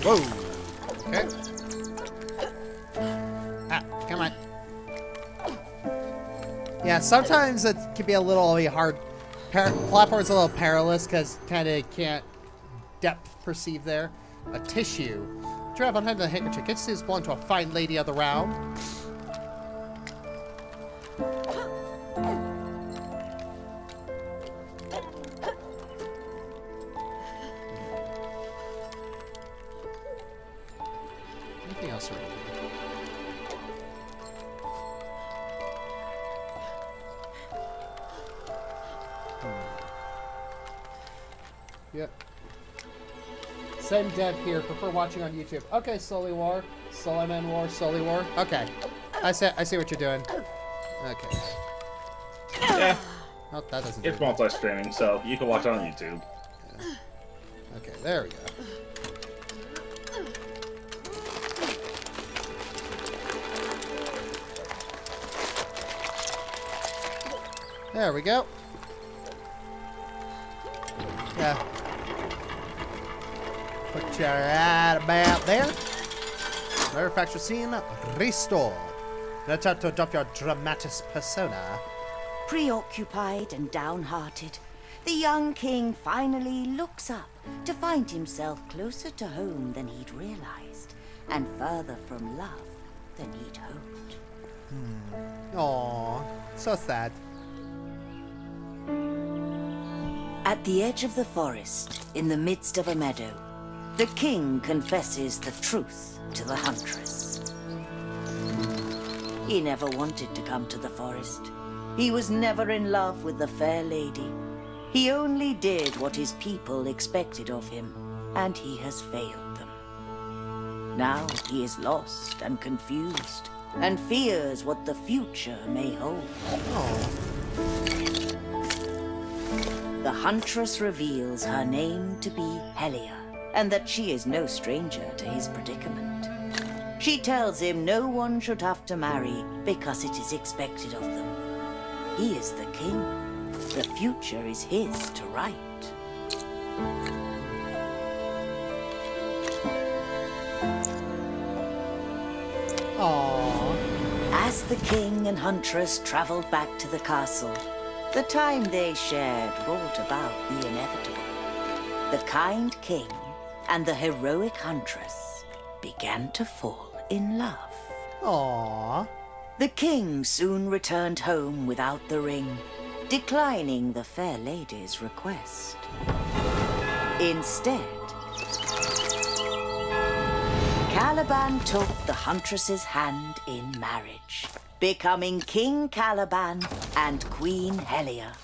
Whoa! Okay. Ah, come on. Yeah, sometimes it can be a little hard. Platform's a little perilous because kind of can't depth perceive there. A tissue. Drive on hand the handkerchief. Gets this belong to a fine lady of the round. Anything else around here? Yep. Same dev here. Prefer watching on YouTube. Okay, Sully War. Suleiman War. Sully War. Okay. I see what you're doing. Okay. Yeah. Oh, that doesn't It's do it. multi-streaming, so you can watch it on YouTube. Yeah. Okay, there we go. There we go. Yeah. Put you right about there. Manufacture scene restored. Now time to adopt your dramatis persona. Preoccupied and downhearted, the young king finally looks up to find himself closer to home than he'd realized, and further from love than he'd hoped. Aww, so sad. At the edge of the forest, in the midst of a meadow, the king confesses the truth to the huntress. He never wanted to come to the forest. He was never in love with the fair lady. He only did what his people expected of him, and he has failed them. Now he is lost and confused, and fears what the future may hold. Oh. The huntress reveals her name to be Helia, and that she is no stranger to his predicament. She tells him no one should have to marry because it is expected of them. He is the king. The future is his to write. Aww. As the king and huntress traveled back to the castle, the time they shared brought about the inevitable. The kind king and the heroic huntress began to fall in love. Aww. The king soon returned home without the ring, declining the fair lady's request. Instead, Galivan took the huntress's hand in marriage, becoming King Galivan and Queen Helia,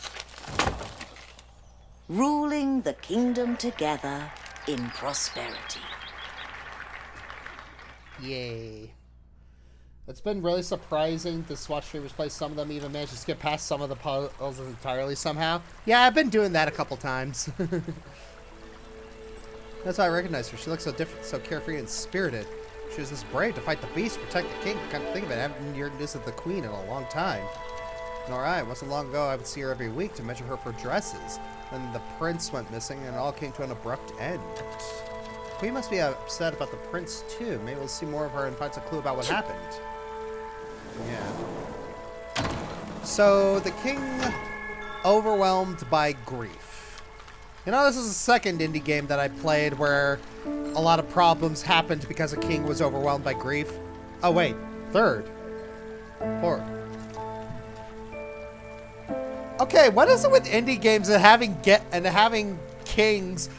ruling the kingdom together in prosperity. Yay. It's been really surprising to watch streamers play. Some of them even manage to skip past some of the puzzles entirely somehow. Yeah, I've been doing that a couple times. That's why I recognize her. She looks so different, so carefree and spirited. She was this brave to fight the beast, protect the king. Can't think of it. I haven't heard this of the queen in a long time. Nor I. It wasn't long ago I would see her every week to measure her for dresses. Then the prince went missing and it all came to an abrupt end. The queen must be upset about the prince too. Maybe we'll see more of her and find some clue about what happened. Yeah. So the king overwhelmed by grief. You know, this is the second indie game that I played where a lot of problems happened because a king was overwhelmed by grief. Oh wait, third. Fourth. Okay, what is it with indie games and having kings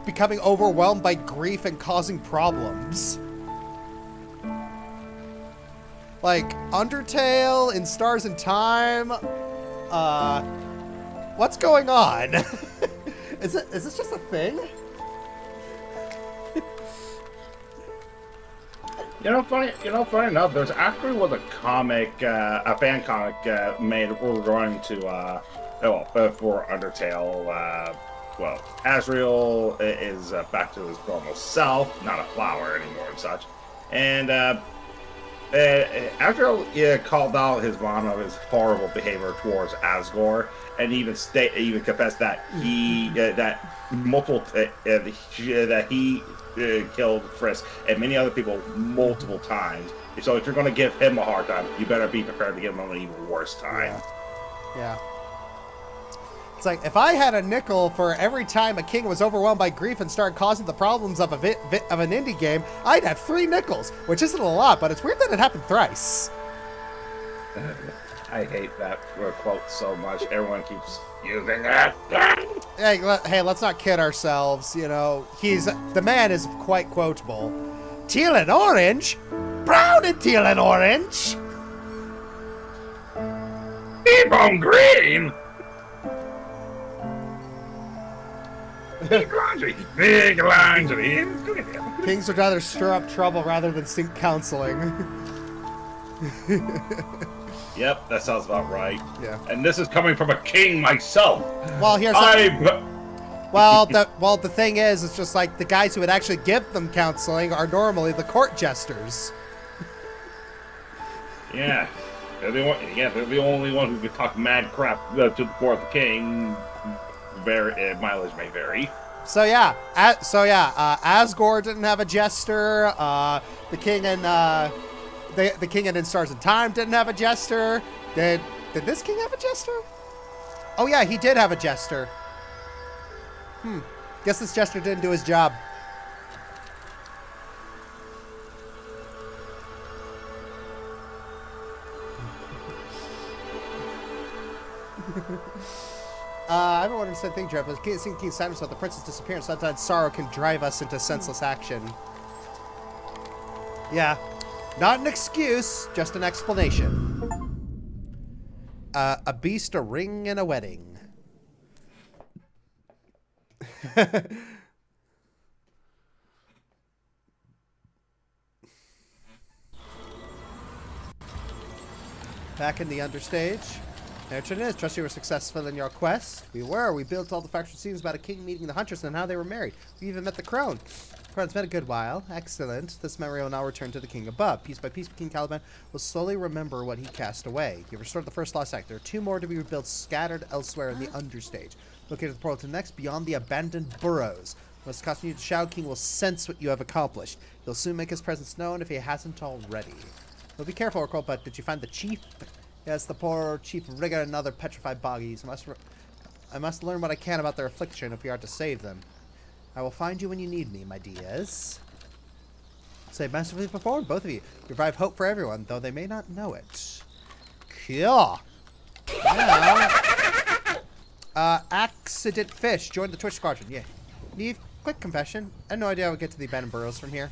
becoming overwhelmed by grief and causing problems? Like Undertale in Stars in Time. What's going on? Is this just a thing? Funny enough, there's actually was a comic, a fan comic made regarding to, for Undertale. Azrael is back to his normal self, not a flower anymore and such. And Azrael called out his mom of his horrible behavior towards Asgore, and even confessed that he killed Frisk and many other people multiple times So if you're going to give him a hard time, you better be prepared to give him an even worse time. Yeah. It's like, if I had a nickel for every time a king was overwhelmed by grief and started causing the problems of an indie game, I'd have 3 nickels, which isn't a lot, but it's weird that it happened thrice. I hate that quote so much. Everyone keeps using it. Hey, let's not kid ourselves. You know, the man is quite quotable. Teal and orange? Brown and teal and orange? Keep on green! Big lingerie. Kings would rather stir up trouble rather than seek counseling. Yep, that sounds about right. Yeah. And this is coming from a king myself. Well, the thing is, it's just like the guys who would actually give them counseling are normally the court jesters. Yeah. They're the only one who can talk mad crap to the fourth king. Mileage may vary. So yeah, Asgore didn't have a jester. The king and the king in Stars of Time didn't have a jester. Did this king have a jester? Oh yeah, he did have a jester. Guess this jester didn't do his job. I've been wondering the same thing, Jeff. Seeing King Cyrus about the princess disappearance, sometimes sorrow can drive us into senseless action. Yeah. Not an excuse, just an explanation. A beast, a ring, and a wedding. Back in the Understage. There it is. Trust you were successful in your quest. We were. We built all the factual scenes about a king meeting the Huntress and how they were married. We even met the crone. Crone's been a good while. Excellent. This memory will now return to the king above. Piece by piece, King Galivan will slowly remember what he cast away. You restored the first lost act. There are 2 more to be rebuilt scattered elsewhere in the Understage. Located the portal to the next, beyond the abandoned burrows. Once continue to shout, King will sense what you have accomplished. He'll soon make his presence known if he hasn't already. Well, be careful, Oracle, but did you find the chief? Yes, the poor chief rigger and other petrified boggies. I must learn what I can about their affliction if we are to save them. I will find you when you need me, my dears. Say masterfully performed, both of you. Revive hope for everyone, though they may not know it. Cool. Now, accident fish. Join the Twitch squadron. Yeah. Neve, quick confession. I had no idea I would get to the abandoned burrows from here.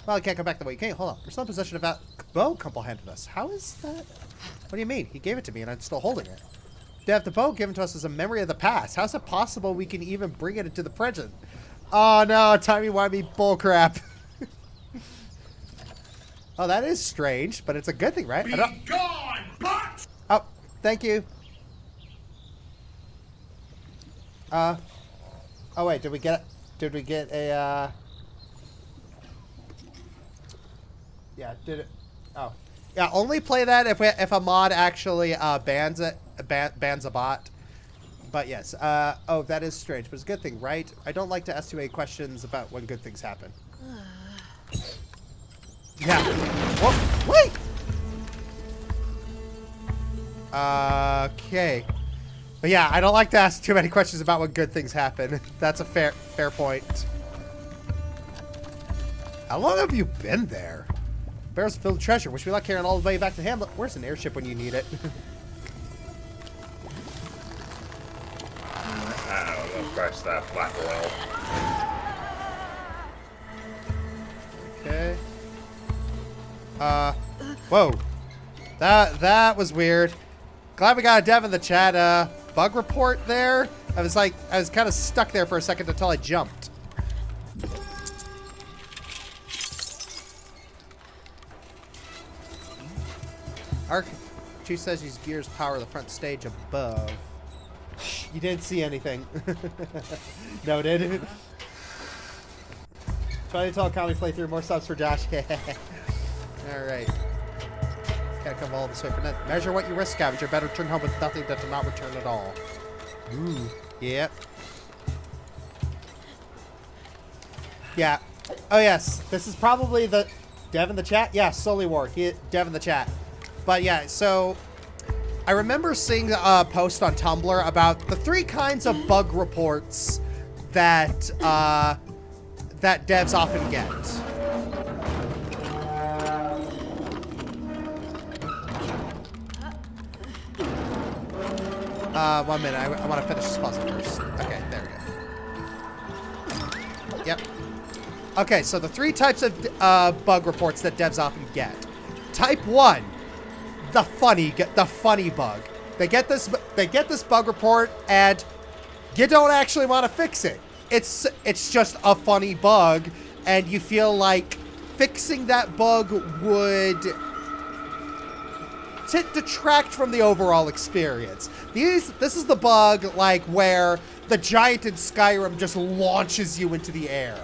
Well, I can't come back the way you came. Hold on. We're still in possession of that bow Kumpel handed us. How is that? What do you mean? He gave it to me and I'm still holding it. To have the bow given to us as a memory of the past. How's it possible we can even bring it into the present? Oh no, timey-wimey bullcrap. Oh, that is strange, but it's a good thing, right? Be gone, but Oh, thank you. Oh wait, did we get a yeah, did it? Oh. Yeah, only play that if a mod actually bans a bot. But yes, oh, that is strange, but it's a good thing, right? I don't like to ask too many questions about when good things happen. Yeah. Whoa, wait! Okay. But yeah, I don't like to ask too many questions about when good things happen. That's a fair point. How long have you been there? Barrels filled with treasure. Wish me luck carrying all the way back to Hamlet. Where's an airship when you need it? I don't know, crash that black oil. Okay. Whoa. That was weird. Glad we got a dev in the chat. Bug report there. I was kind of stuck there for a second until I jumped. Chief says his gears power the front stage above. You didn't see anything. Noted. Try to tell comedy playthrough. More subs for Josh. Alright. Gotta come all this way for nothing. Measure what you risk, scavenger. Better return home with nothing than to not return at all. Ooh. Yep. Yeah. Oh yes. This is probably the Dev in the chat? Yeah, Sully Ward. Dev in the chat. But yeah, so I remember seeing a post on Tumblr about the 3 kinds of bug reports that that devs often get. 1 minute. I want to finish this puzzle first. Okay, there we go. Yep. Okay, so the 3 types of bug reports that devs often get. Type 1, the funny bug. They get this bug report and you don't actually want to fix it. It's just a funny bug, and you feel like fixing that bug would detract from the overall experience. This is the bug like where the giant in Skyrim just launches you into the air.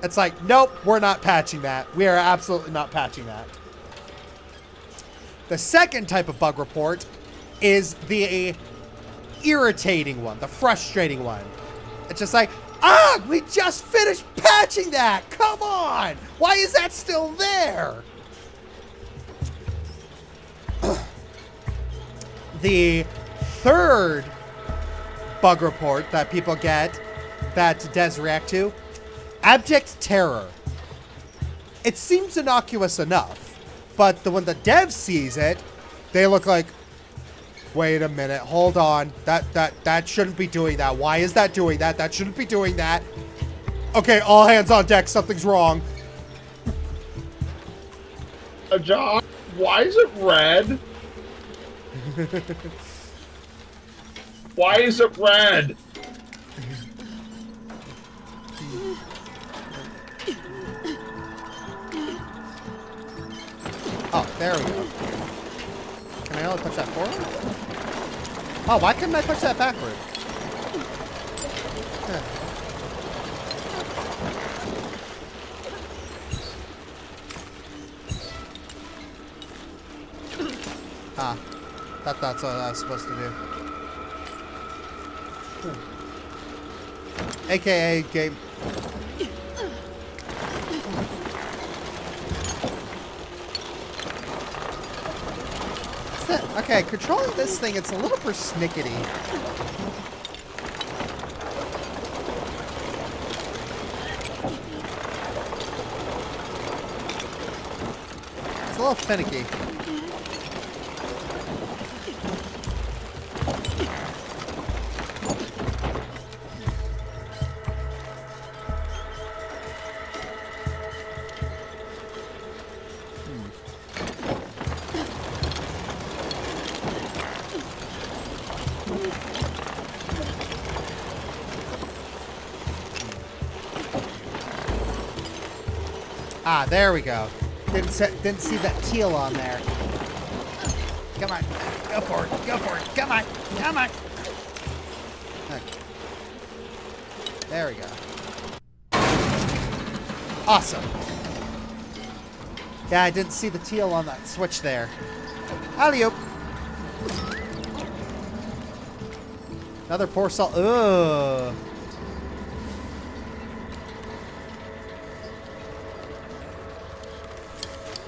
It's like, nope, we're not patching that. We are absolutely not patching that. The second type of bug report is the irritating one, the frustrating one. It's just like, we just finished patching that. Come on. Why is that still there? The third bug report that people get that devs react to, abject terror. It seems innocuous enough, but when the dev sees it, they look like, wait a minute, hold on. That shouldn't be doing that. Why is that doing that? That shouldn't be doing that. Okay, all hands on deck. Something's wrong. John, why is it red? Why is it red? Oh, there we go. Can I only push that forward? Oh, why couldn't I push that backward? Huh. Ah, that's what I was supposed to do. AKA game. Okay, controlling this thing, it's a little persnickety. It's a little finicky. Ah, there we go. Didn't see that teal on there. Come on. Go for it. Go for it. Come on. Come on. Okay. There we go. Awesome. Yeah, I didn't see the teal on that switch there. Alley-oop. Another poor salt. Ugh.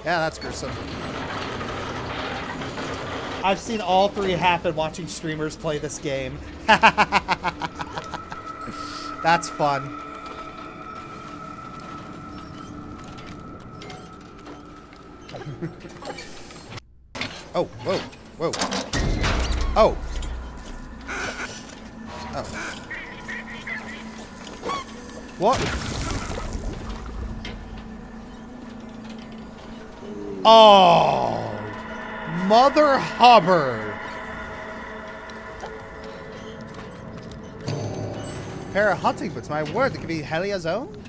Yeah, that's gruesome. I've seen all 3 happen watching streamers play this game. That's fun. Oh, whoa, whoa. Oh. Oh. What? Oh, Mother Hubbard. Pair of hunting boots, my word, they could be Helia's own?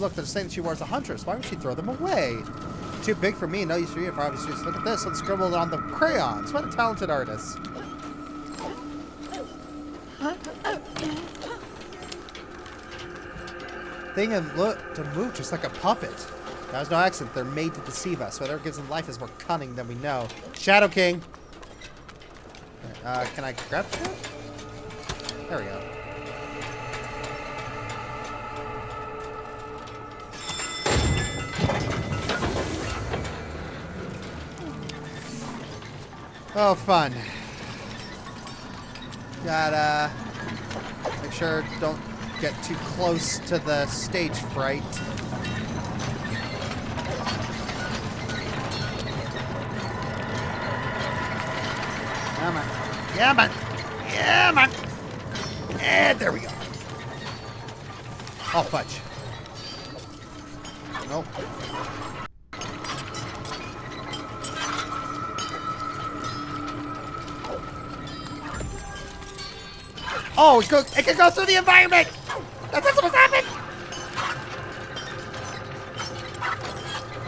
Look, they're saying she wears a huntress. Why would she throw them away? Too big for me, no use for you for obvious reasons. Look at this, let's scribble it on the crayons. What a talented artist. Thing and look to move just like a puppet. That was no accident. They're made to deceive us. Whatever gives them life is more cunning than we know. Shadow King. Can I grab that? There we go. Oh, fun. Gotta make sure don't get too close to the stage fright. Come on. Come on. Come on. And there we go. Oh, fudge. Nope. Oh, it can go through the environment! That's not supposed to happen!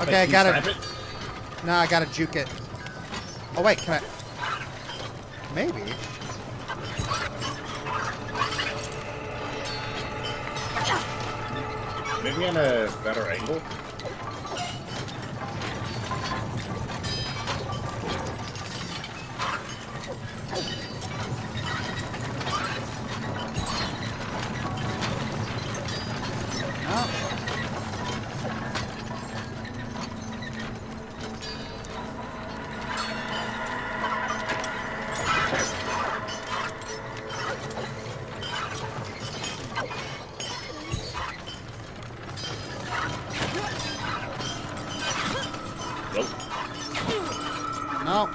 Okay, I gotta... No, I gotta juke it. Oh, wait, can I... Maybe. Maybe on a better angle? No.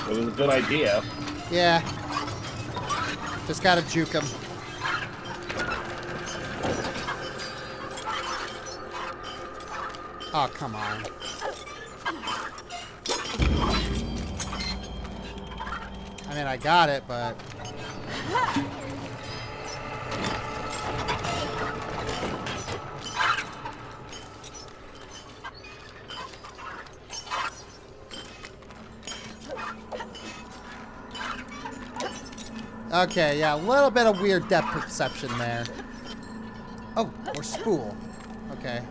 It was a good idea. Yeah. Just gotta juke him. Oh, come on. I mean, I got it, but... Okay, yeah, a little bit of weird depth perception there. Oh, or spool. Okay.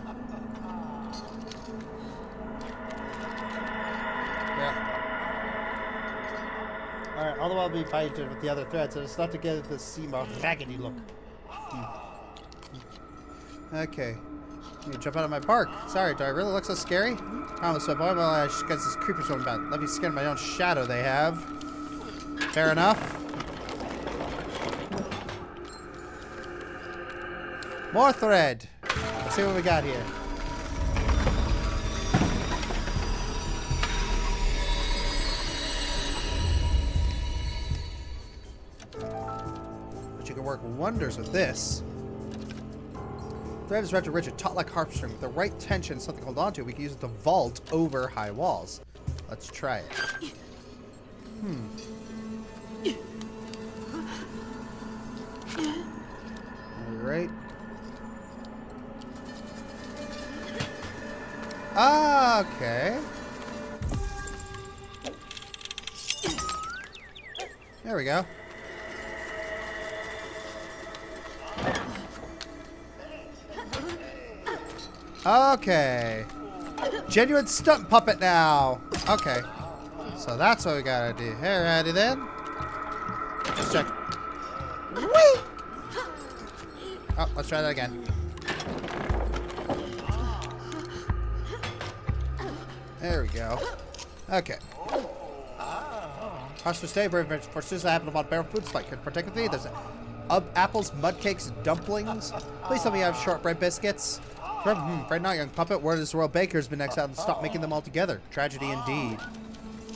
Yeah. Alright, all the while being fighting with the other threads, so it's not to get this seem a raggedy look. Okay. You jump out of my bark. Sorry, do I really look so scary? Promise, so boy, well, I just got this creeper swimming about. Let me skin my own shadow they have. Fair enough. More thread. Let's see what we got here. But you can work wonders with this. Thread is rather rigid, taut like harpstring. With the right tension, something to hold on to, we can use it to vault over high walls. Let's try it. Alright. Okay. There we go. Okay. Genuine stunt puppet now. Okay. So that's what we gotta do. Hey, ready then? Just check. Whee! Oh, let's try that again. There we go. Okay. Hostage stay brave for since I happen to want barrel foods like particularly there's apples, mud cakes, dumplings. Please tell me you have shortbread biscuits. Afraid not, young puppet. Word is the royal baker has been exiled and stopped making them altogether. Tragedy indeed.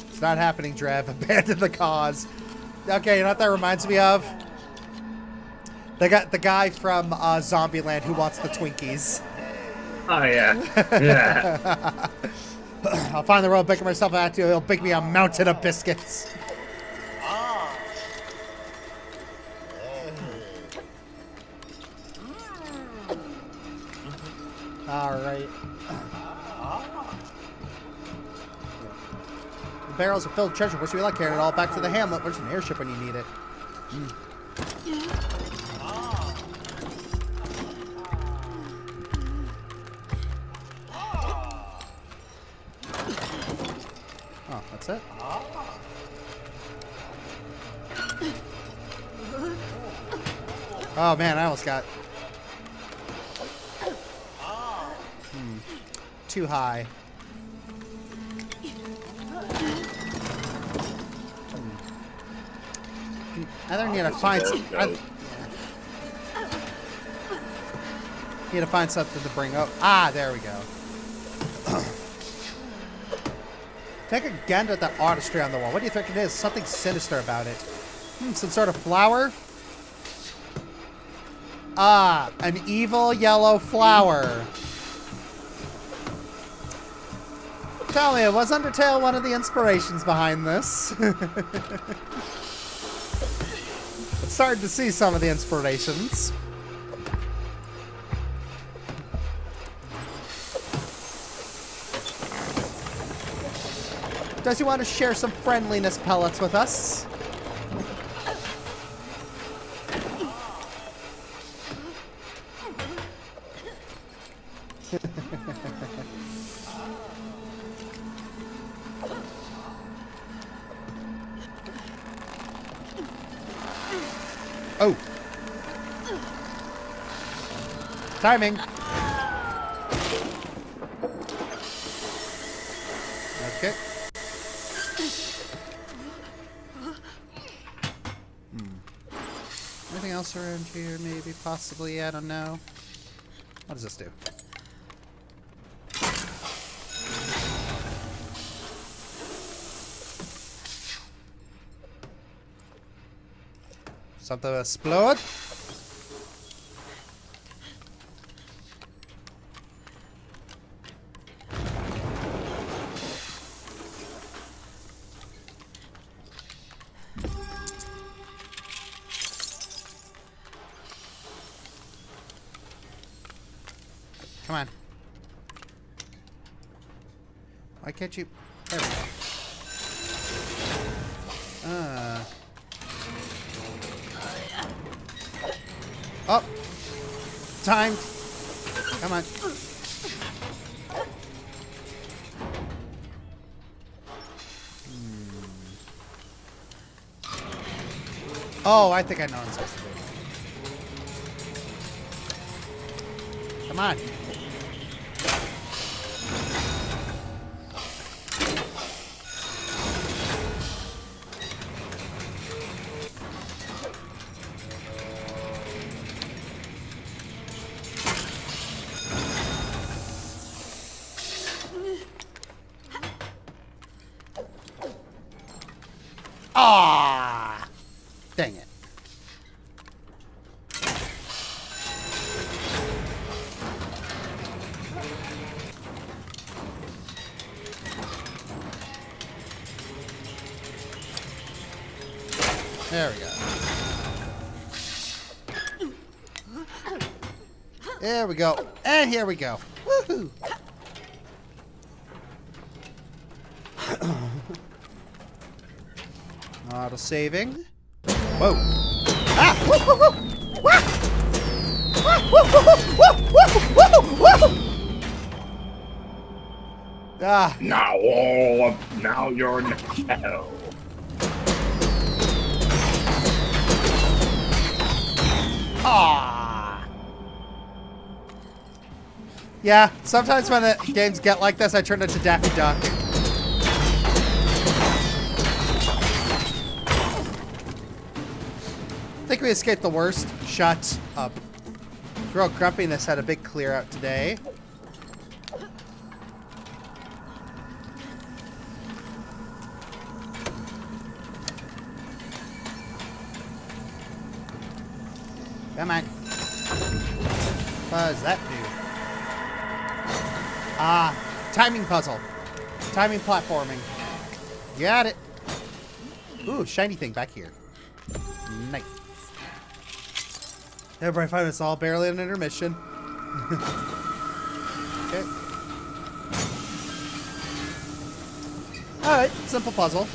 It's not happening, Drev. Abandon the cause. Okay, you know what that reminds me of? They got the guy from Zombieland who wants the Twinkies. Oh, yeah. Yeah. I'll find the royal baker myself and he'll bake me a mountain of biscuits. Alright. The barrels are filled with treasure. Wish we luck carrying it all back to the Hamlet. Where's an airship when you need it? Oh, that's it? Oh man, I almost got... Too high. I don't need to find some. Need to find something to bring up. Ah, there we go. Take a gander at that artistry on the wall. What do you think it is? Something sinister about it. Some sort of flower? Ah, an evil yellow flower. Tell me, was Undertale one of the inspirations behind this? It's starting to see some of the inspirations. Does he want to share some friendliness pellets with us? Oh. Timing. Okay. Anything else around here? Maybe, possibly, I don't know. What does this do? Something explode? Come on. Why can't you? There we go. Oh! Timed! Come on. Oh, I think I know what I'm supposed to do. Come on. Ah! Dang it. There we go. There we go. And here we go. Woohoo! Auto saving. Whoa. Ah! Woo, woo, woo. Wah! Ah! Woo, woo, woo, woo, woo, woo. Ah. Now you're in hell. Ah. Yeah, sometimes when the games get like this, I turn into Daffy Duck. I think we escaped the worst. Shut up. Real grumpiness had a big clear out today. Come on. What does that do? Ah, timing puzzle. Timing platforming. Got it. Ooh, shiny thing back here. Nice. Everybody find us all barely an intermission. Okay. Alright, simple puzzle.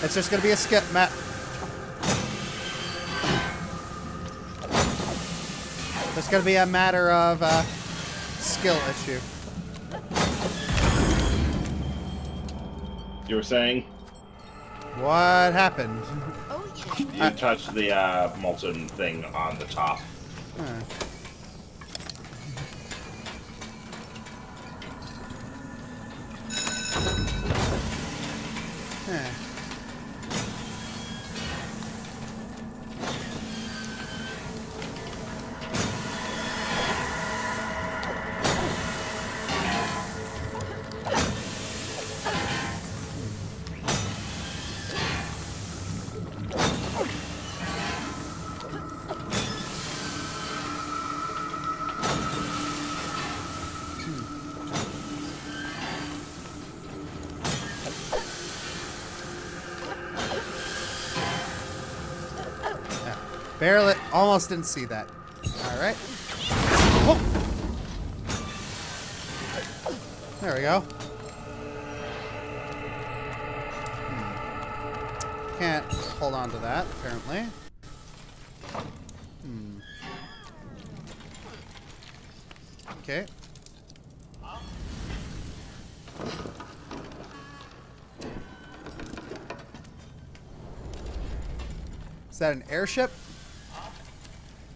It's just gonna be a skip map. It's gonna be a matter of skill issue. You were saying? What happened? You touched the molten thing on the top. Huh. Huh. Barely, almost didn't see that. All right. Whoa. There we go. Can't hold on to that, apparently. Okay. Is that an airship?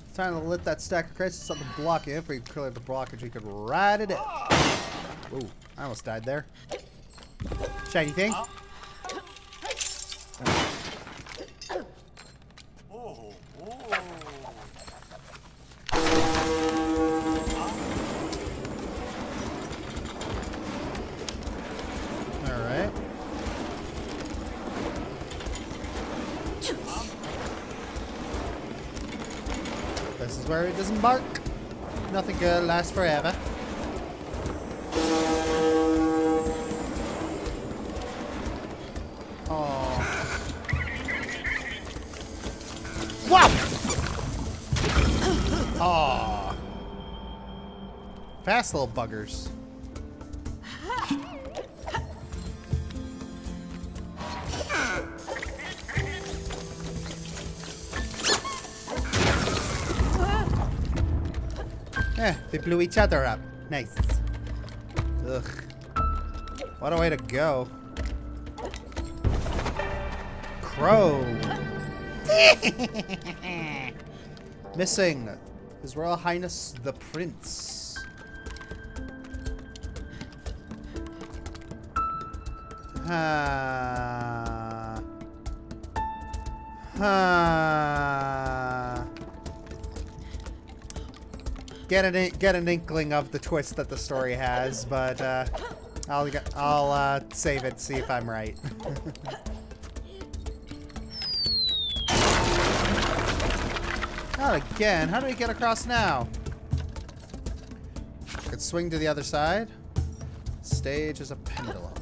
It's time to lift that stack of crates and something blocking it. If we clear the blockage, we could ride it in. Ooh, I almost died there. Shiny thing. Alright. This is where it disembark. Nothing good lasts forever. Oh. Wow! Oh. Fast little buggers. They blew each other up. Nice. Ugh. What a way to go. Crow. Missing. His Royal Highness the Prince. Get an inkling of the twist that the story has, but I'll save it, see if I'm right. Not again. How do we get across now? Could swing to the other side. Stage is a pendulum.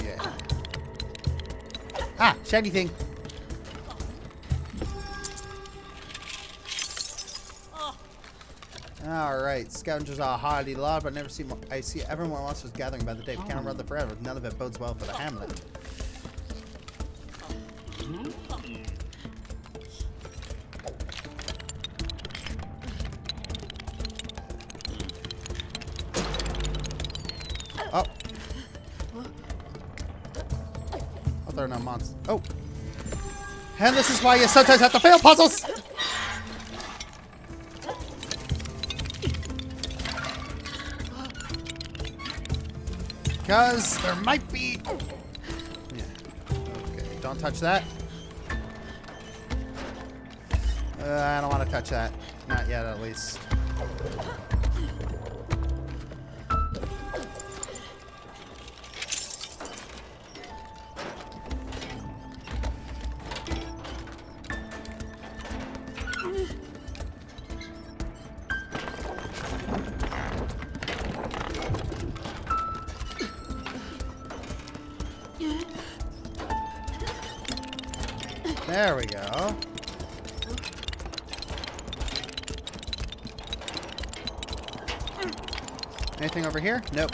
Yeah. Ah, shiny thing. Alright, scavengers are a hardy lot, but I see ever more monsters gathering by the day. We can't run them forever. None of it bodes well for the Hamlet. Oh. Oh, there are no monsters. Oh. And this is why you sometimes have to fail puzzles! Because there might be... Yeah. Okay, don't touch that. I don't want to touch that. Not yet, at least. There we go. Anything over here? Nope.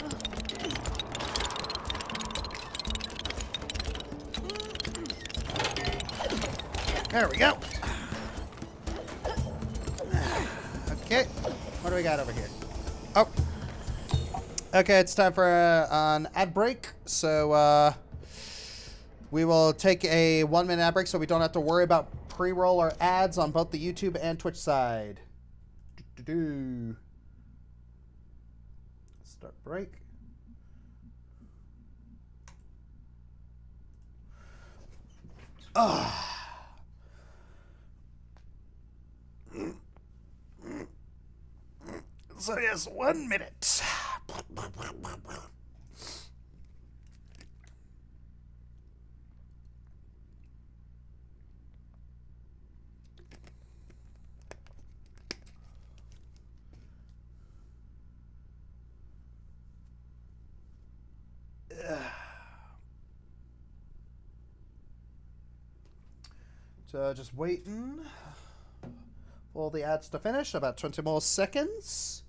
There we go. Okay. What do we got over here? Oh. Okay, it's time for an ad break. So, we will take a 1-minute ad break so we don't have to worry about pre-roll or ads on both the YouTube and Twitch side. Start break. So yes, 1 minute. So just waiting for all the ads to finish. About 20 more seconds.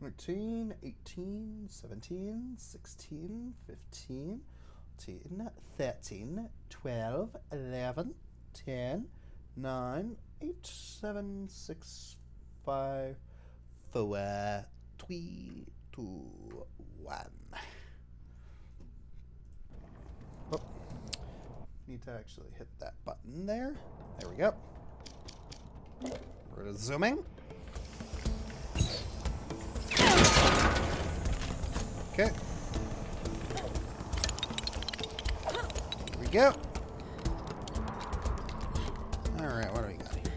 19, 18, 17, 16, 15, 14, 13, 12, 11, 10, 9, 8, 7, 6, 5, 4, 3, 2, 1. Oh, need to actually hit that button there. There we go. We're zooming. Okay. Here we go. Alright, what do we got here?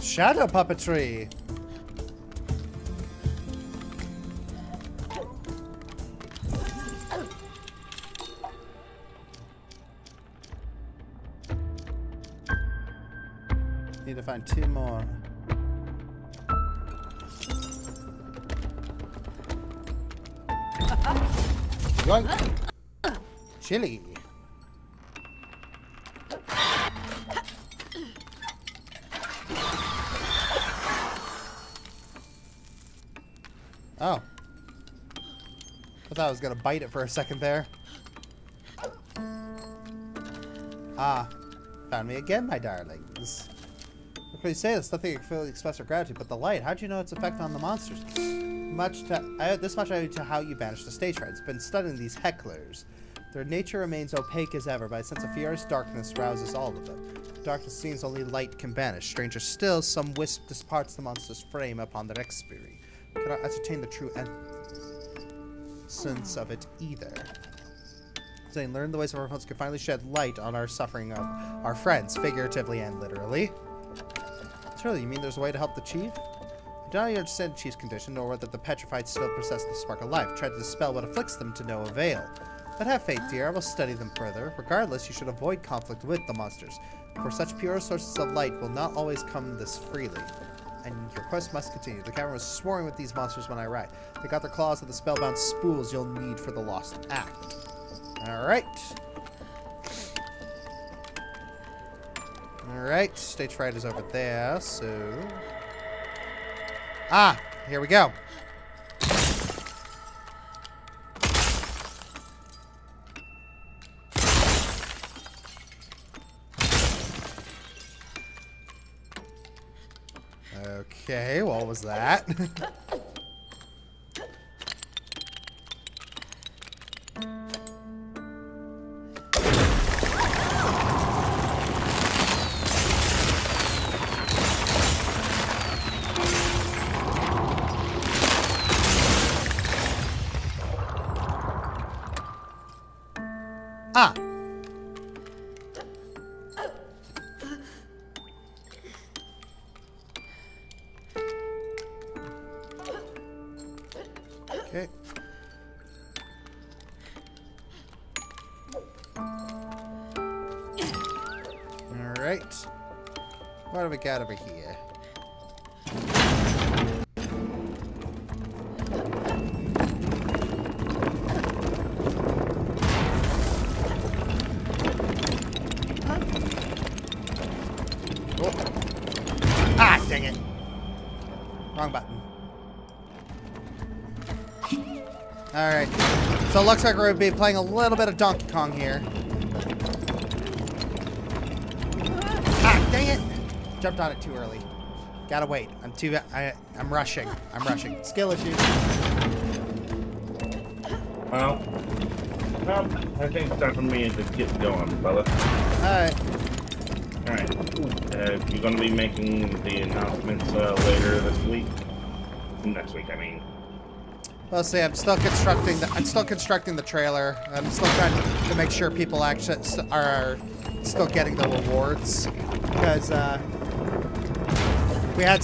Shadow puppetry. Need to find 2 more. Yoink. Chili. Oh. I thought I was gonna bite it for a second there. Ah. Found me again, my darlings. What can you say? There's nothing you can fully express our gratitude, but the light. How'd you know its effect on the monsters? This much I owe to how you banished the stage fright. It's been studying these hecklers. Their nature remains opaque as ever, but a sense of fierce darkness rouses all of them. Darkness seems only light can banish. Stranger still, some wisp disparts the monster's frame upon their expiry. Cannot ascertain the true essence of it either. Saying, learn the ways of our foes can finally shed light on our suffering of our friends, figuratively and literally. Surely, you mean there's a way to help the chief? I do not understand the chief's condition, nor whether the petrified still possess the spark of life. Try to dispel what afflicts them to no avail. But have faith, dear. I will study them further. Regardless, you should avoid conflict with the monsters, for such pure sources of light will not always come this freely. And your quest must continue. The cavern was swarming with these monsters when I arrived. They got their claws at the spellbound spools you'll need for the lost act. Alright. Alright, stage fright is over there, so... Ah! Here we go. Okay, what was that? Ah! Okay. Alright. What do we got over here? Ah, dang it. Wrong button. Alright. So it looks like we're going to be playing a little bit of Donkey Kong here. Ah, dang it. Jumped on it too early. Gotta wait. I'm rushing. I'm rushing. Skill issues. Well, I think it's time for me to get going, fella. Alright. Alright. You're gonna be making the announcements later this week? Next week, I mean. Well, see, I'm still constructing the trailer. I'm still trying to make sure people actually are still getting the rewards, because we had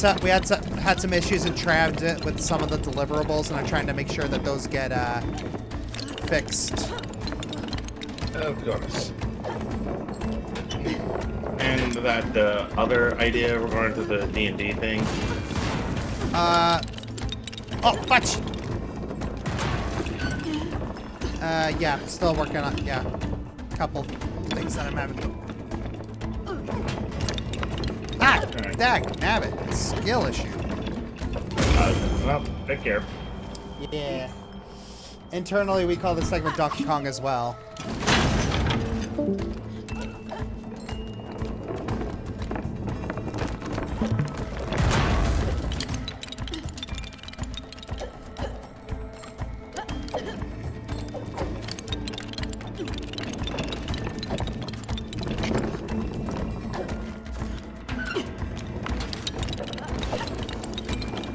some issues in transit with some of the deliverables, and I'm trying to make sure that those get fixed. Of course. And that other idea regarding to the D&D thing? Oh, fudge! Yeah, still working on, yeah. Couple things that I'm having to... Ah! Alright. Dag, nabbit. Skill issue. Well, take care. Yeah. Internally, we call this segment Donkey Kong as well.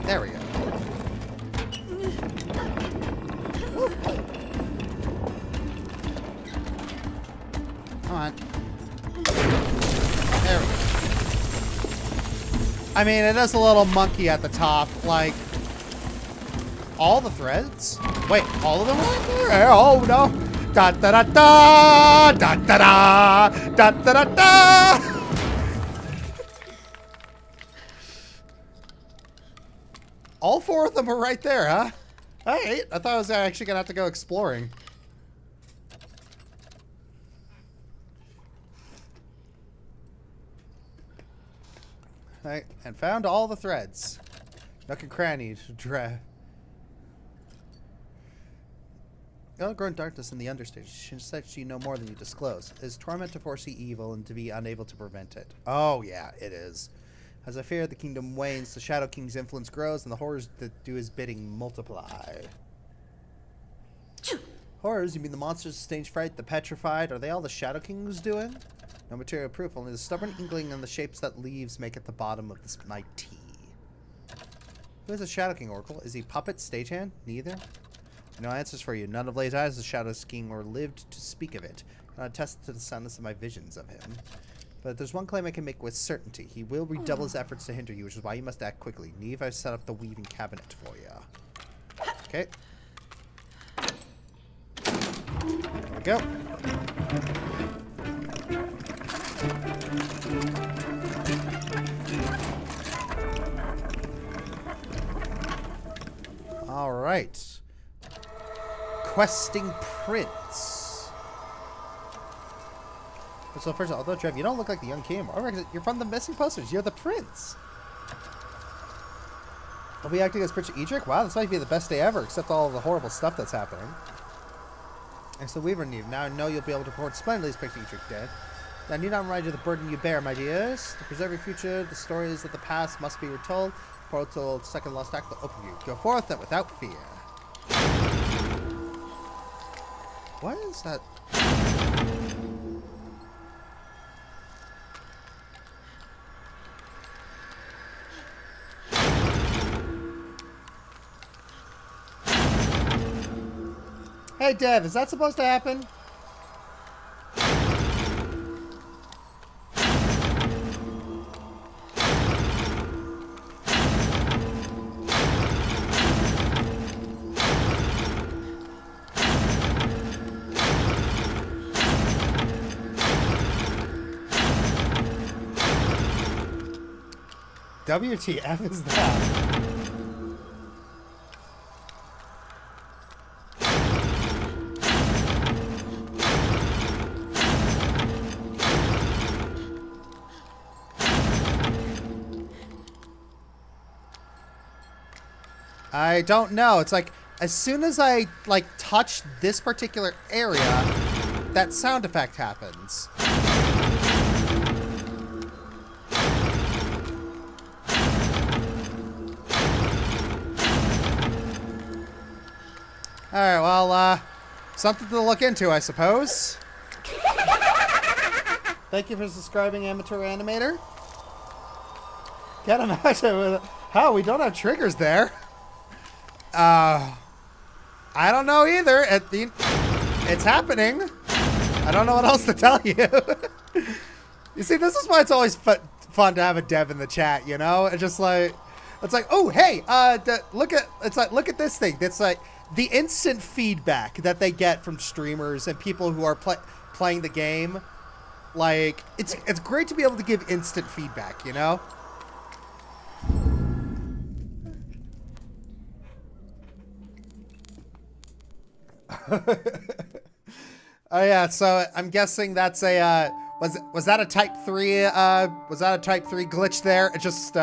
There we go. Woo. Come on. There we go. I mean, it is a little monkey at the top. Like, all the threads? Wait, all of them are there? Oh, no. Da da da da! Da da da! Da da da da! All 4 of them are right there, huh? Alright, I thought I was actually gonna have to go exploring. Alright, and found all the threads. Nook and cranny to draft. You'll grow in darkness in the Understage. Such you know more than you disclose. It is torment to foresee evil and to be unable to prevent it. Oh yeah, it is. As I fear the kingdom wanes, the Shadow King's influence grows, and the horrors that do his bidding multiply. Horrors? You mean the monsters, the stage fright, the petrified? Are they all the Shadow King was doing? No material proof, only the stubborn inkling and the shapes that leaves make at the bottom of this my tea. Who is the Shadow King, Oracle? Is he puppet, stagehand? Neither? No answers for you. None of Lays eyes the Shadow King or lived to speak of it. I attest to the soundness of my visions of him. But there's one claim I can make with certainty. He will redouble his efforts to hinder you, which is why you must act quickly. Neve, I've set up the weaving cabinet for you. Okay. There we go. All right. Questing Prince. So first of all, although Trev, you don't look like the young king. You're from the missing posters. You're the prince. I'll be acting as Prince Edric? Wow, this might be the best day ever, except all the horrible stuff that's happening. And so Weaver Neve, now I know you'll be able to report splendidly as Prince Edric dead. I need not remind you of the burden you bear, my dears. To preserve your future, the stories of the past must be retold. Portal second lost act will open you. Go forth and without fear. What is that? Hey, Dev, is that supposed to happen? WTF is that? I don't know. It's like, as soon as I, like, touch this particular area, that sound effect happens. Alright, well, something to look into, I suppose. Thank you for subscribing, Amateur Animator. Can't imagine how we don't have triggers there. I don't know either. It's happening. I don't know what else to tell you. You see, this is why it's always fun to have a dev in the chat, you know? It's just like, it's like, oh, hey, look at this thing. It's like the instant feedback that they get from streamers and people who are playing the game. like, it's great to be able to give instant feedback, you know? Oh yeah, so I'm guessing that's a was that a type 3 was that a type 3 glitch there? It just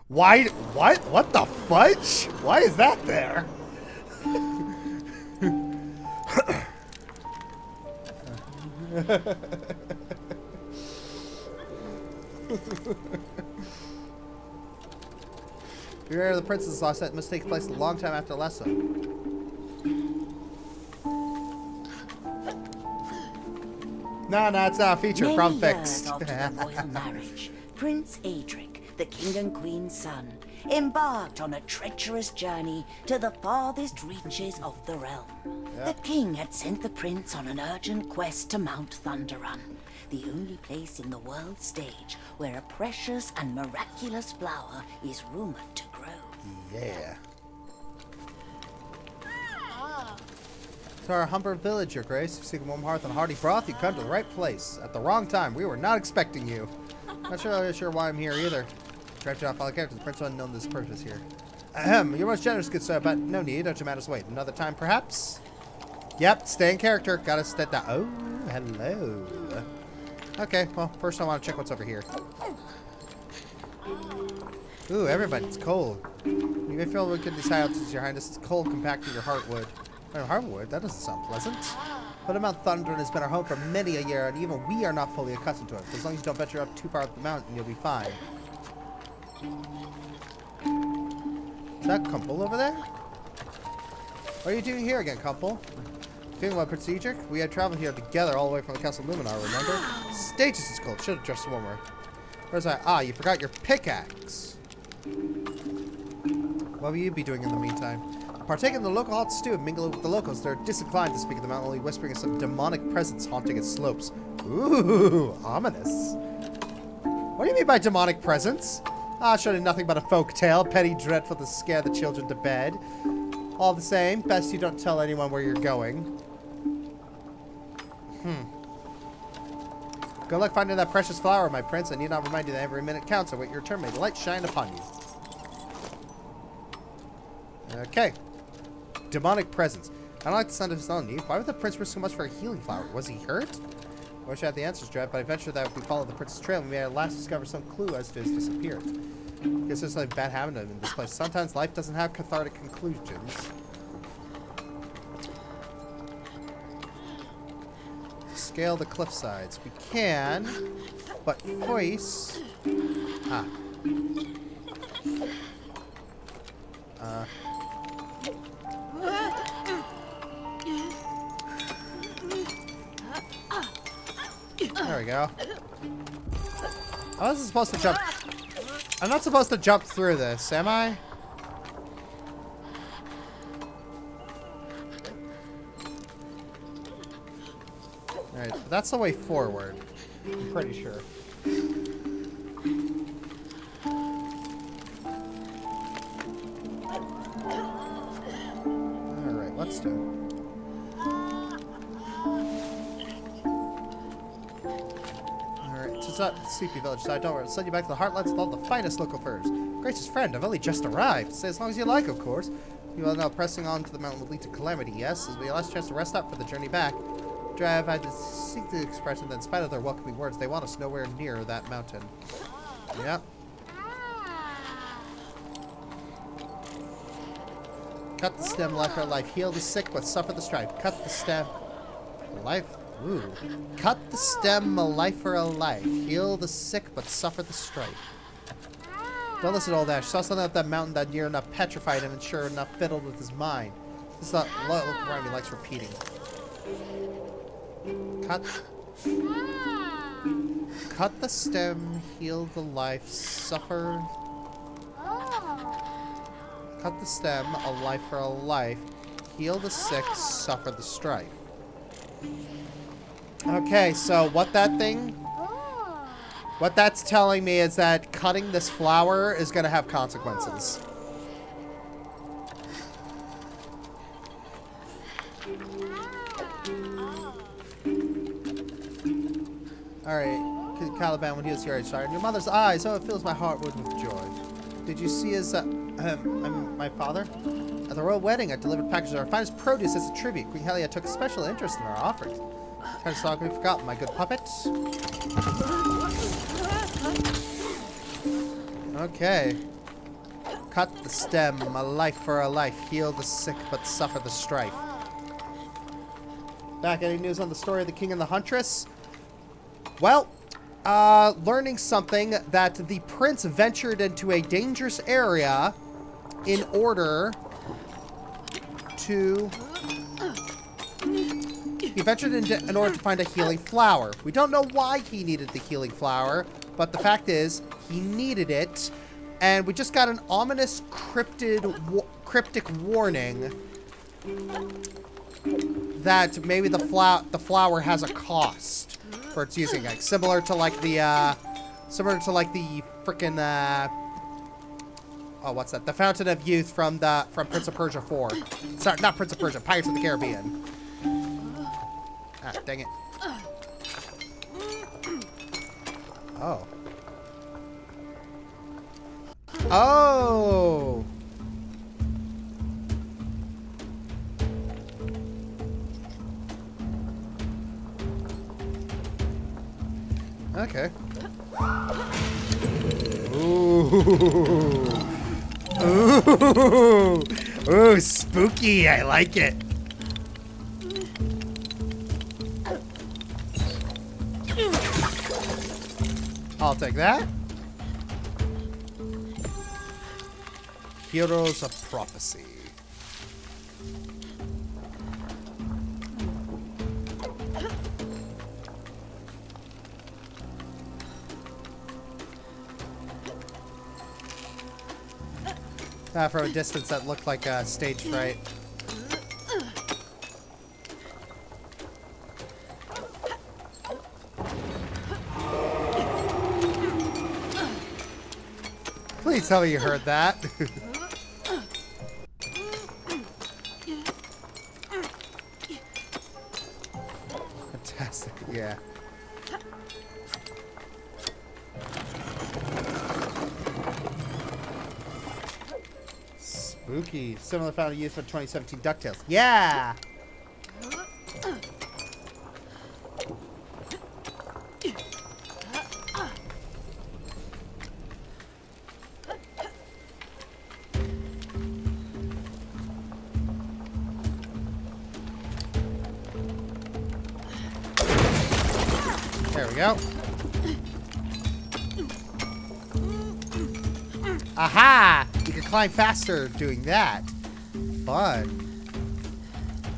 why what the fudge? Why is that there? Beware of the princess lost. That must take place a long time after the last one. No, it's not a feature. Problem fixed. After the royal marriage, Prince Adric, the king and queen's son, embarked on a treacherous journey to the farthest reaches of the realm. The king had sent the prince on an urgent quest to Mount Thunderrun, the only place in the world stage where a precious and miraculous flower is rumored to grow. Yeah. To our humble village, your grace. If you seek a warm hearth and hearty broth, you come to the right place. At the wrong time. We were not expecting you. Not sure why I'm here either. Tried to off all the characters. The prince unknown this purpose here. Ahem. You're most generous, good sir, but no need. Don't you matters wait. Another time, perhaps? Yep. Stay in character. Gotta step down. Oh, hello. Okay. Well, first I want to check what's over here. Ooh, everybody. It's cold. You may feel we could decide out to your highness. It's cold, compacting your heart would. Hardwood, that doesn't sound pleasant. But Mount Thundering has been our home for many a year, and even we are not fully accustomed to it. As long as you don't venture up too far up the mountain, you'll be fine. Is that Kumpel over there? What are you doing here again, Kumpel? Feeling about Prince Edric? We had traveled here together all the way from the Castle Luminar, remember? Status is cold. Should have dressed warmer. Where's that? Ah, you forgot your pickaxe. What will you be doing in the meantime? Partake in the local hot stew and mingle with the locals. They're disinclined to speak of the mountain, only whispering of some demonic presence haunting its slopes. Ooh, ominous. What do you mean by demonic presence? Ah, surely nothing but a folk tale, petty dreadful to scare the children to bed. All the same, best you don't tell anyone where you're going. Good luck finding that precious flower, my prince. I need not remind you that every minute counts. Await your turn. May the light shine upon you. Okay. Demonic presence. I don't like the sound of his own need. Why would the prince risk so much for a healing flower? Was he hurt? I wish I had the answers, Dread, but I venture that if we follow the prince's trail, we may at last discover some clue as to his disappearance. Guess there's something bad happened to him in this place. Sometimes life doesn't have cathartic conclusions. Scale the cliff sides. We can, but voice. Ah. There we go. I wasn't supposed to jump. I'm not supposed to jump through this, am I? Alright, that's the way forward. I'm pretty sure. Alright, let's do it. Sleepy village, so I don't send you back to the heartlands with all the finest local furs. Gracious friend, I've only just arrived. Say as long as you like, of course. You will now pressing on to the mountain will lead to calamity, yes, as we last chance to rest up for the journey back. Drive had to seek the expression that in spite of their welcoming words, they want us nowhere near that mountain. Yep. Cut the stem, life for life. Heal the sick, but suffer the strife. Cut the stem, life. Ooh. Cut the stem, a life for a life. Heal the sick, but suffer the strife. Don't listen to old Ash. Saw something up that mountain that near enough petrified him and sure enough fiddled with his mind. This is that local rhyme he likes repeating. Cut the stem, heal the life, suffer. Cut the stem, a life for a life. Heal the sick, suffer the strife. Okay, so what that's telling me is that cutting this flower is going to have consequences. Alright. Galivan, when he was here, I saw in your mother's eyes. Oh, it fills my heart with joy. Did you see his, my father? At the royal wedding, I delivered packages of our finest produce as a tribute. Queen Helia took a special interest in our offerings. Kind of song we forgot, my good puppet. Okay. Cut the stem, a life for a life. Heal the sick, but suffer the strife. Back, any news on the story of the king and the huntress? Well, learning something that the prince ventured into a dangerous area in order to... He ventured in order to find a healing flower. We don't know why he needed the healing flower, but the fact is, he needed it. And we just got an ominous cryptic warning that maybe the flower has a cost for its using, like similar to like the frickin' oh, what's that? The Fountain of Youth from Prince of Persia 4. Sorry, not Prince of Persia, Pirates of the Caribbean. Ah, dang it. Oh. Oh! Okay. Ooh. Ooh. Ooh, spooky. I like it. I'll take that. Heroes of Prophecy. From a distance, that looked like a stage fright. Please tell me you heard that. Fantastic, yeah. Spooky. Similar found in use for 2017 DuckTales. Yeah! There we go. Aha! You can climb faster doing that. Fun.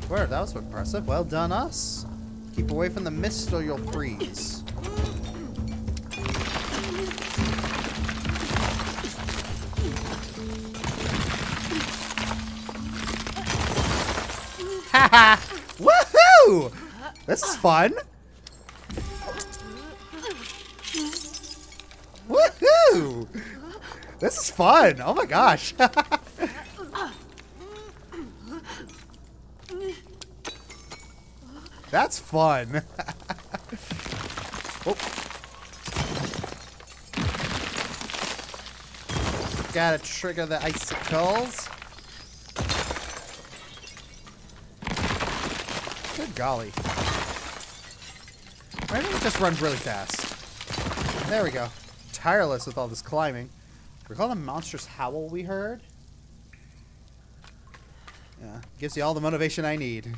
Well, that was impressive. Well done, us. Keep away from the mist or you'll freeze. Haha! Woohoo! This is fun. Woohoo! This is fun. Oh my gosh. That's fun. Oh. Gotta trigger the icicles. Good golly. Why don't we just run really fast? There we go. Tireless with all this climbing. Recall the monstrous howl we heard? Yeah, gives you all the motivation I need.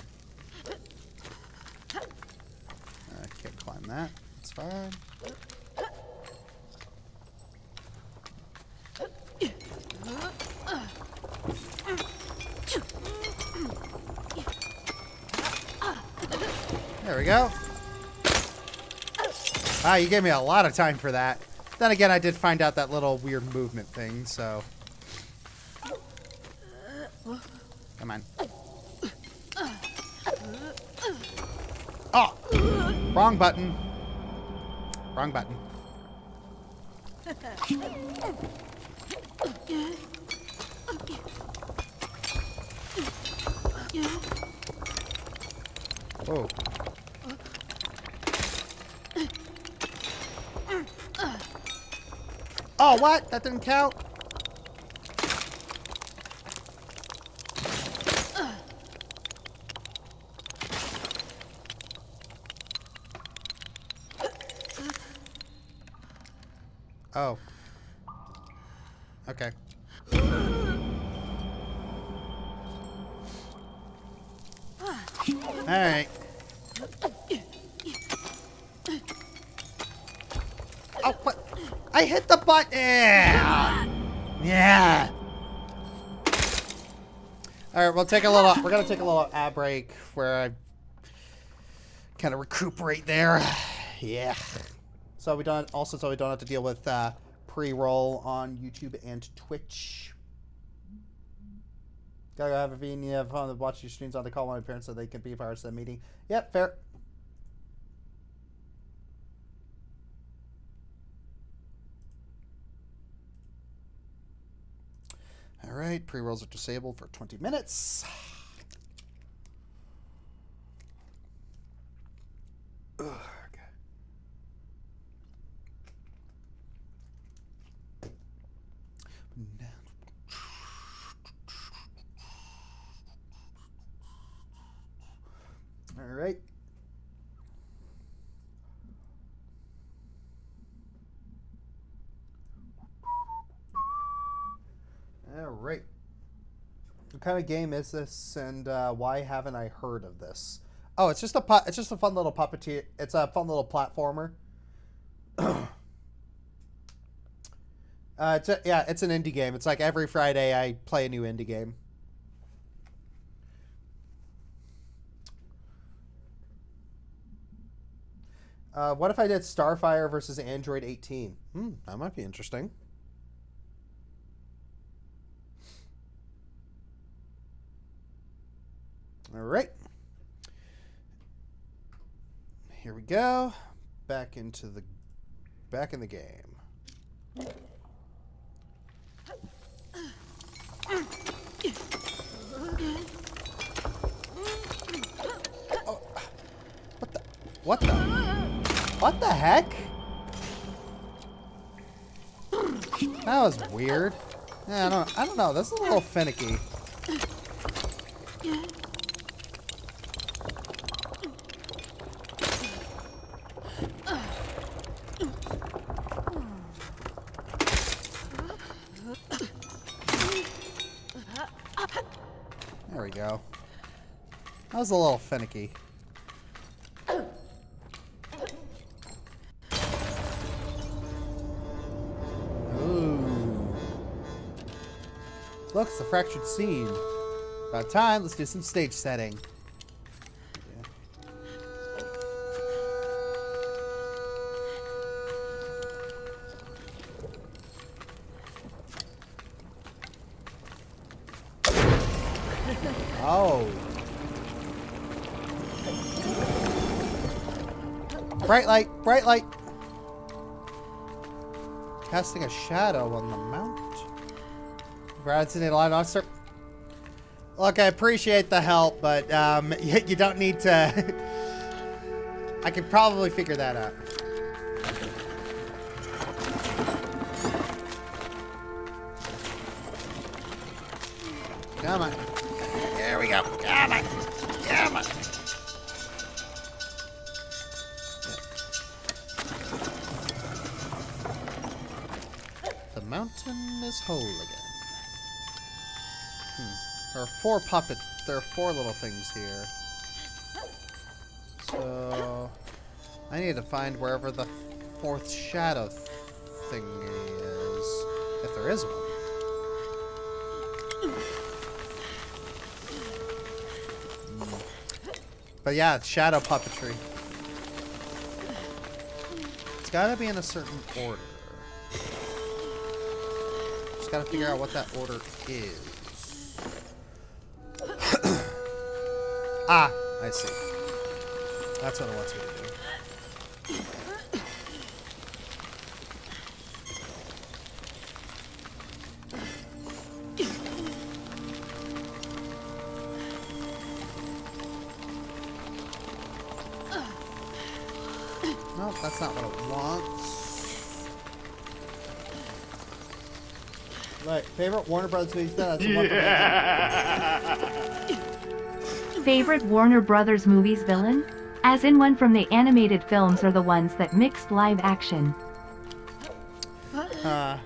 I can't climb that. It's fine. There we go. Ah, you gave me a lot of time for that. Then again, I did find out that little weird movement thing, so... Come on. Oh! Wrong button. Wrong button. Oh. Oh, what? That didn't count? Oh. Okay. Alright. Oh, what? I hit the button! Yeah! Alright, we're gonna take a little ad break where I kind of recuperate there. Yeah. So we don't have to deal with pre-roll on YouTube and Twitch. Gotta go have a convenient have fun to watch your streams on the call my parents so they can be part of the meeting. Yep, fair. Alright, pre-rolls are disabled for 20 minutes. Ugh. All right. All right. What kind of game is this, and why haven't I heard of this? Oh, it's just a fun little puppeteer. It's a fun little platformer. It's an indie game. It's like every Friday I play a new indie game. What if I did Starfire versus Android 18? That might be interesting. All right. Here we go. Back in the game. Oh, what the heck? That was weird. Yeah, I don't know. This is a little finicky. There we go. That was a little finicky. Look, it's a fractured scene. About time, let's do some stage setting. Oh. Bright light, bright light. Casting a shadow on the mount. Resident Line Officer. Look, I appreciate the help, but you don't need to. I could probably figure that out. Come on. There we go. Come on. Come on. The mountain is whole again. There are four little things here. So I need to find wherever the fourth shadow thing is, if there is one. But yeah, it's shadow puppetry. It's gotta be in a certain order. Just gotta figure out what that order is. Ah, I see. That's what it wants me to do. No, that's not what it wants. Right. Favorite Warner Brothers movie? That's the one for me. Favorite Warner Brothers movies villain? As in one from the animated films or the ones that mixed live action? I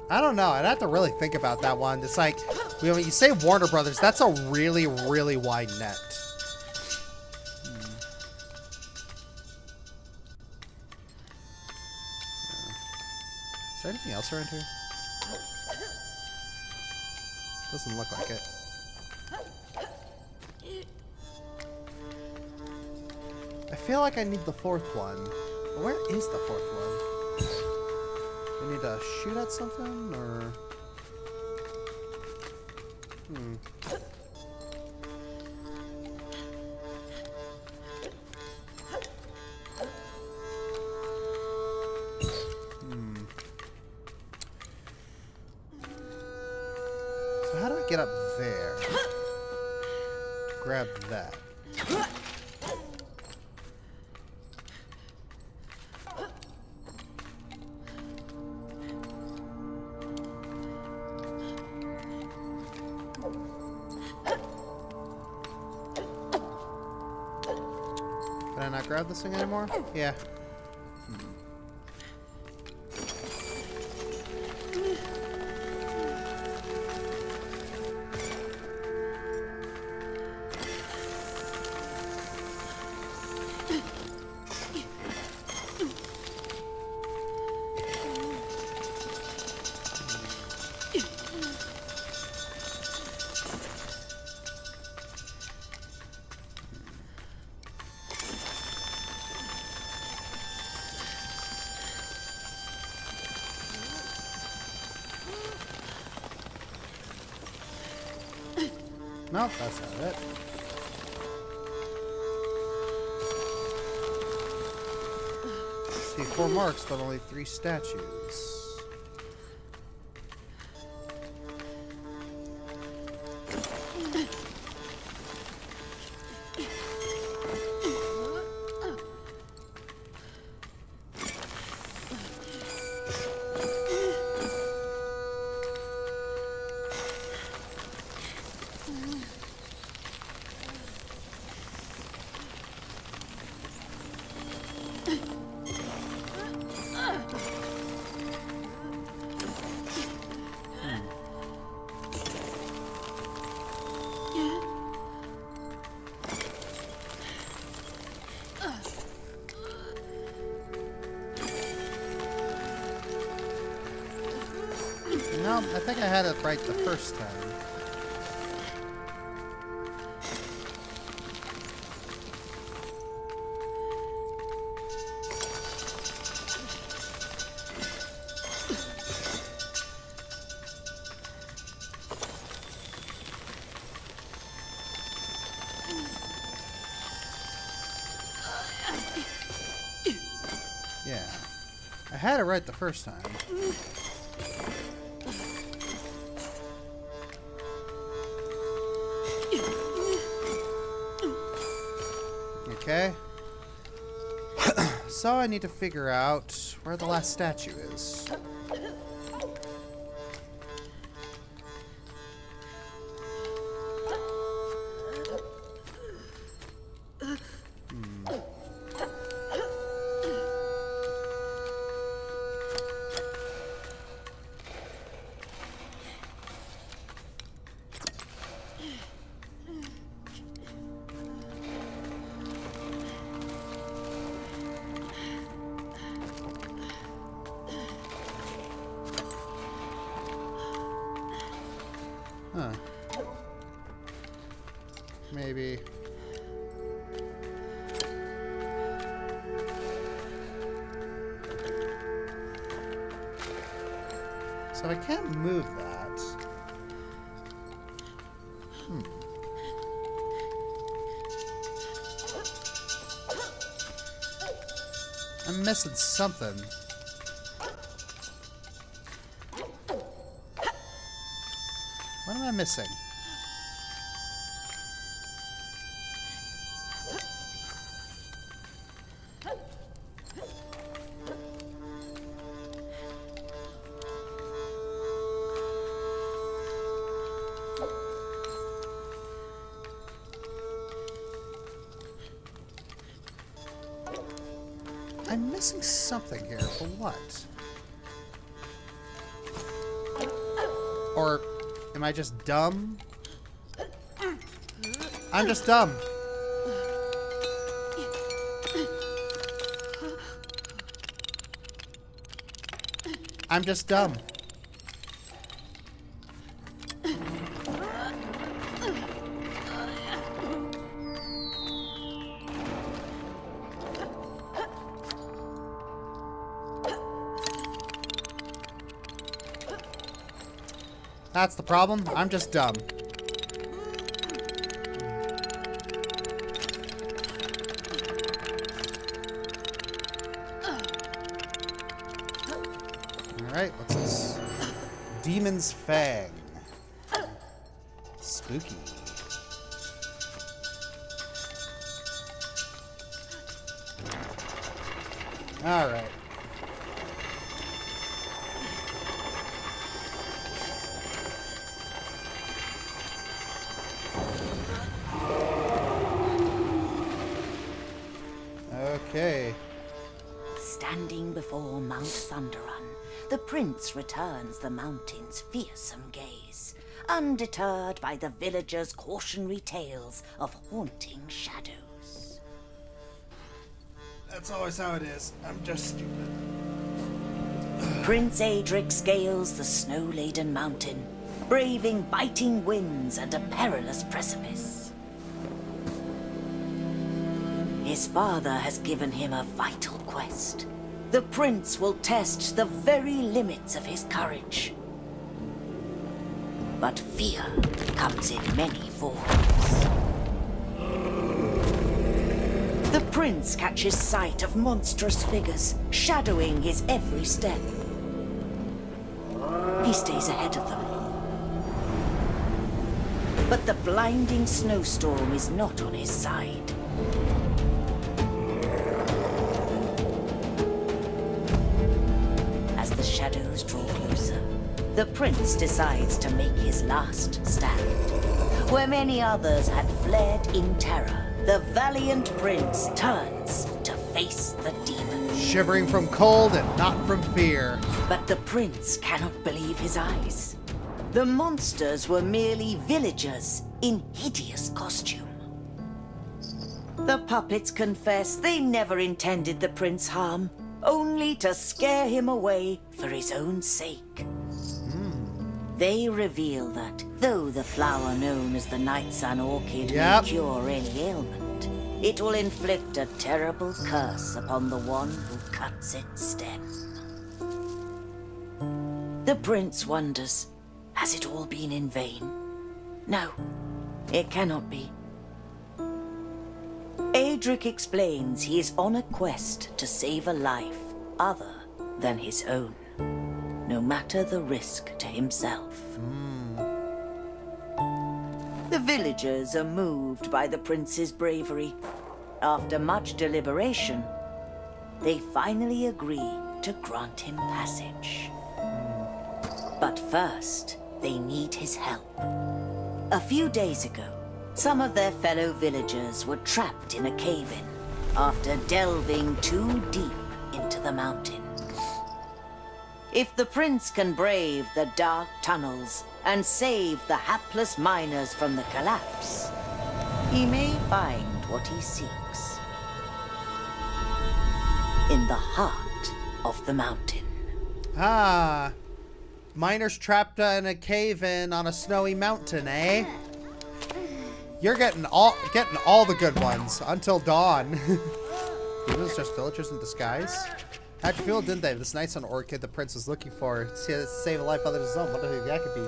don't know. I'd have to really think about that one. It's like, when you say Warner Brothers, that's a really, really wide net. Is there anything else around here? Doesn't look like it. I feel like I need the fourth one. But where is the fourth one? I need to shoot at something, or... So how do I get up there? Grab that. Can I not grab this thing anymore? Yeah. Nope, that's not it. See, 4 marks, but only 3 statues. No, I think I had it right the first time. Yeah, I had it right the first time. Okay. So I need to figure out where the last statue is. Huh. Maybe. So I can't move that. I'm missing something. What am I missing? I'm missing something here, but what? Or am I just dumb? I'm just dumb. I'm just dumb. That's the problem. I'm just dumb. Alright, what's this? Demon's Fang. Spooky. Alright. Okay. Standing before Mount Thunderun, the prince returns the mountain's fearsome gaze, undeterred by the villagers' cautionary tales of haunting shadows. That's always how it is. I'm just stupid. Prince Adric scales the snow-laden mountain, braving biting winds and a perilous precipice. His father has given him a vital quest. The prince will test the very limits of his courage. But fear comes in many forms. The prince catches sight of monstrous figures, shadowing his every step. He stays ahead of them. But the blinding snowstorm is not on his side. As the shadows draw closer, the prince decides to make his last stand. Where many others had fled in terror, the valiant prince turns to face the demon. Shivering from cold and not from fear. But the prince cannot believe his eyes. The monsters were merely villagers in hideous costume. The puppets confess they never intended the prince harm, only to scare him away for his own sake. They reveal that, though the flower known as the Night Sun Orchid may cure any ailment, it will inflict a terrible curse upon the one who cuts its stem. The prince wonders, has it all been in vain? No, it cannot be. Adric explains he is on a quest to save a life other than his own, no matter the risk to himself. The villagers are moved by the prince's bravery. After much deliberation, they finally agree to grant him passage. But first, they need his help. A few days ago, some of their fellow villagers were trapped in a cave-in after delving too deep into the mountain. If the prince can brave the dark tunnels and save the hapless miners from the collapse, he may find what he seeks in the heart of the mountain. Ah, miners trapped in a cave-in on a snowy mountain, eh? You're getting all the good ones until dawn. These are just villagers in disguise. How'd you feel, didn't they? This Night Sun Orchid the prince was looking for to save a life other than his own. Wonder who that could be.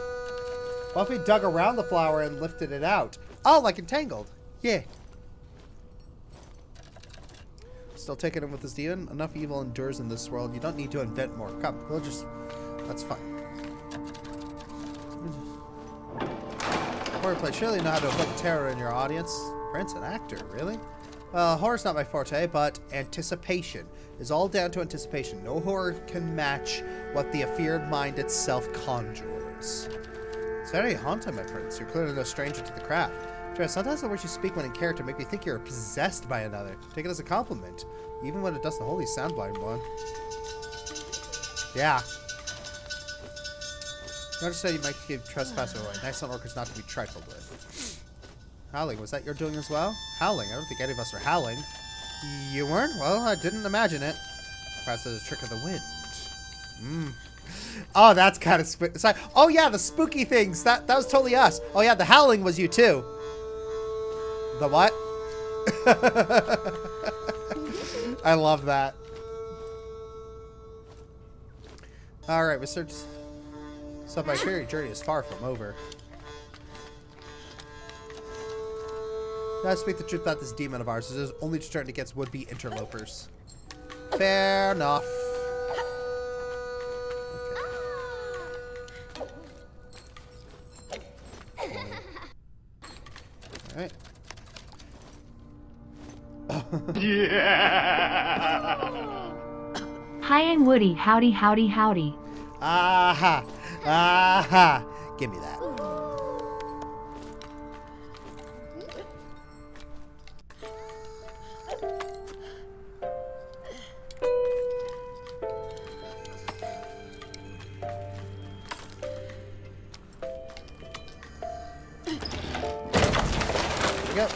What if we dug around the flower and lifted it out? Oh, like Entangled. Yeah. Still taking him with this demon? Enough evil endures in this world. You don't need to invent more. Come, we'll just... That's fine. Horror play. Surely you know how to evoke terror in your audience. Prince, an actor, really? Well, horror's not my forte, but anticipation is all down to anticipation. No horror can match what the afeared mind itself conjures. It's very haunting, my prince. You're clearly no stranger to the craft. Sure, sometimes the words you speak when in character make me think you're possessed by another. Take it as a compliment, even when it doesn't wholly sound blind one. Yeah. Notice that you might give trespass away. Nice on orcas not to be trifled with. Howling, was that your doing as well? Howling? I don't think any of us are howling. You weren't? Well, I didn't imagine it. Perhaps it's a trick of the wind. Oh, that's kind of spooky. Oh yeah, the spooky things. That was totally us. Oh yeah, the howling was you too. The what? I love that. Alright, Mr. So my fairy journey is far from over. Now speak the truth about this demon of ours. It is only turned against would-be interlopers. Fair enough. Okay. Alright. Hi and Woody, howdy, howdy, howdy. Aha! Aha! Give me that. There we go.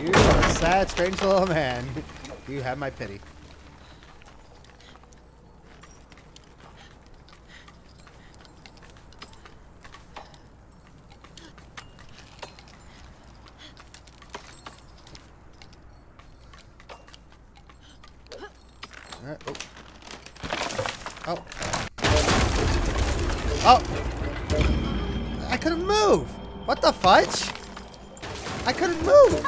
You are a sad, strange little man. You have my pity. All right. Oh. Oh. Oh. I couldn't move. What the fudge? I couldn't move.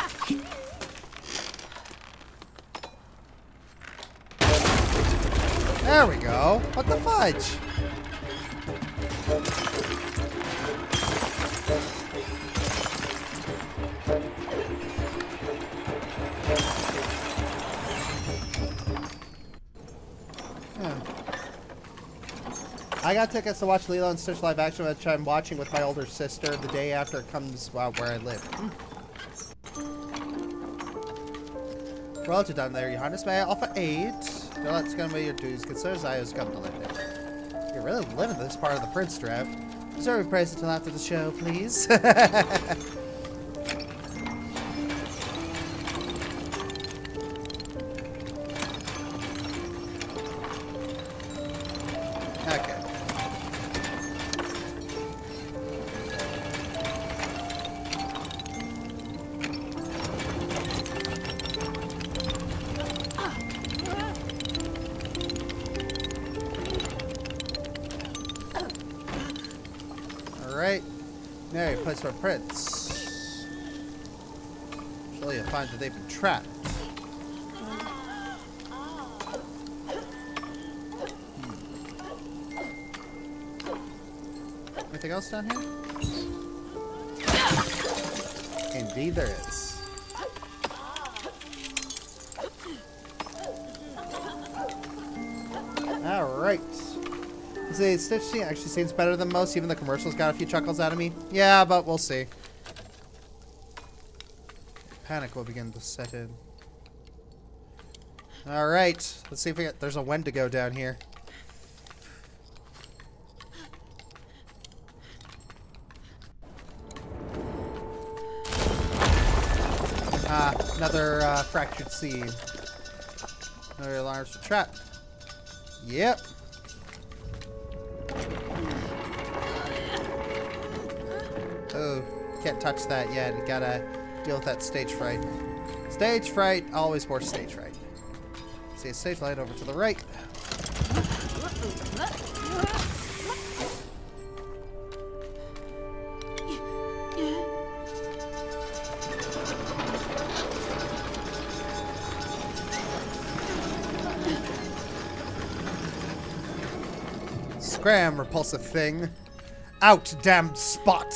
There we go. What the fudge? I got tickets to watch Lilo and Stitch live action, which I'm watching with my older sister the day after it comes out where I live. Rota down there, Johannes. May I offer aid? No, that's gonna be your duties. Consider Zio's come to live there. You're really living this part of the Prince Trev. Reserve your praise until after the show, please. Okay. Alright. Mary, place for Prince. Surely you'll find that they've been trapped. Anything else down here? Indeed there is. Alright. See, Stitch scene actually seems better than most. Even the commercials got a few chuckles out of me. Yeah, but we'll see. Panic will begin to set in. Alright. Let's see if we get... There's a Wendigo down here. Another fractured seed. Another alarms for trap. Yep. Oh, can't touch that yet. You gotta deal with that stage fright. Stage fright, always more stage fright. See a stage light over to the right. Scram, repulsive thing. Out, damned spot.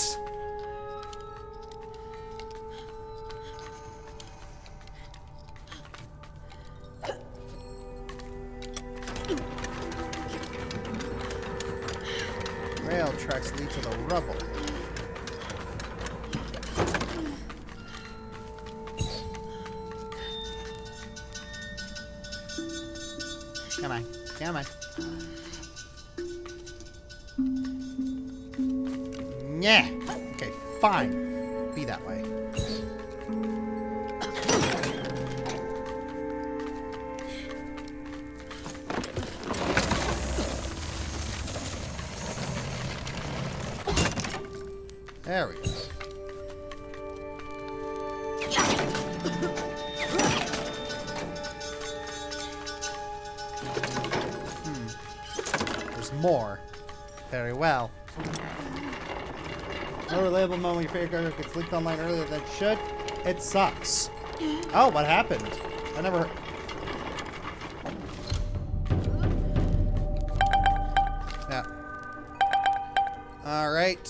Rail tracks lead to the rubble. Come on. Come on. Yeah. Okay, fine. Be that way. There we go. There's more. Very well. No relatable moment your favorite character gets leaked online earlier than it should. It sucks. Oh, what happened? I never... Yeah. Alright.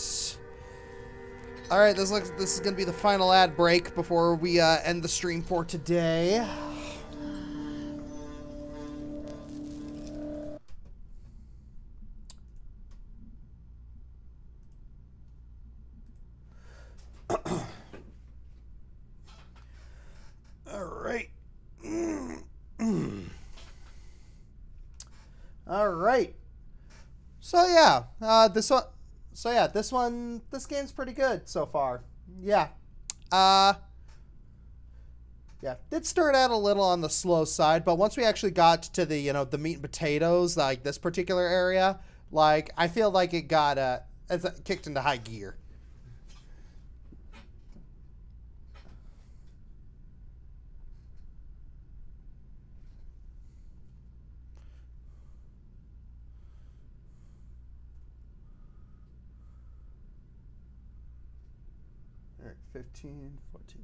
Alright, this is gonna be the final ad break before we end the stream for today. Alright. Alright. So yeah, this game's pretty good so far. Yeah. Yeah, did start out a little on the slow side, but once we actually got to the, the meat and potatoes, like this particular area, like, I feel like it got, it's kicked into high gear. All right, 15, 14.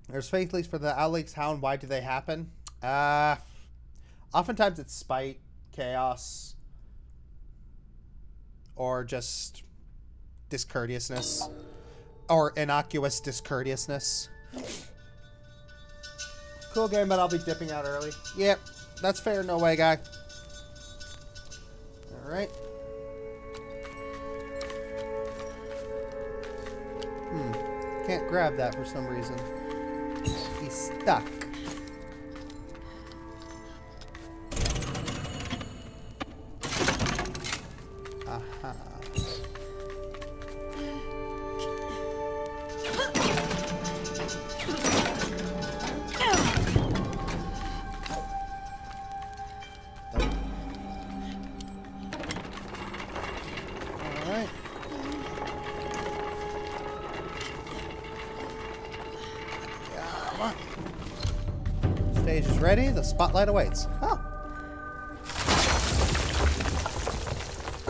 There's fake leaks for the outleaks. How and why do they happen? Oftentimes it's spite, chaos, or just discourteousness, or innocuous discourteousness. Cool game, but I'll be dipping out early. Yep, that's fair. No way, guy. All right. Can't grab that for some reason. He's stuck. Aha. All right. Come on. Stage is ready. The spotlight awaits. Oh.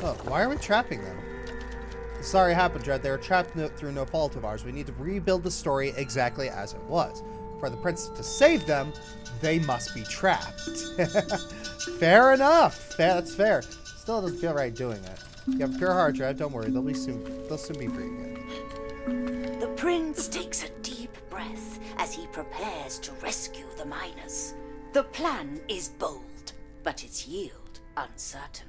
Oh, why are we trapping them? Sorry happened, Dread. They were trapped through no fault of ours. We need to rebuild the story exactly as it was. For the prince to save them, they must be trapped. Fair enough. That's fair. Still doesn't feel right doing it. You have a pure heart, Dread. Don't worry. They'll soon be free again. The prince takes a deep breath as he prepares to rescue the miners. The plan is bold, but its yield uncertain.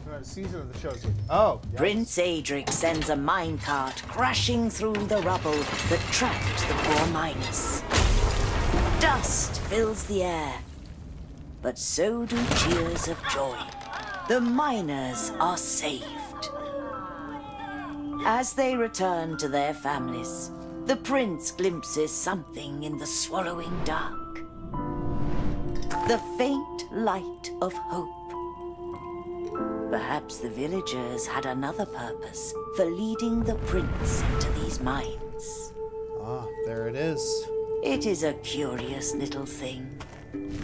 The season of the show's like, oh, yes. Prince Adric sends a minecart crashing through the rubble that trapped the poor miners. Dust fills the air, but so do cheers of joy. The miners are saved. As they return to their families, the prince glimpses something in the swallowing dark. The faint light of hope. Perhaps the villagers had another purpose for leading the prince into these mines. Ah, there it is. It is a curious little thing,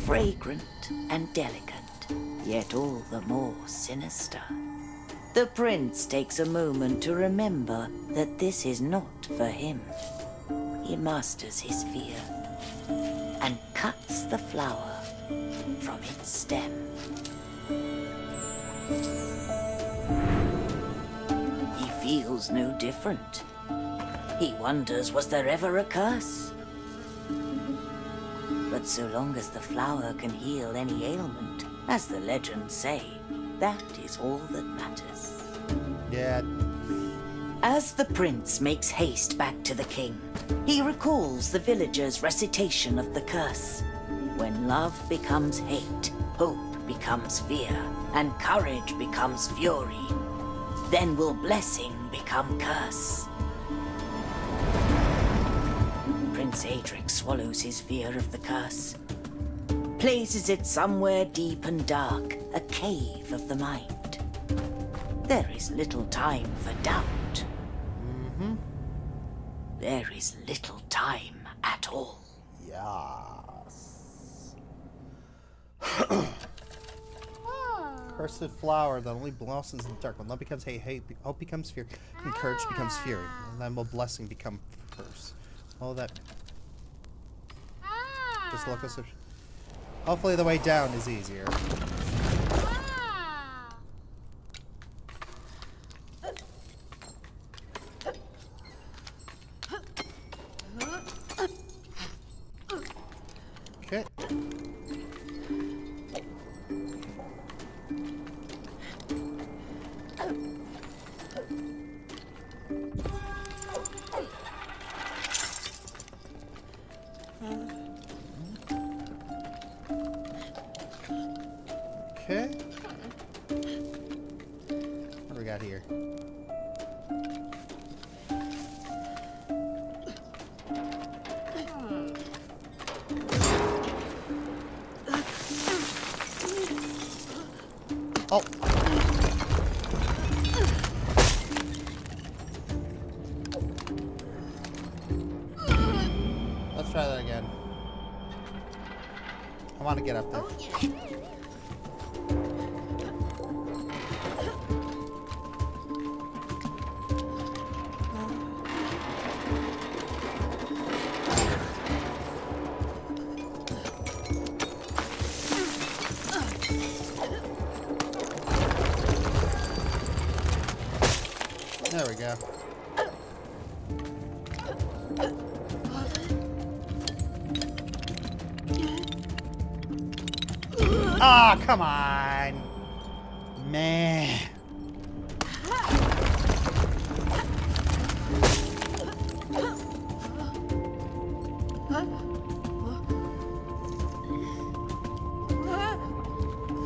fragrant and delicate, yet all the more sinister. The prince takes a moment to remember that this is not for him. He masters his fear and cuts the flower from its stem. feels no different. He wonders, was there ever a curse? But so long as the flower can heal any ailment, as the legends say, that is all that matters. Yeah. As the prince makes haste back to the king, he recalls the villagers' recitation of the curse. When love becomes hate, hope becomes fear, and courage becomes fury, then will blessing become curse. Prince Adric swallows his fear of the curse, places it somewhere deep and dark, a cave of the mind. There is little time for doubt. There is little time at all. Yes. Cursed flower that only blossoms in the dark. When love becomes hate, hope becomes fear, and courage becomes fury. And then will blessing become curse. All that. Just look us. Hopefully the way down is easier. Okay. Okay. What do we got here? Oh. Let's try that again. I want to get up there. There we go. Ah, oh, come on. Man.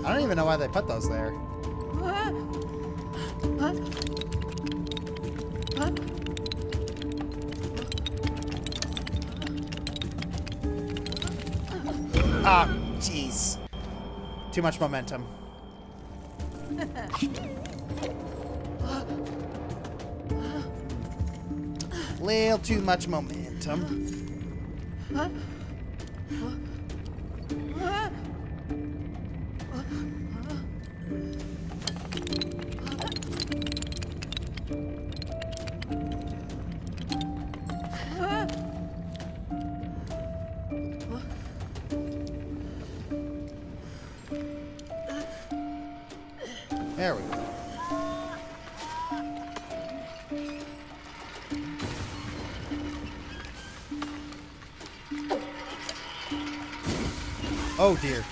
I don't even know why they put those there. Ah, jeez. Too much momentum. Little too much momentum. There we go. Oh dear.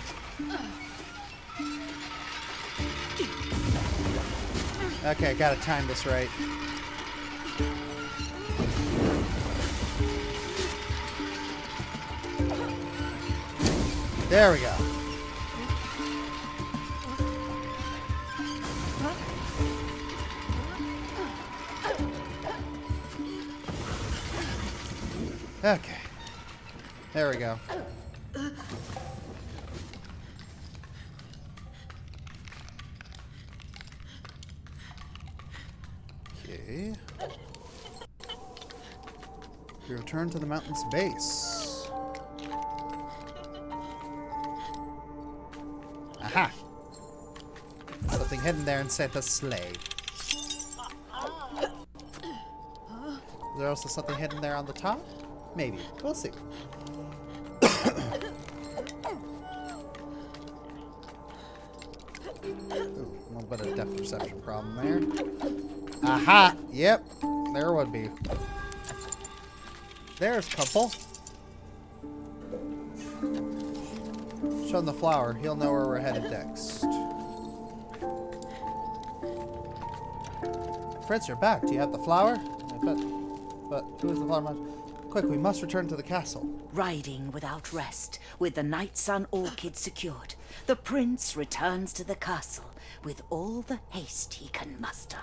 Okay, gotta time this right. There we go. Okay. There we go. Okay. We return to the mountain's base. Aha! Something hidden there inside the sleigh. Is there also something hidden there on the top? Maybe. We'll see. Ooh, a little bit of depth perception problem there. Aha! Yep. There would be. There's a couple. Show him the flower. He'll know where we're headed next. Prince, you're back. Do you have the flower? But who is the flower? Quick, we must return to the castle. Riding without rest, with the night sun orchid secured, the prince returns to the castle with all the haste he can muster.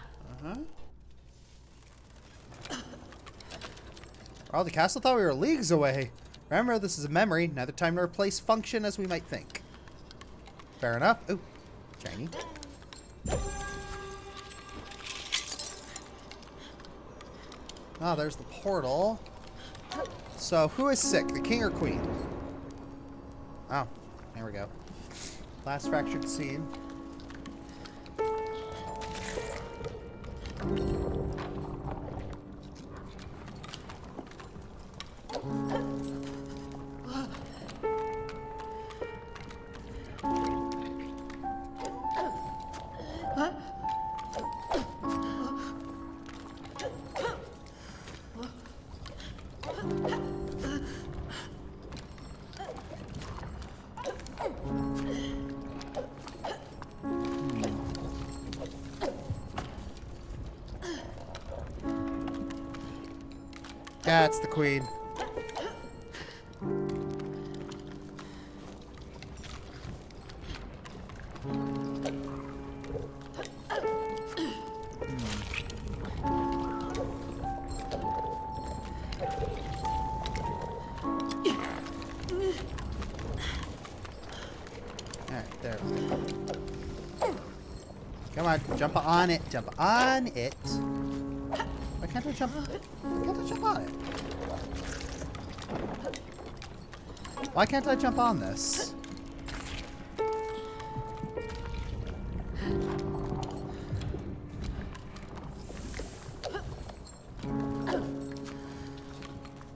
Oh, the castle thought we were leagues away. Remember, this is a memory, neither time nor place function as we might think. Fair enough. Ooh, shiny. Oh, there's the portal. So, who is sick, the king or queen? Oh, there we go. Last fractured scene. That's the queen. Alright, there we go. Come on, jump on it. Jump on it. Why can't I jump? Why can't I jump on it? Why can't I jump on this?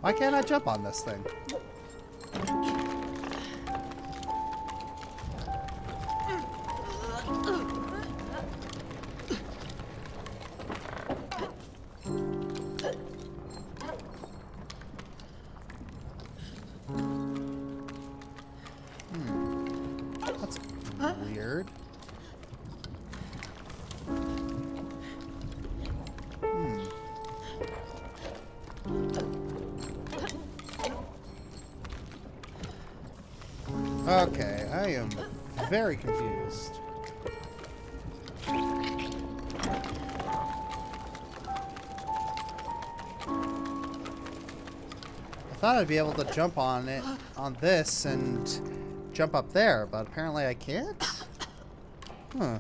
Why can't I jump on this thing? That's weird. Okay, I am very confused. I thought I'd be able to jump on it, on this, and jump up there, but apparently I can't? Huh.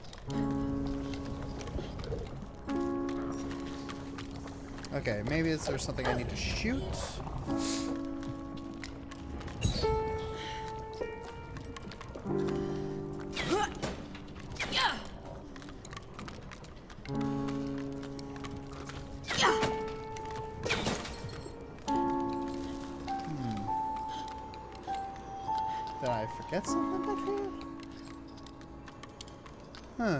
Okay, maybe is there something I need to shoot? Did I forget something back here? Huh.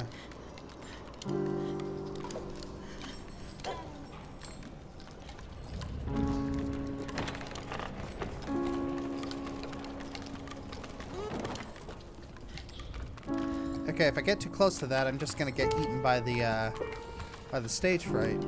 Okay, if I get too close to that, I'm just gonna get eaten by the stage fright.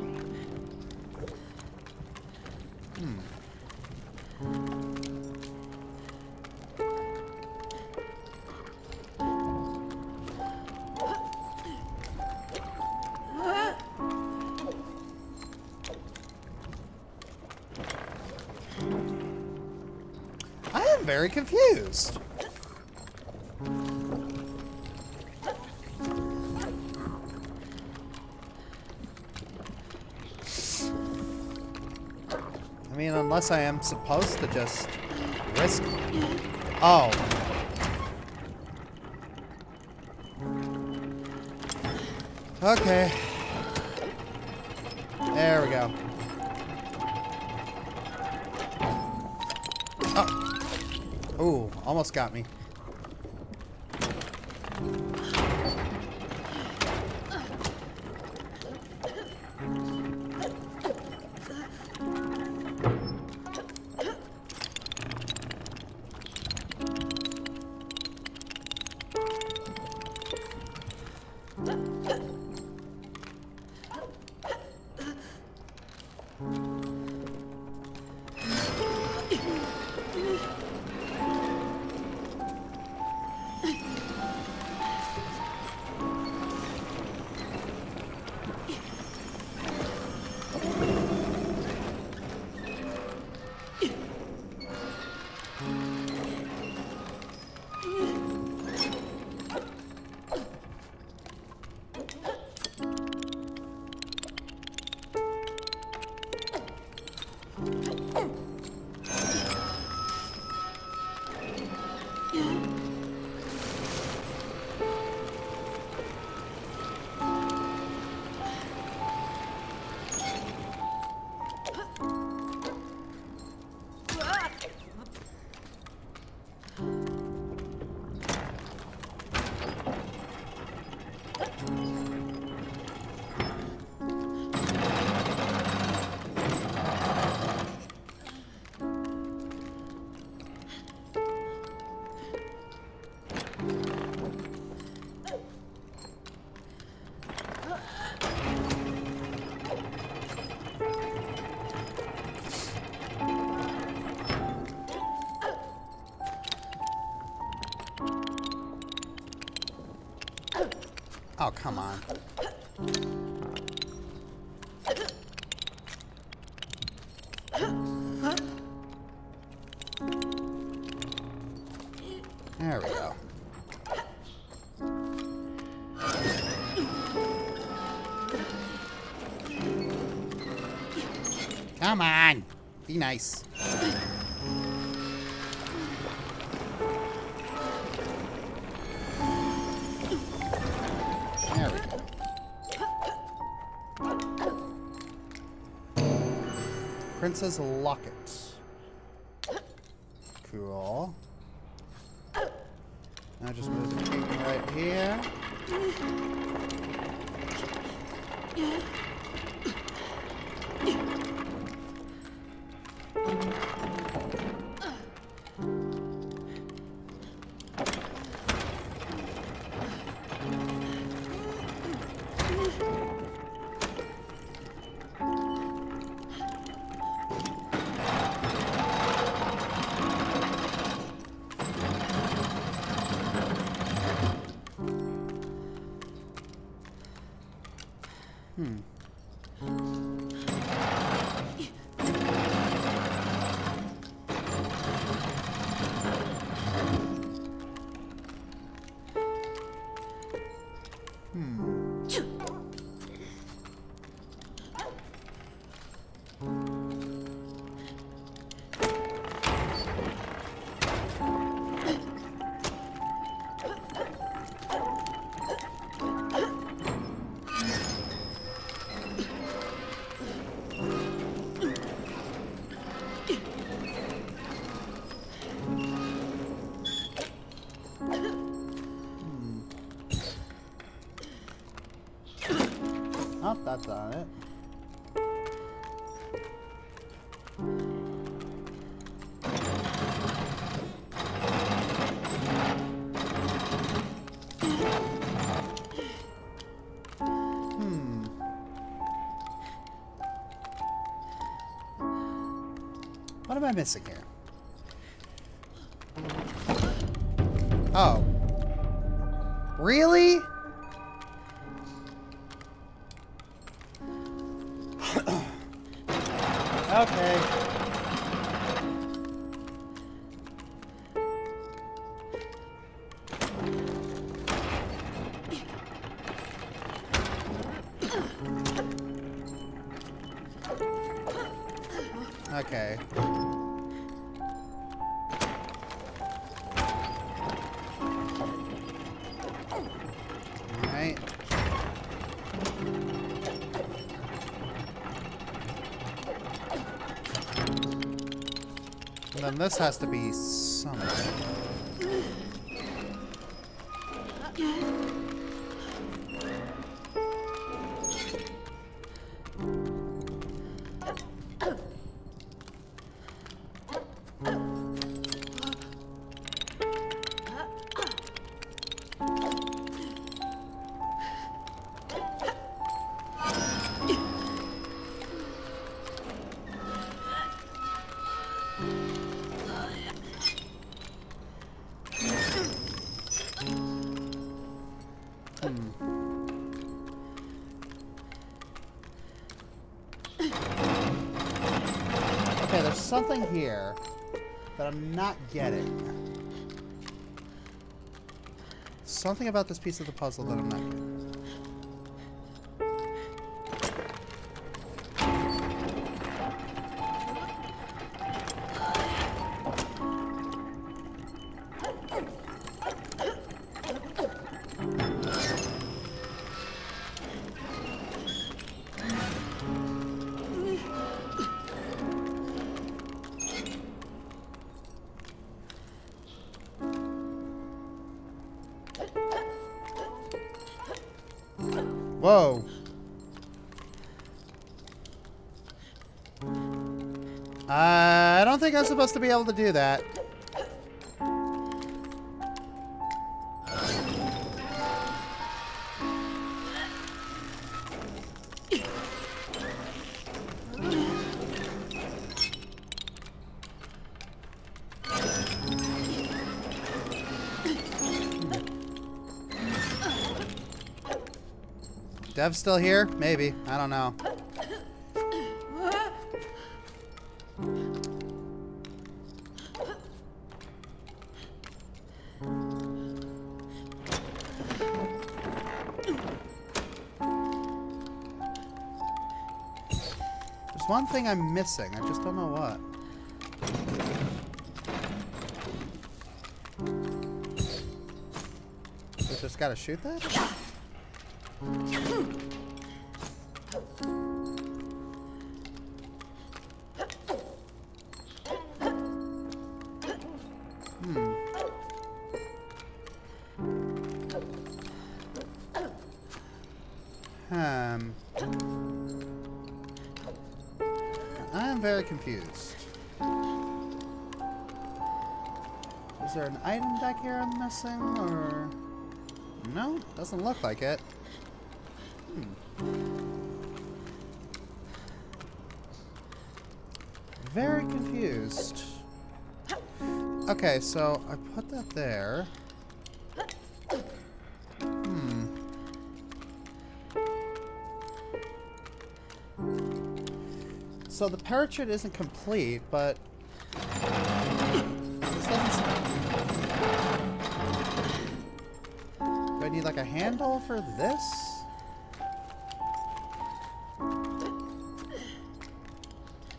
I am very confused. I mean, unless I am supposed to just risk... Oh. Okay. There we go. Oh. Ooh, almost got me. Oh, come on. There we go. Come on. Be nice. There we go. Princess Locket. Cool. Now just move the king right here. Oh, that's on it. What am I missing here? Oh. Really? Okay. Okay. Alright. And then this has to be somewhere. Okay, there's something here that I'm not getting. Something about this piece of the puzzle that I'm not getting. Whoa. I don't think I'm supposed to be able to do that. Dev's still here? Maybe. I don't know. There's one thing I'm missing. I just don't know what. We just gotta shoot that? I am very confused. Is there an item back here I'm missing, or... No, doesn't look like it. Very confused. Okay, so I put that there. So the parachute isn't complete, but this doesn't. Do I need like a handle for this?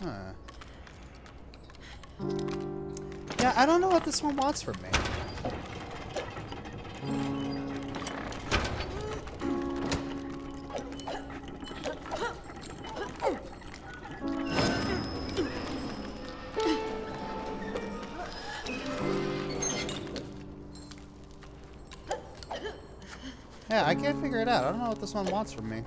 Huh. Yeah, I don't know what this one wants from me. Yeah, I can't figure it out. I don't know what this one wants from me.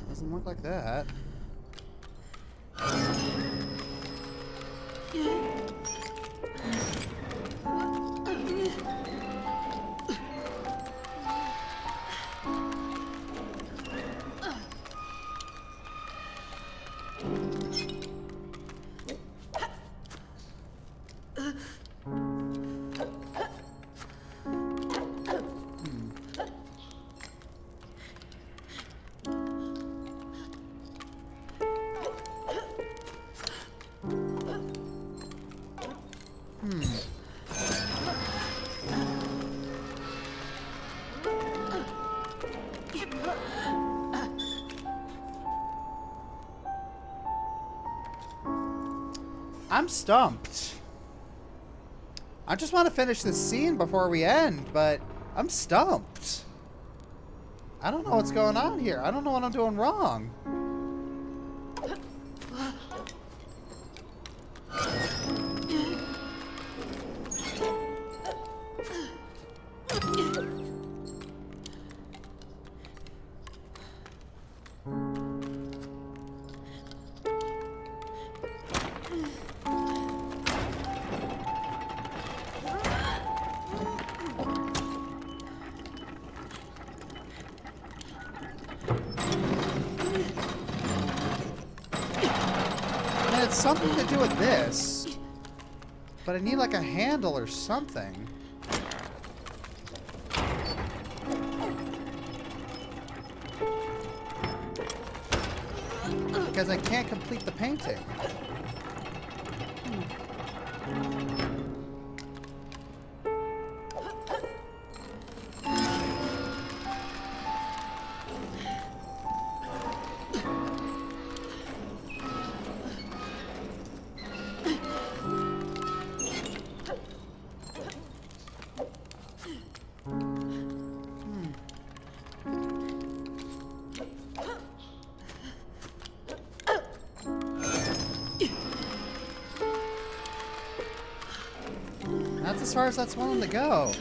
Doesn't look like that. I'm stumped. I just want to finish this scene before we end, but I'm stumped. I don't know what's going on here. I don't know what I'm doing wrong. it's something to do with this. But I need like a handle or something. Because I can't complete the painting. That's as far as that's willing to go.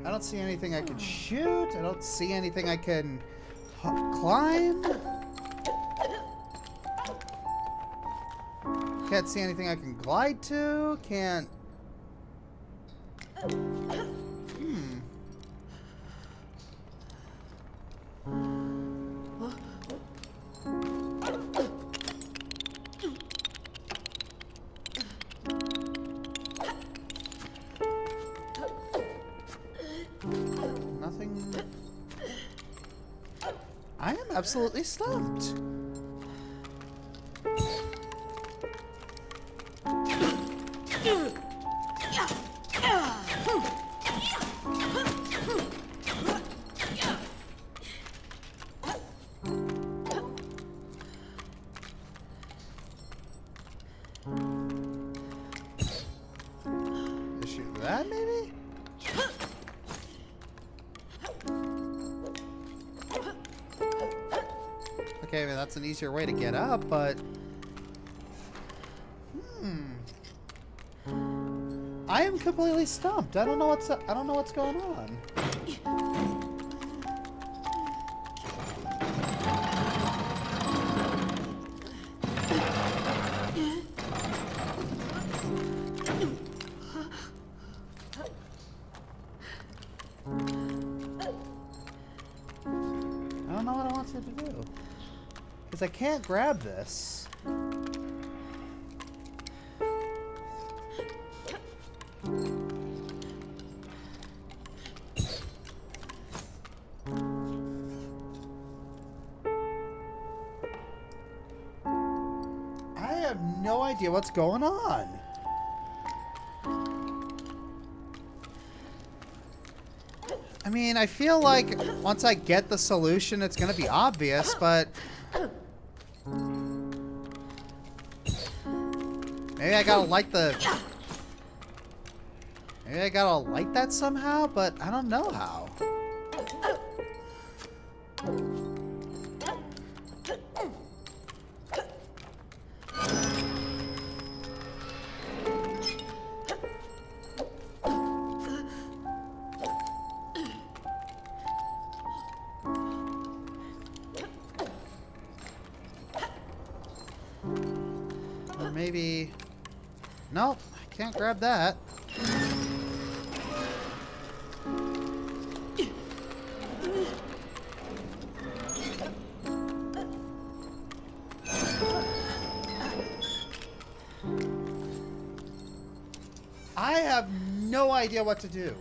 I don't see anything I can shoot. I don't see anything I can climb. Can't see anything I can glide to. Can't... Nothing. I am absolutely stumped. Shoot that, maybe? Okay, I mean, that's an easier way to get up, but... I am completely stumped. I don't know what's going on. I don't know what I want it to do. Because I can't grab this. I have no idea what's going on. I mean, I feel like once I get the solution, it's gonna be obvious, but... Maybe I gotta light the... Maybe I gotta light that somehow, but I don't know how. Or maybe... Nope, I can't grab that. I have no idea what to do.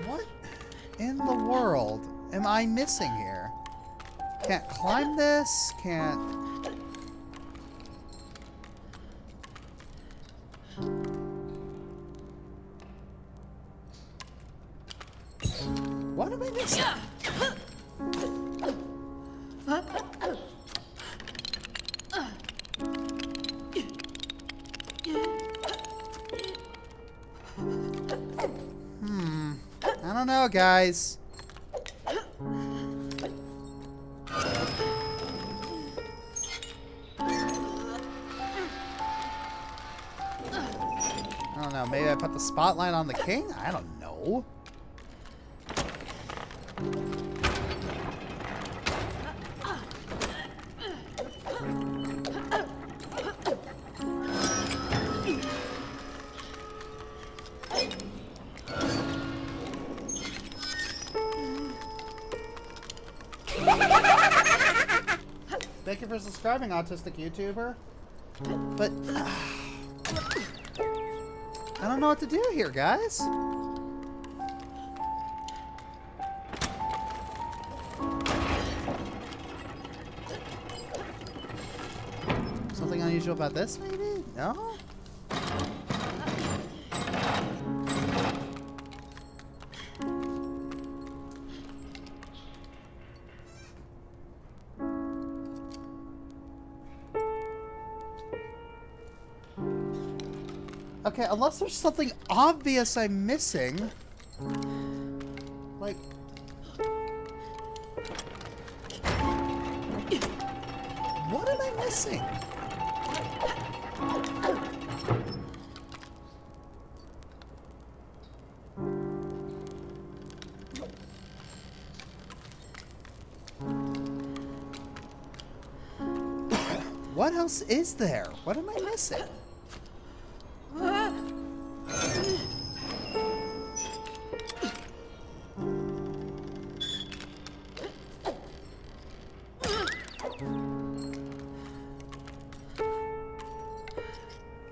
What in the world am I missing here? Can't climb this, can't... What am I missing? I don't know, guys. I don't know, maybe I put the spotlight on the king? I don't know. for subscribing, autistic YouTuber. But I don't know what to do here, guys. Something unusual about this, maybe? No? Okay, unless there's something obvious I'm missing. Like... what am I missing? What else is there? What am I missing?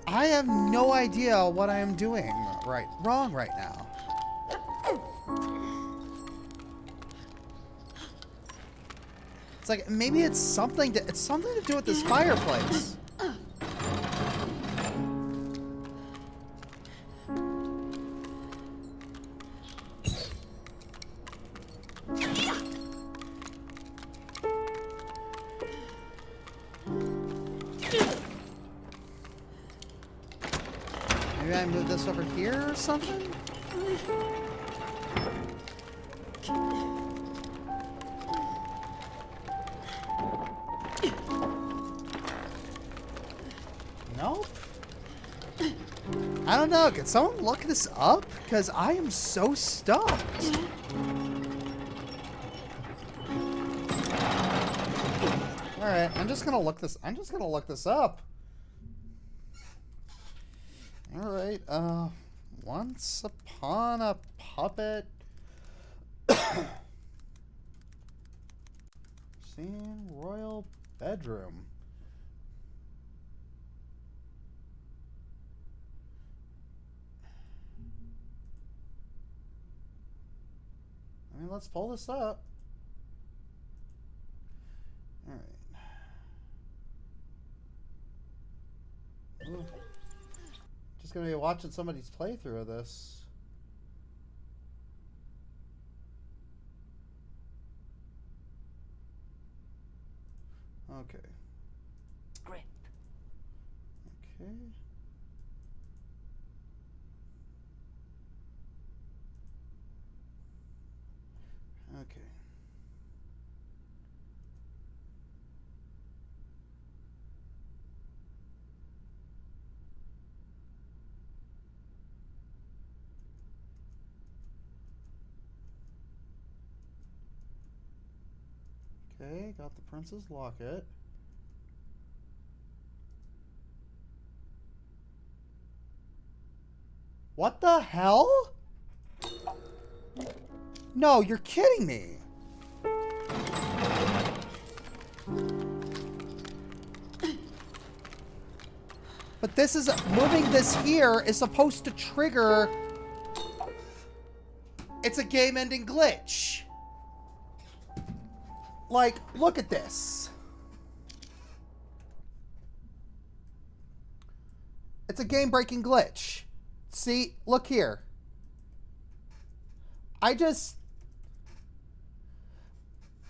I have no idea what I am doing wrong right now. It's like maybe it's something to do with this fireplace. Maybe I move this over here or something? Nope. I don't know. Can someone look this up? Because I am so stumped. Alright, I'm just gonna look this up. Alright, once upon a puppet. Seen royal bedroom. I mean, let's pull this up. Alright. Just gonna be watching somebody's playthrough of this. Okay. Grip. Okay. Okay. Okay, got the Prince's Locket. What the hell? No, you're kidding me. But this is, moving this here is supposed to trigger. It's a game-ending glitch. Like, look at this. It's a game-breaking glitch. See, look here.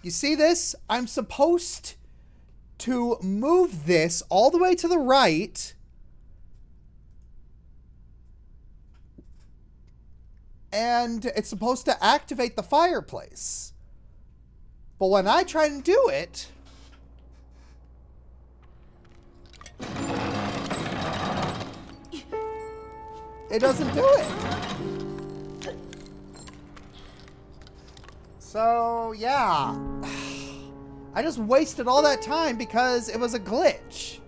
You see this? I'm supposed to move this all the way to the right. And it's supposed to activate the fireplace. But when I try and do it, it doesn't do it. So, yeah. I just wasted all that time because it was a glitch.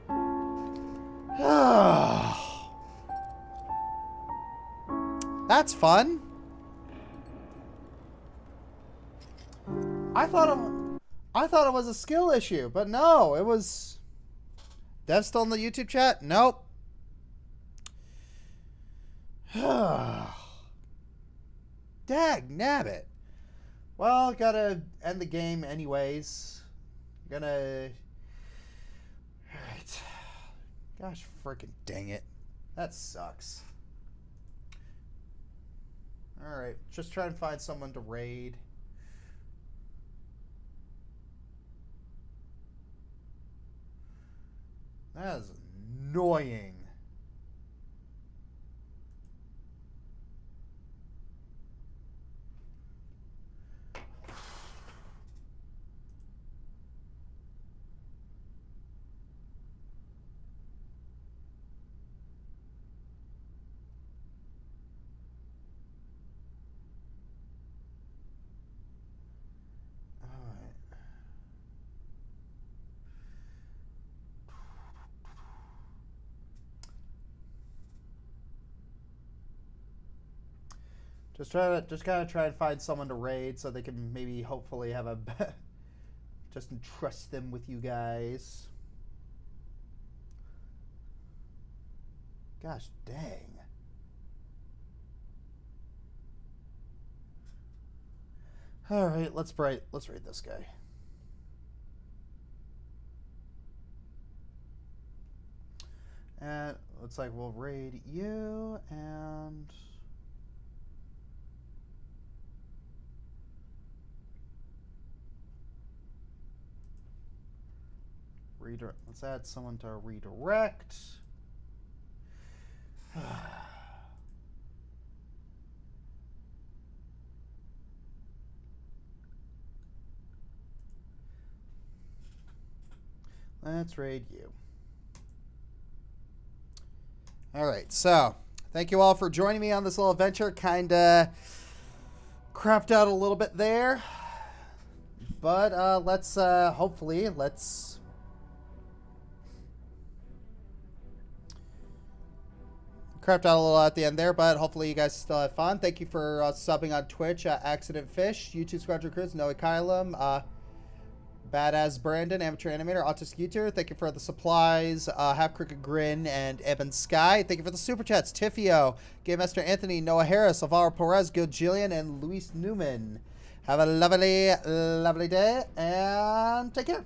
That's fun. I thought it was a skill issue, but no, it was... Dev still in the YouTube chat? Nope. Dag nabbit. Well, gotta end the game anyways. Gonna... Alright. Gosh freaking dang it. That sucks. Alright, just try and find someone to raid. That is annoying. Just gotta try and find someone to raid so they can maybe hopefully have a just entrust them with you guys. Gosh dang. Alright, let's raid this guy. And looks like we'll raid you and let's add someone to redirect. Let's raid you. Alright, so thank you all for joining me on this little adventure. Kinda crapped out a little bit there. But let's hopefully crapped out a little at the end there, but hopefully you guys still had fun. Thank you for subbing on Twitch, Accident Fish, YouTube Squadron Cruz, Noah Kylum, Badass Brandon, Amateur Animator, Autistic YouTuber. Thank you for the supplies, Half Crooked Grin, and Eben Sky. Thank you for the super chats, Tiffio, Game Master Anthony, Noah Harris, Alvaro Perez, Gil Jillian, and Luis Newman. Have a lovely, lovely day, and take care.